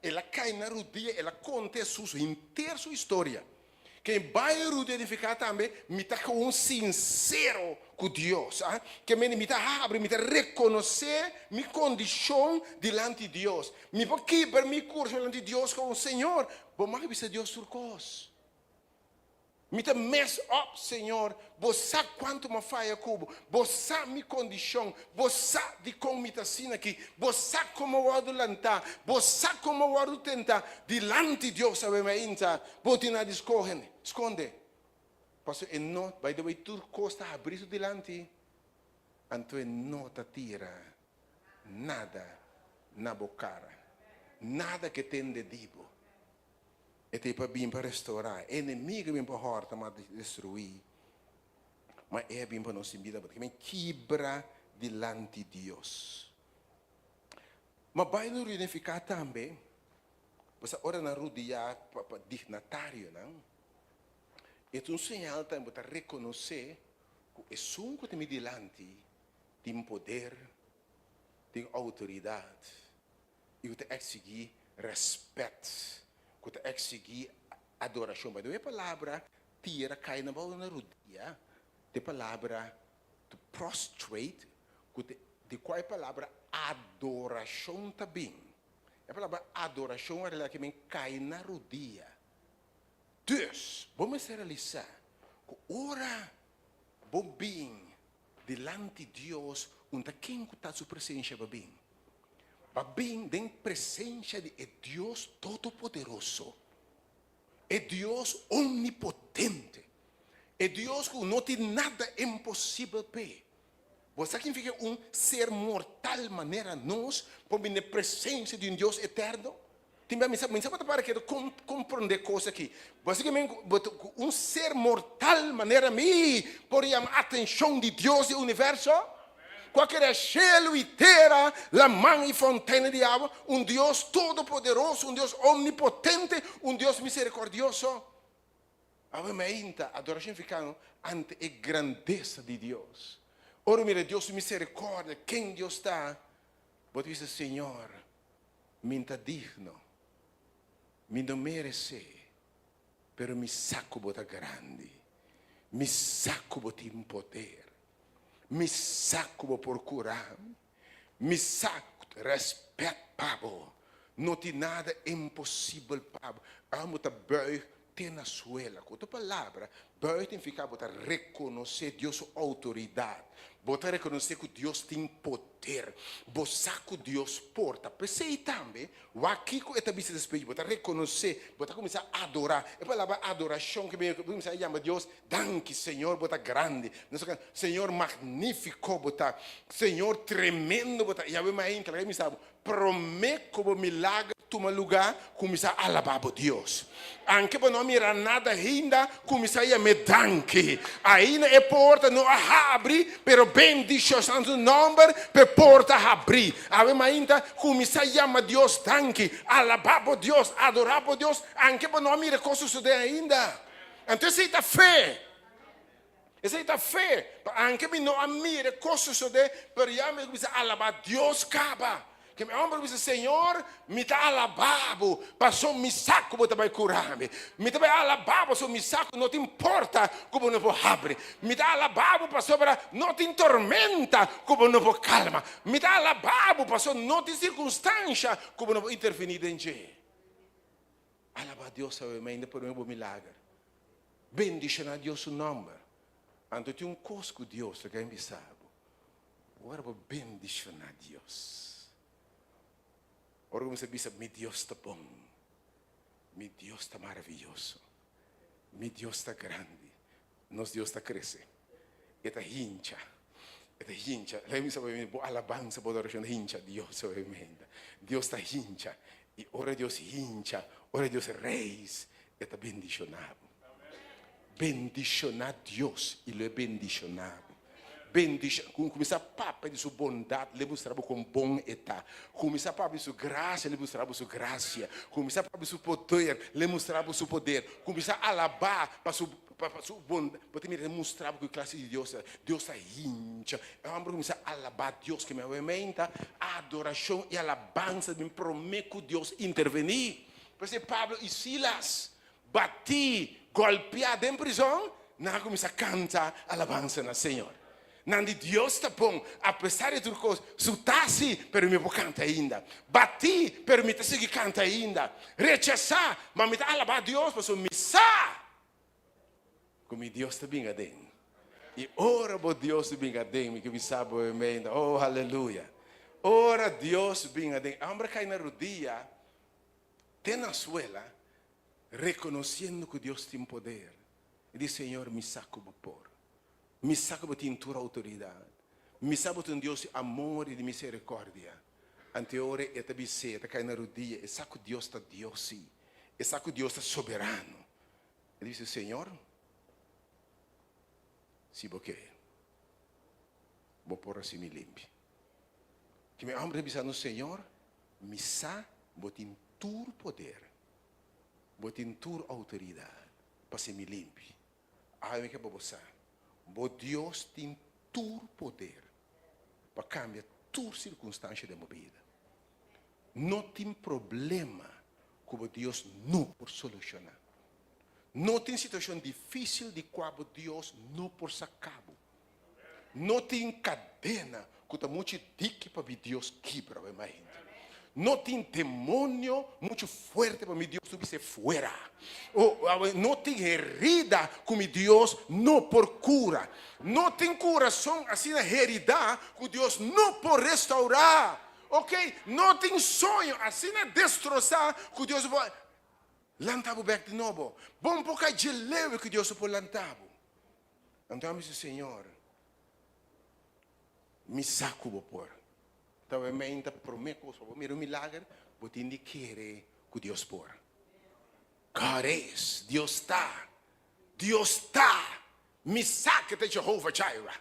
Speaker 7: ela cai na rodilha, ela conta a sua inteira sua história. Quem vai identificar também, me está com um sincero com Deus. Que me está abre, me está reconhecer minha condição diante de Deus. Me vai quebrar meu curso diante de Deus com o Senhor. Vamos ver Deus sur cos. Me está mess up, Senhor. Você sabe quanto me falha cubo. Você sabe minha condição. Você sabe de como me está assim aqui. Você sabe como eu vou lançar. Você sabe como eu vou tentar. Diante de Deus, sabe me ainda. Você não esconde. Pastor, e não, by the way, tudo costa abrir isso diante. Então, não te tira nada na boca. Nada que tem de dibo. E te para bem para restaurar. Inimigo bem para horta, mas destruir. Mas é bem para não se vida, porque me quebra diante de Deus. Mas vai nos unificar também. Você ora na rodia para dignatário, não? É um sinal também para reconhecer que é um que tem diante, tem poder, tem autoridade. E que tem seguir respeito. Que te exigir adoração. Mas a palavra tira cai na bola na rodia. A palavra to prostrate. De qual palavra adoração também. A palavra adoração é que cai na rodia. Dus, vamos realizar que ora bem diante de Deus, onde quem está sua presença bem. Bem, tem presença de Deus Todo-Poderoso. É Deus onipotente. É Deus que não tem nada impossível para. Você significa ser mortal maneira nós, por na presença de Deus eterno? Também me sabe para que compreender coisa aqui. Você ser mortal maneira me por a atenção de Deus e universo? Qualquer cielo e terra, la mão e fontaine de água, Deus todo-poderoso, Deus omnipotente, Deus misericordioso. Ainda adoração ficando ante a grandeza de Deus. Ora, mira, Deus misericórdia, quem Deus está? Você diz, Senhor, me está digno, me não merece, pero me saco bota grande, me saco bota em poder. Me saco por curar, me saco respeito, Pablo. Não tem nada impossível, Pablo. Amo te bui ter na suela. Com a palavra, bui tem ficar para reconhecer Deus sua autoridade. Botar reconhecer que Deus tem poder. Botar que Deus porta. Pensei também, o aqui que é bisa despedir, botar reconhecer, botar começar a adorar. É a palavra adoração que começar a chamar Deus, danke, Senhor, botar grande. Senhor magnífico, botar. Senhor tremendo, botar. E a minha ainda, que me sabe, promete como milagre toma lugar, começar a alabar a Deus. Anche para não mirar nada ainda, começar a me danke. Ainda é porta não abre, pero bendice o santo nome, per porta abrir. Ainda começar a chamar Deus danke, alabar a Deus, adorar a Deus, anche para não mirar coisas suceder ainda. Então essa é a fé. Essa é a fé. Anche para não mirar coisas suceder, per começar a alabar a Deus caba. Que meu homem disse, Senhor, me está alabado, passou me saco, você vai curar-me. Me está alabado, passou me saco, não te importa como não vou abrir. Me está alabado, passou para não te tormenta, como não vou calma. Me está alabado, passou não te circunstância, como não vou intervenir em ti. Alaba a Deus, sabe, ainda por um milagre. Bendice a Deus o nome. Então tem cosco Deus, que é sabe. Agora vou bendice a Deus. Ora, como você diz, meu Deus está bom, meu Deus está maravilhoso, meu Deus está grande, nosso Deus está crescendo, está hincha, lembra sabe, alabança, boa oração, hincha, Deus, Deus está hincha, e ora Deus hincha, ora Deus reis, está bendicionado, bendicionado Deus, Ele é bendicionado, bendição, começar a papai de sua bondade, ele mostrava com bom etá. Começar a papai de sua graça, ele mostrava sua graça. Começar a papai de seu poder, ele mostrava seu poder. Começar a alabar para sua bondade, porque ele mostrava que a classe de Deus está hincha. Vamos começar a alabar Deus, que me aumenta a adoração e a alabança, me promete que Deus intervenir. Por isso, Pablo e Silas, bati, golpeado em prisão, não começa a cantar alabança no Senhor. Nandi Deus está bom, apesar de tudo coisa, sutasi, pero me canta ainda. Bati, pero me seguir canta ainda. Rechazar, mas me alabar Deus, mas me sa. Como Deus está bem adentro. E ora por Deus bem adentro, que me sabe ainda. Oh, aleluia. Ora Deus bem adentro. Ambra cai na rodilha, tem na suela, reconhecendo que Deus tem poder. E diz, Senhor, me saco por. Me saco por tua autoridade. Me saco por Deus de amor e de misericórdia. Ante ora é também está cai na rodilha. E saco Deus está Deus sim. E saco Deus está soberano. Ele disse, Senhor, se você vou pôr assim me limpe. Que me amo de no Senhor, me sa botin tur poder, botin tur autoridade, para se me limpe. Ah, me que você, bo Deus tem tur poder, para cambiar tur circunstância da minha vida. Não tem problema como Deus não por solucionar. Não tem situação difícil de qual Deus não por sacar. Não tem cadena que está muito dique para Deus quebra. Não tem demônio muito forte para Deus subir se fora. Não tem herida como Deus não por cura. Não tem coração assim na herida que Deus não por restaurar. Ok? Não tem sonho assim na destroçar que Deus vai lantavo back de novo. Bom pouca de leve que Deus pode lantavo. Então eu disse, Senhor, me saco vou pôr. Então eu me ainda prometo, vou me milagre, vou te indicar que Deus pôr. God is, Deus está. Deus está. Me saca de Jeová Jireh.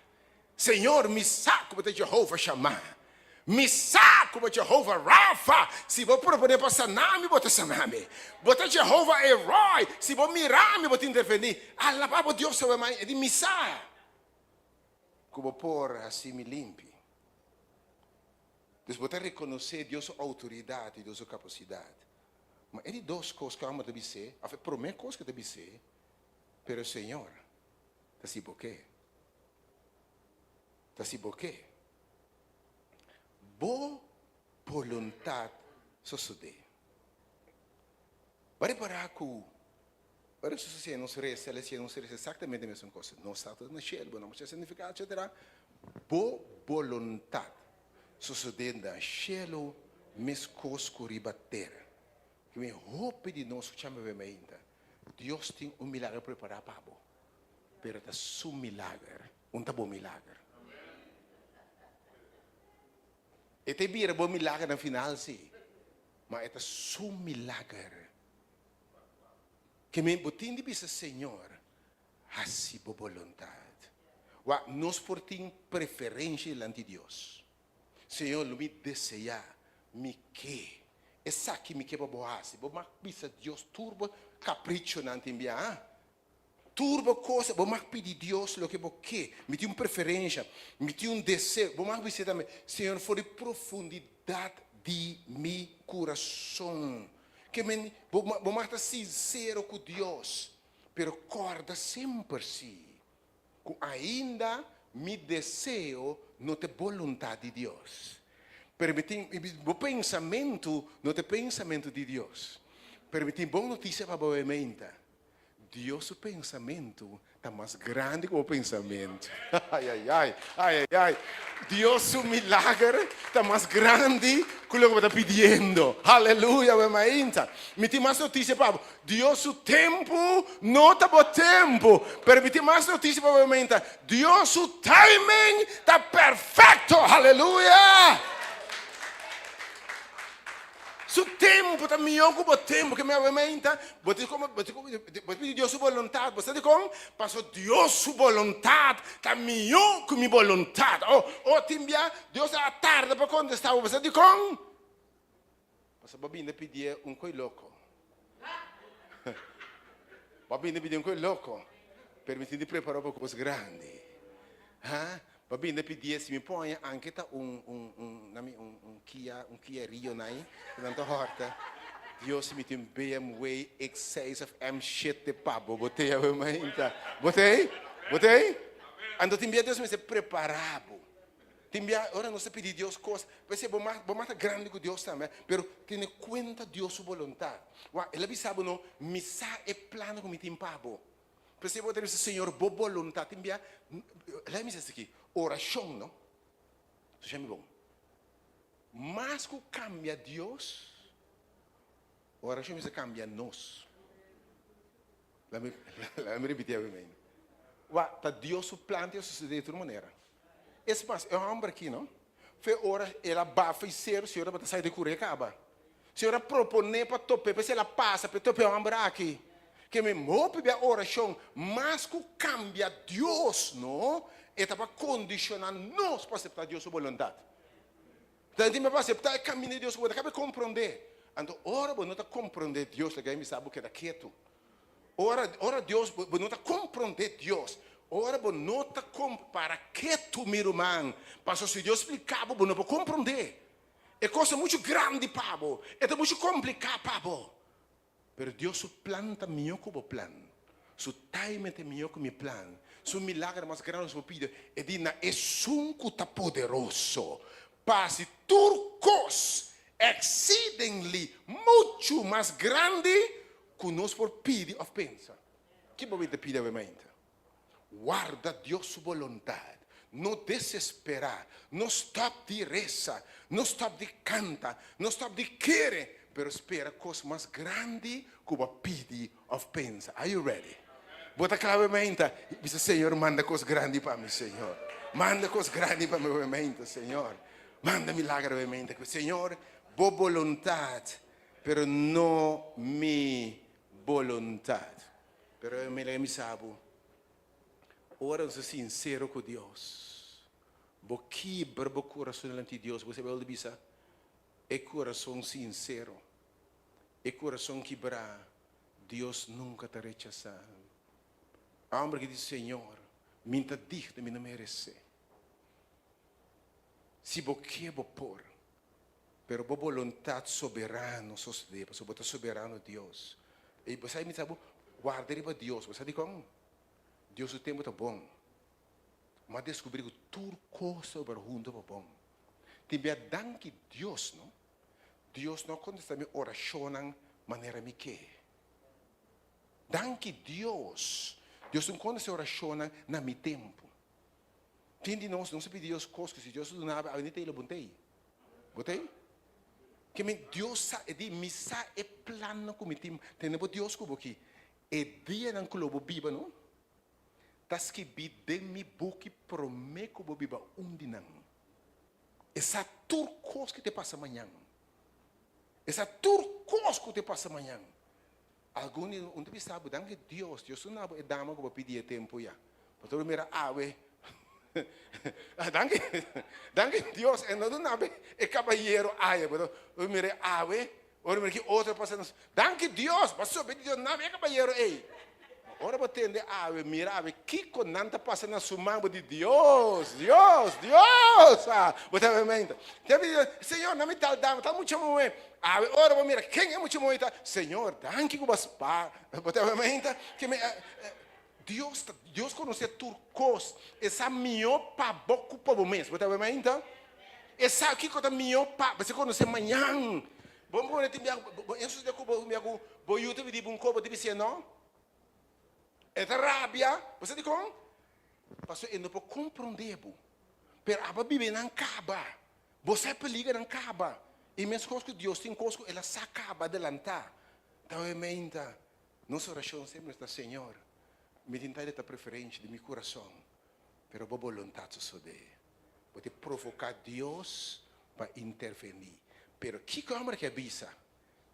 Speaker 7: Senhor, me saco de Jeová Shammah. Me saco para Jeová Rafa. Se vou proponer para saname, vou te saname. Botar Jeová Herói. Se vou mirar, vou te intervenir. Alabar por Deus, seu mãe, de me saco. Como por assim me limpe. Então, botar reconhecer Deus sua autoridade e Deus sua capacidade. Mas ele duas coisas que eu amo de dizer. A primeira coisa que eu devo dizer. Pero Senhor, tá se por Tá se por quê? Boa vontade suceder. Para reparar que para suceder não seria exatamente a mesma coisa. Não está na céu, não precisa significar, etc. Boa vontade suceder na céu, mas coisas que ribater. Que me roupa de nós que chama ainda. Deus tem milagre preparado para você. Pero é seu milagre, bom milagre. E te vira bom milagre no final, sim. Mas é seu milagre. Que me botin de bisa, Senhor, assim boa vontade. Nós por ter preferência diante de Deus. Senhor, me deseja, me que. Essa que me quebra boas. Mas bisa Deus turbo capricho não tem bem. Turbo coisa, vou mais pedir Deus o que você quer. Me tem uma preferência, me tem desejo. Vou mais pedir também, Senhor, for de profundidade de meu coração. Que vou mais estar sincero com Deus. Pero corda sempre assim. Que ainda me desejo não tem vontade de Deus. Pero me tem o pensamento, não tem pensamento de Deus. Pero me tem boa notícia para a mente. Deus, o pensamento está mais grande que o pensamento. Ai. Deus, o milagre está mais grande que o que está pedindo. Aleluia, me tem mais notícia para Deus, o tempo não está bom tempo. Mas me tem mais notícia para você. Deus, o timing está perfeito. Aleluia. Su tempo tempo tá melhor que o tempo que me aumenta. Você pede Deus sua vontade. Você diz como? Passou Deus sua vontade tá melhor que minha vontade. Timbia, Deus é a tarde para contestar. Você diz como? Você pode pedir coisa louco. Pode pedir coisa louco. Permitindo preparar para coisas grandes. Pode pedir se me põe anche Kia Rio nai, tanto horta. Deus me tem BMW X6 of M7 pabo, botei a mãinta. Botei? Ando tem Deus me se preparado. Tem ora não se pedir Deus coisa, vai ser bom mais grande que Deus também, pero tem conta Deus sua vontade. Ele sabe não, me sa é plano que me tem pabo. Percebo que o Senhor boa vontade, tem lá me diz aqui, oração, não? Isso chama bom. Mas que cambia Deus, oração se cambia nós. Lá me repetir também. Tá Deus o planta e sucede de outra maneira. Esse passo é um homem aqui, não? Foi hora ela bafa e ser, senhora para sair de cura acaba. Senhora propõe para tope, para se ela passa para tope um homem aqui. Que me move a oração, mas que cambia Deus, não? E para condicionar nós para aceitar Deus sua vontade. Então, me para aceitar o caminho de Deus, acaba de compreender. Então, ora, você não está compreendendo Deus, que me sabe que é quieto. Ora, Deus, você não está compreendendo Deus. Ora, você não está para quieto, meu irmão. Porque se Deus explicava, você não pode compreender. É coisa muito grande, pabo. É muito complicado, pabo. Pero Deus su planta melhor que o plano. Su timing é melhor que o meu plano. Su milagre mais grande que o pedido. E diz, é um que está poderoso. Passe turcos exceedingly, muito mais grande que nós por pedir ou pensar. Que você pedir obviamente? Guarda Deus sua vontade. Não desesperar. Não stop de rezar. Não stop de cantar. Não stop de querer. Pero espera coisa mais grande que o pedir ou pensar. Are you ready? Bota claramente. Diz, Senhor, manda coisa grande para mim, Senhor. Manda coisa grande para mim, obviamente, Senhor. Manda milagre, obviamente. Senhor, boa vontade, pero não minha vontade. Pero eu me sabe. Ora, se sincero com Deus. Vou quebrar o coração diante de Deus. Você vai ouvir é coração sincero, é coração quebrado, Deus nunca te rechazar. Há homem que diz, Senhor, me está digno, me não merece. Se você quer pôr, pero a vontade soberana, você está soberano Deus. E você me sabe, guarda para Deus, você diz como? Deus o tempo está bom, mas descobrir que tudo coisa sobre junto é bom. Também danke Deus, não? Deus não contesta minha oração de maneira me que. Danke Deus. Deus não contesta a oração na meu tempo. Entende? Não se pede Deus coisas se Deus não abre, a gente ele botei. Botei? Que Deus sabe, me sabe é plano como tem. Tem Deus como aqui. É dia não clube biba, não? Tas que bide me book promete que biba dia. Essa turcos que te passa amanhã. Essa turcos que te passa amanhã. Alguns não sabem, danke Deus não é dama que vai pedir tempo já. Porque eu mira, danke Deus, e não é cavalheiro, eu mira, eu mira que outra pessoa, danke Deus, mas só pedir não é cavalheiro, ei. Ora você entende, mira, que conanta passa na sua mão de Deus. Você mente. Senhor, não me tal dama, tá muito muito. Ora você mira, quem é muito muito? Senhor, danke que você para. Você mente que Deus conhece turcos, essa melhor para boco povo mesmo. Você mente? Essa que conta melhor para, você conhece amanhã. Vamos ver, isso de que vou YouTube de um copo de você não? É rabia, você diz como? Pastor, eu não posso compreender, mas a Bíblia não acaba. Você peliga não acaba. E mesmo coisas que Deus tem coisas que ela se acaba de adelantar. Então, eu mente, nossa oração sempre está, Senhor, me tentar esta preferência de meu coração, mas a vontade suceder. Pode provocar Deus para intervenir. Mas que câmara que avisa?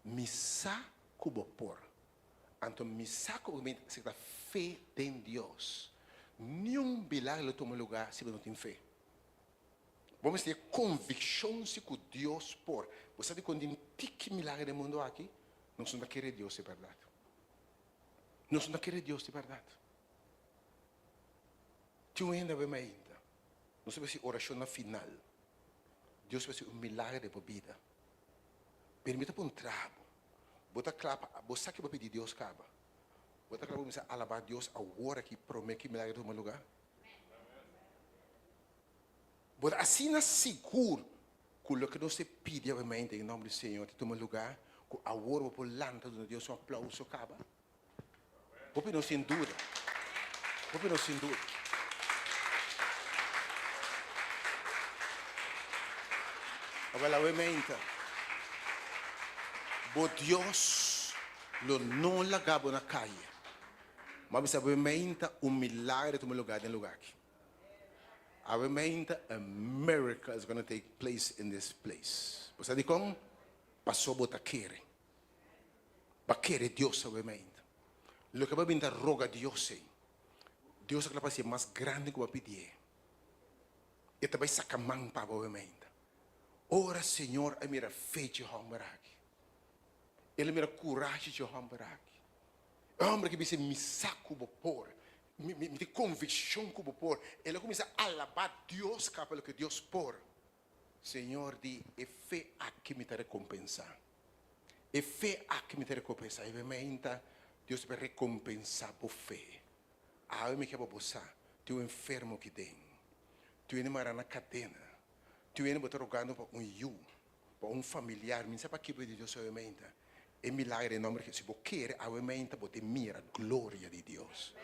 Speaker 7: misa kubo por. Anto misa kubo se da fé em Deus. Nenhum milagre toma lugar se não tem fé. Vamos ter convicção se que Deus por. Você sabe quando tem tique milagre no mundo aqui? Não são daquele Deus de verdade. Não são daquele Deus de verdade. Tu ainda vai mais ainda. Não sei se oração na final. Deus vai ser milagre de vida. Permita para trabo. Bota clapa, você que vai pedir Deus caba. Bota clapa para alabar Deus agora que promete que milagre toma lugar. Bota assim na seguro que o que você pede obviamente em nome do Senhor te toma lugar, que agora vou lançar do Deus um aplauso caba. Vou não sem dúvida. Vou não sem dúvida. Agora obviamente bo Deus lo não lagabo na calle. Mas obviamente milagre toma lugar em lugar aqui. Obviamente a miracle is going to take place in this place. Você sabe como? Passou bota querer. Ba querer Deus obviamente. Lo que va a roga Deus é. Deus é capaz de ser mais grande que vai pedir. E também saca mão para obviamente. Ora Senhor, a minha fé de homem. Ele me dá coragem de homem. Homem que me saco por, me tem convicção que por. Ele começa a alabar Deus pelo que Deus por. Senhor, de é fé aqui me te recompensar. É fé aqui me te recompensar. E obviamente Deus vai recompensar por fé. Ah, eu me quero botar. Tu enfermo que tem. Tu é na cadena. Tu é rogando para para familiar. Não sabe para que pede Deus obviamente. É milagre em nome de Jesus. Se quer, obviamente, você mira a glória de Deus.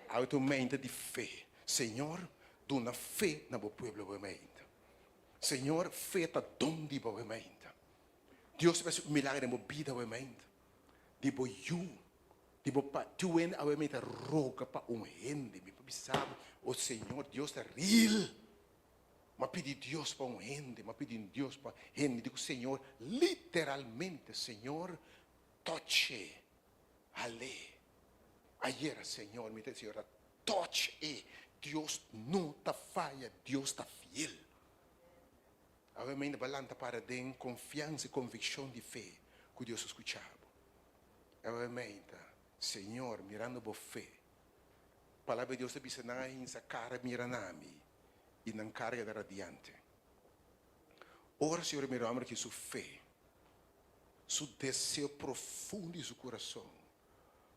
Speaker 7: Automenta de fé. Senhor, dá uma fé no meu povo, obviamente. Senhor, fé está onde, obviamente. Deus vai fazer um milagre na minha vida, obviamente. Tipo, tu é, obviamente, roga para gente. Me sabe, o Senhor, Deus é real. Mas pedir Deus para gente, mas pedir Deus para gente. Digo, Senhor, literalmente, Senhor, toche, ale. Ayer, Senhor, me disse, Senhor, toche, Deus não está falha, Deus está fiel. Obviamente, balanta para ter confiança e convicção de fé que Deus escutava. Obviamente, Senhor, mirando por fé, a palavra de Deus te diz, na essa cara miranami. E não carga da radiante. Ora, Senhor, meu amor, que sua fé, seu desejo profundo em seu coração,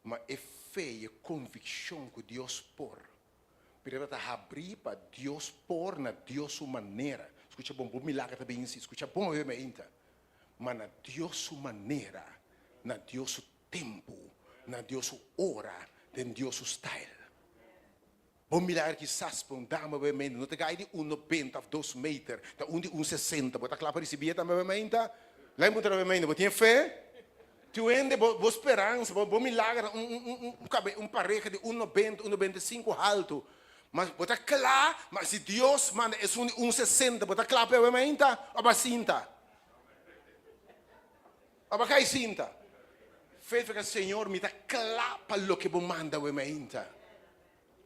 Speaker 7: mas é fé e convicção que Deus por. Para abrir para Deus por na Deus sua maneira. Escuta bom milagre também assim. Escuta bom obviamente. Mas na Deus sua maneira, na Deus seu tempo, na Deus sua hora, na Deus seu style. Bom milagre que saspam, dama obviamente, não te cai de 1,90 ou 2 metros, de 1,60, bota claro para receber também obviamente. Lá em Monteiro obviamente, você tem fé? Tu ainda, boa esperança, bom milagre, pareja de 1,90, 1,95 alto. Mas bota claro, mas se Deus manda, é 1,60, bota claro para obviamente, ou cinta. Ou cai cinta. Fé que o Senhor me dá claro para o que você manda obviamente.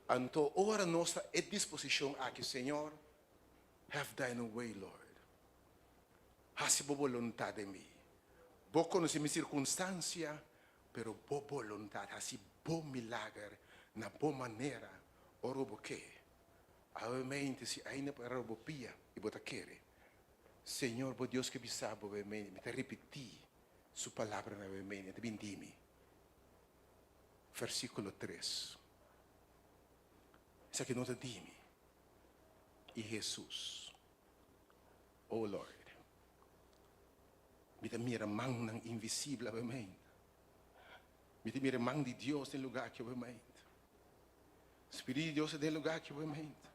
Speaker 7: Então, ora nossa é disposição aqui, Senhor, have thine way, Lord. Hasi boa vontade de mim. Vou conhecer minha circunstância, pero boa vontade, hasi bom milagre, na boa maneira, ora o que? Obviamente, se ainda para o pia, e bota querer. Senhor, por Deus que me sabe, obviamente, me repetir sua palavra, obviamente, te bendime. Versículo 3. Isso aqui não te dime. E Jesus, oh Lord, me te mira mão invisível, obviamente. Me te mira mão de Deus no lugar que obviamente. Espírito de Deus no lugar que obviamente.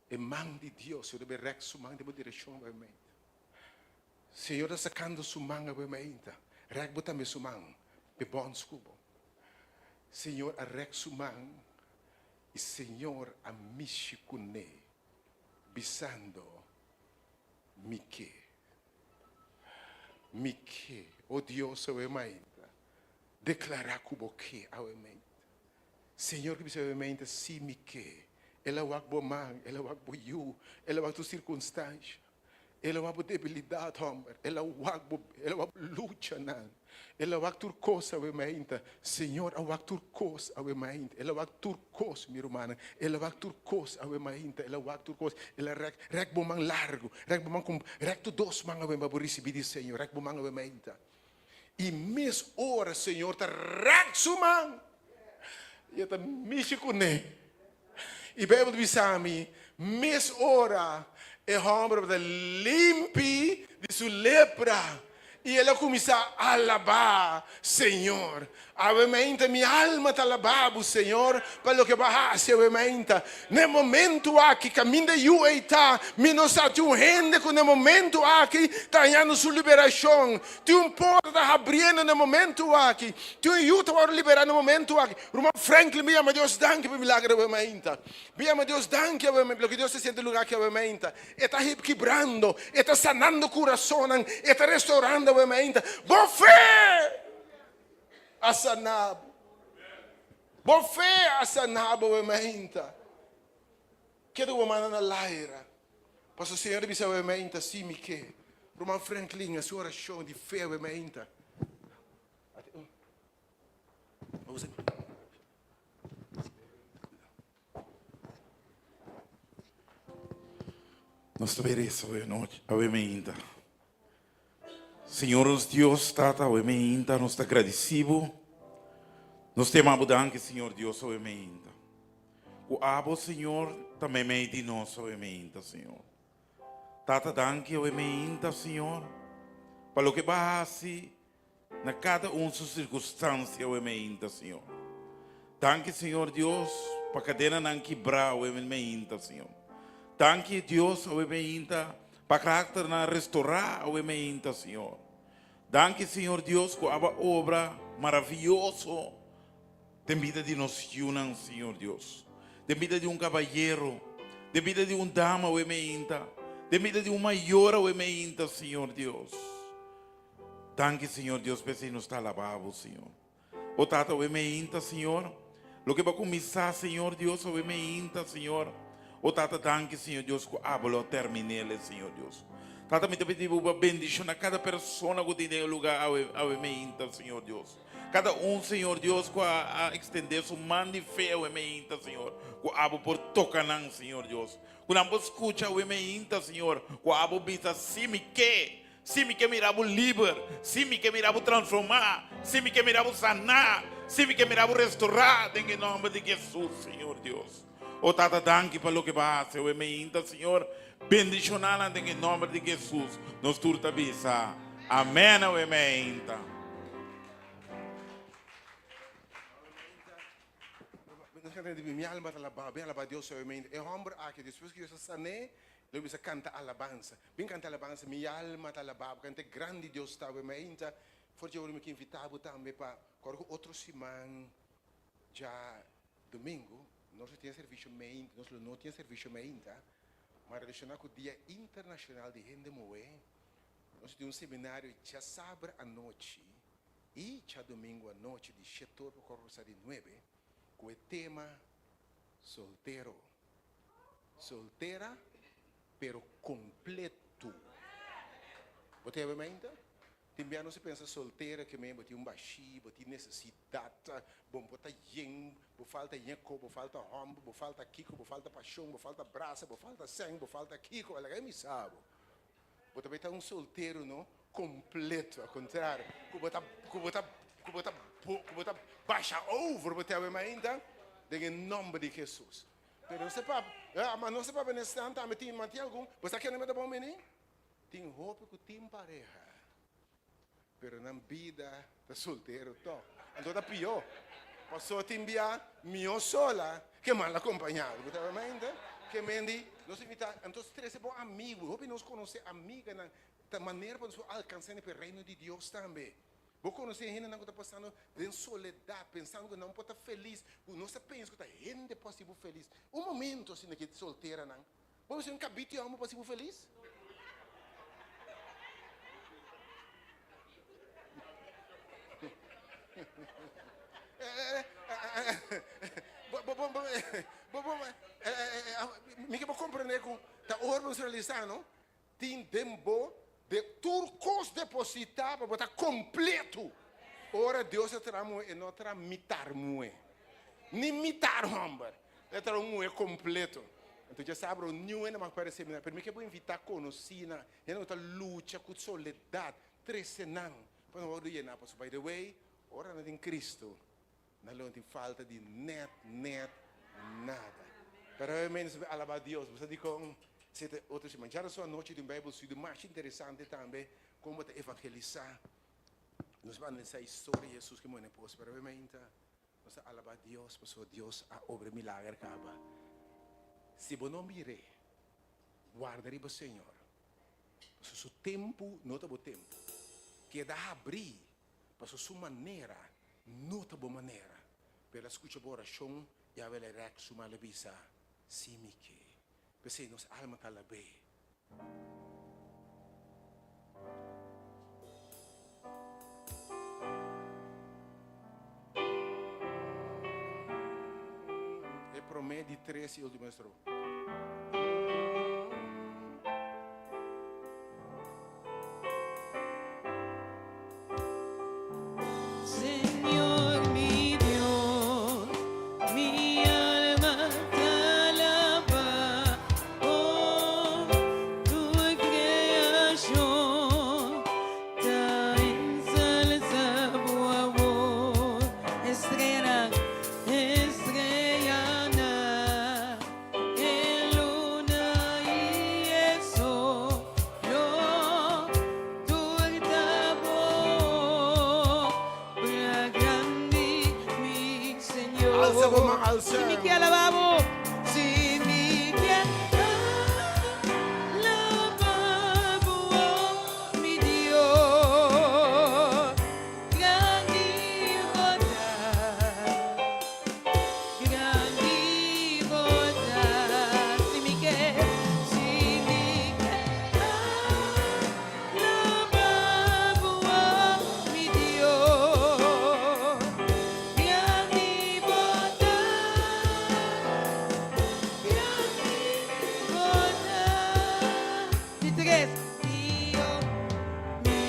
Speaker 7: E mão de Deus, eu deve rex sua mão de boa direção, obviamente. Senhor, está sacando sua mão, obviamente. Rec botar me sua mão, be bom scubo. Senhor, a rex sua mão. E Senhor, a mishikune, bisando, mike. me que, oh Deus, eu ainda, declarar que o que eu ainda. Senhor, que você ainda se me que, ela vai bo man, ela vai bo you, ela vai tu circunstância, ela vai bo debilidade, homem, ela vai luta, não. Ela vai turcosa ao ainda, Senhor, ela vai turcosa ao ainda, ela vai turcosa, minha irmã, ela vai turcosa ao ainda, ela vai turcosa, ela rec bo man largo, rec bo man com, rec tu dos man ao ainda, receber de Senhor, rec bo man ao ainda. E mes hora, Senhor, tá rec suman. E tá mixe com ele. E Bíblia diz a mim, mes hora é homem para limpe de sua lepra. E ela começa a alabar, Senhor. Obviamente, minha alma está alabando, Senhor, pelo que vai fazer, obviamente. No momento aqui, caminho de está, me não está tão rende que no momento aqui, está ganhando sua liberação. Tem porta está abrindo no momento aqui. Tem ajuda para liberar no momento aqui. Irmão Franklin, me ama Deus, danke pelo milagre, obviamente. Me ama Deus, danke, obviamente, pelo que Deus se sente no lugar aqui, obviamente. Está quebrando, está sanando o coração, está restaurando, obviamente. Boa fé! A sanabo. Boa fé a sanabo, obviamente. Quero uma mana na laira. Para o Senhor disse, obviamente, assim me que. Irmão Franklin, a sua oração de fé, obviamente.
Speaker 1: Nós te merecemos, obviamente. Senhor, os Deus, Tata, obviamente, nós te agradecemos. Nós te amamos, danke, Senhor Deus, obviamente. O abo, Senhor, também é de nós, obviamente, Senhor. Tata, danke, obviamente, Senhor, para o que base na cada sua circunstância, obviamente, Senhor. Danke, Senhor Deus, para a cadeira não quebrar, obviamente, Senhor. Danke, Deus, obviamente, para o caráter não restaurar, obviamente, Senhor. Danke, Senhor Deus, por a obra maravilhosa de vida de nós, Senhor Deus. De vida de cavalheiro, de vida de dama, obviamente. De vida de maior, obviamente, Senhor Deus. Danke, Senhor Deus, por nos estar alabado, Senhor. O Tata, obviamente, Senhor. Lo que vai começar, Senhor Deus, obviamente, Senhor. O Tata, danke, Senhor Deus, que hablo terminele, Senhor Deus. Tata, me pediu uma bendição a cada pessoa que tem lugar, obviamente, Senhor Deus. Cada Senhor Deus, que a estender sua mão de fé, obviamente, Senhor. Que abo por tocar, Senhor Deus. Que não escuta, obviamente, Senhor. Que abo bisa, se me que mirabo livre, se me que mirabo transformar, se me que mirabo sanar, se me que mirabo restaurar, em nome de Jesus, Senhor Deus. O Tata, danke pelo que vai fazer, obviamente, Senhor. Bendicioná-la em nome de Jesus. Nos turta bisa. Amém, obviamente.
Speaker 7: Minha alma está alabando, bem alabado Deus, obviamente. É homem aqui, depois que eu sané, eu preciso cantar alabança. Bem cantar alabança, minha alma está alabando, canta grande Deus está, obviamente. Porque eu me invitava também para outro semana, já domingo, nós temos serviço meio, nós não temos serviço meio, mas relacionado com o Dia Internacional de Renda Moé, nós temos seminário já sábado à noite e já domingo à noite, de 7 para de 9, com o tema solteiro. Solteira, pero completo. Você vê mente? Também não se pensa solteira que mesmo tem baixinho, tem necessidade, bom, botar yen, falta yenco, falta rombo, falta kiko, falta paixão, falta braça, falta sangue, falta kiko, ela é me sabe. Você vai estar solteiro, não? Completo, ao contrário, que botar baixa over, você vê mente? Em nome de Jesus. Pero você pode, mas não se pode nesse tanto, mas tem algum, você quer me dar bom menino? Tem roupa que tem pareja. Pero na vida está solteiro, tô. Então está pior. Passou a enviar minha sola, que mal acompanhado. Você entende? Que mendi, nós invitamos, então três bons amigos, hoje nós conhecemos amiga da maneira para nós alcançar o reino de Deus também. Vou conhecer gente que está passando em soledade, pensando que não pode estar feliz. Não se pensa que está gente possível feliz. Um momento assim que solteira não. Vamos ser um cabito e alma possível feliz? nos realizando, tem tempo de turcos depositar para botar completo. Ora Deus está em outra mitar moe. Nem mitar homem. Está um completo. Então já sabe o new ainda mais parece seminário. Para mim que eu vou invitar conhecida, é outra luta com soledade, tresenang. Para não ouvir nada, by the way, ora não tem Cristo, não tem falta de nada. Pero menos alabar Deus. Você diz com outros irmãos. Já sua noite de Bíblia estudo mais interessante também como te evangelizar. Nós vamos nessa história de Jesus que morreu depois. Pero realmente nós alabar Deus, porque Deus a obra milagre acaba. Se você não mire, guardarei o Senhor. Porque seu tempo não é o tempo. Que dá abrir, porque sua maneira não é a boa maneira. Pela escuta da oração, já vai ler que sua malabisa. Sim, que. Porque nossa alma está lá bem. É promédio de 13 e último estro.
Speaker 3: Señor mi Dios, mi alma te alaba, oh, tu creación te ensalza tu amor. Estrella, estrellana, en luna y el sol, tu amor, para grande mi Señor.
Speaker 7: Alza, vamos, alza.
Speaker 3: Si mi que alabamos, si mi que alabamos, oh, mi Dios, grande boda, si mi que alabamos, oh, mi Dios, grande boda, y tres, Dios mío,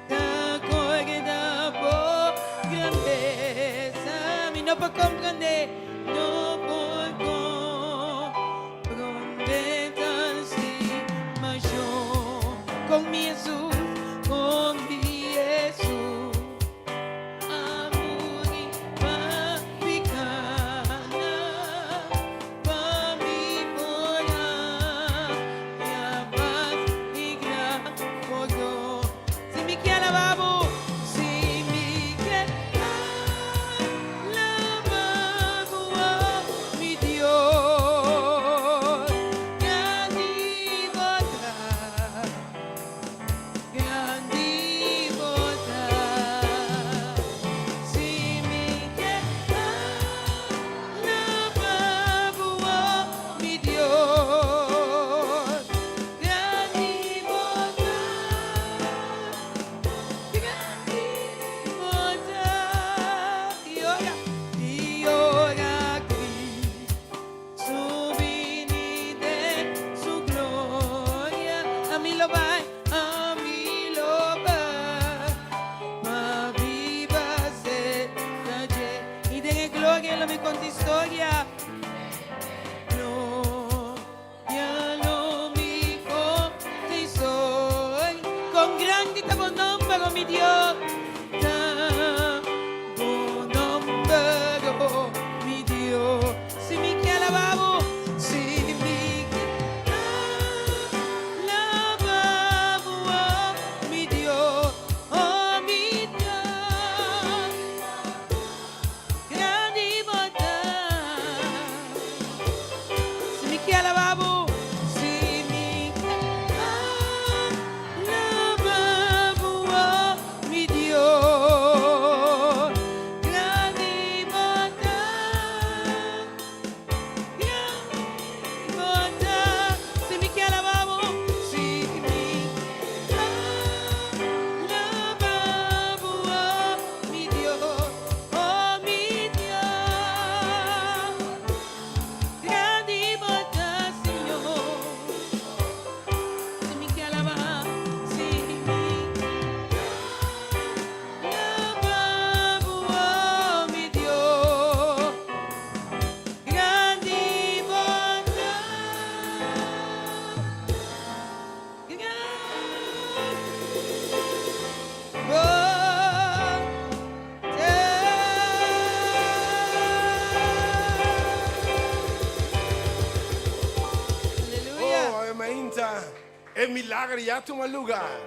Speaker 3: te acuerdas por grandeza, mi no puedo comprender, no puedo comprender tan mayor con mi Jesús, amor y paz picana, pa' mi poder, y a paz y gran poder. Si mi que alabamos, si mi que alabamos, oh, mi Dios, grande boda, si mi que alabamos, oh, mi Dios, grande boda, y ora Cristo, su venida, su gloria, a mí lo va, ma viva se calle, y de gloria lo me conta historia. Gloria lo mi conta historia, con grande te buen nombre, oh, mi Dios. Buen nombre, oh, mi Dios. Si mi que alabamos, si mi que alabamos,
Speaker 7: El milagro ya toma lugar.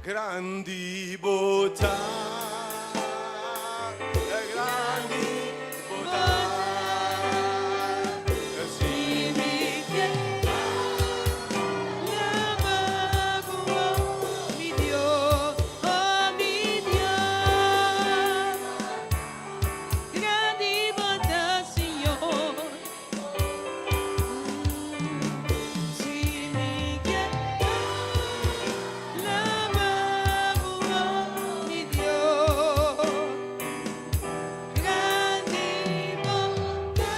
Speaker 7: Grandi bota. Grandi bota.
Speaker 3: Si mi mi Dios, oh mi Dios, grande bondad, Señor. Si mi mi Dios, grande bondad,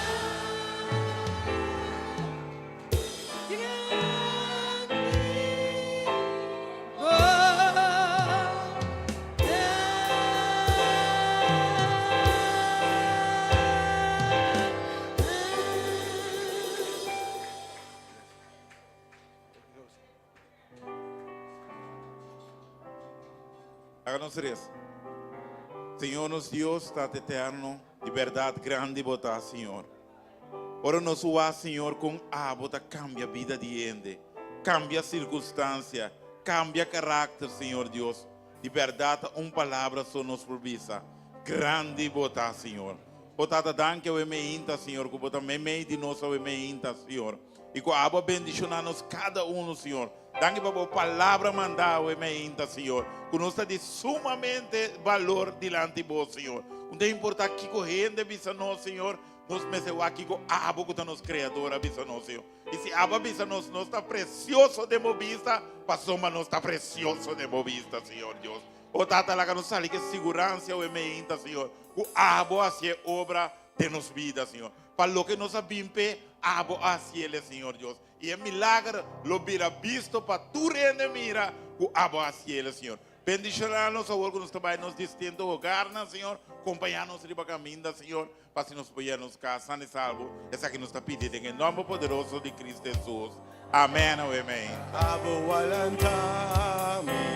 Speaker 1: Háganos eso. Senhor, nos Deus está eterno, de verdade grande botar, Senhor. Ora nos uá, Senhor, com a bota cambia a vida de gente, cambia a circunstância, cambia caráter, Senhor Deus. De verdade, palavra só nos provisa. Grande botar, Senhor. Botada danke ao emeinta, Senhor, que bota meme de nós ao emeinta, Senhor. E com a aba bendicionar-nos cada um, Senhor. Danke para a palavra mandar ao emeinta, Senhor. Que nos está de sumamente valor diante de vós, Senhor. Não importa que correndo visa nós, Senhor. Nos mesmo aqui com a aba que está nos criador, visa nós, Senhor. E se a aba visa nós está precioso de movista, passou, mas nós está precioso de movista, Senhor Deus. O tata lá que nos sale que segurança o emeinta, Senhor. O abo assim obra de nos vida, Senhor. Para lo que nos abimpe, abo assim ele, Senhor Deus. E é milagre, lo vira visto para tu rende mira, o abo assim ele, Senhor. Bendicionar-nos, agora que nos trabalhamos nos distintos lugares, Senhor. Acompanhar-nos de caminho, Senhor. Para se nos apoiarmos casa e salvo. Essa que nos está pedindo em nome poderoso de Cristo Jesus. Amém ou amém.
Speaker 7: Abo walantami.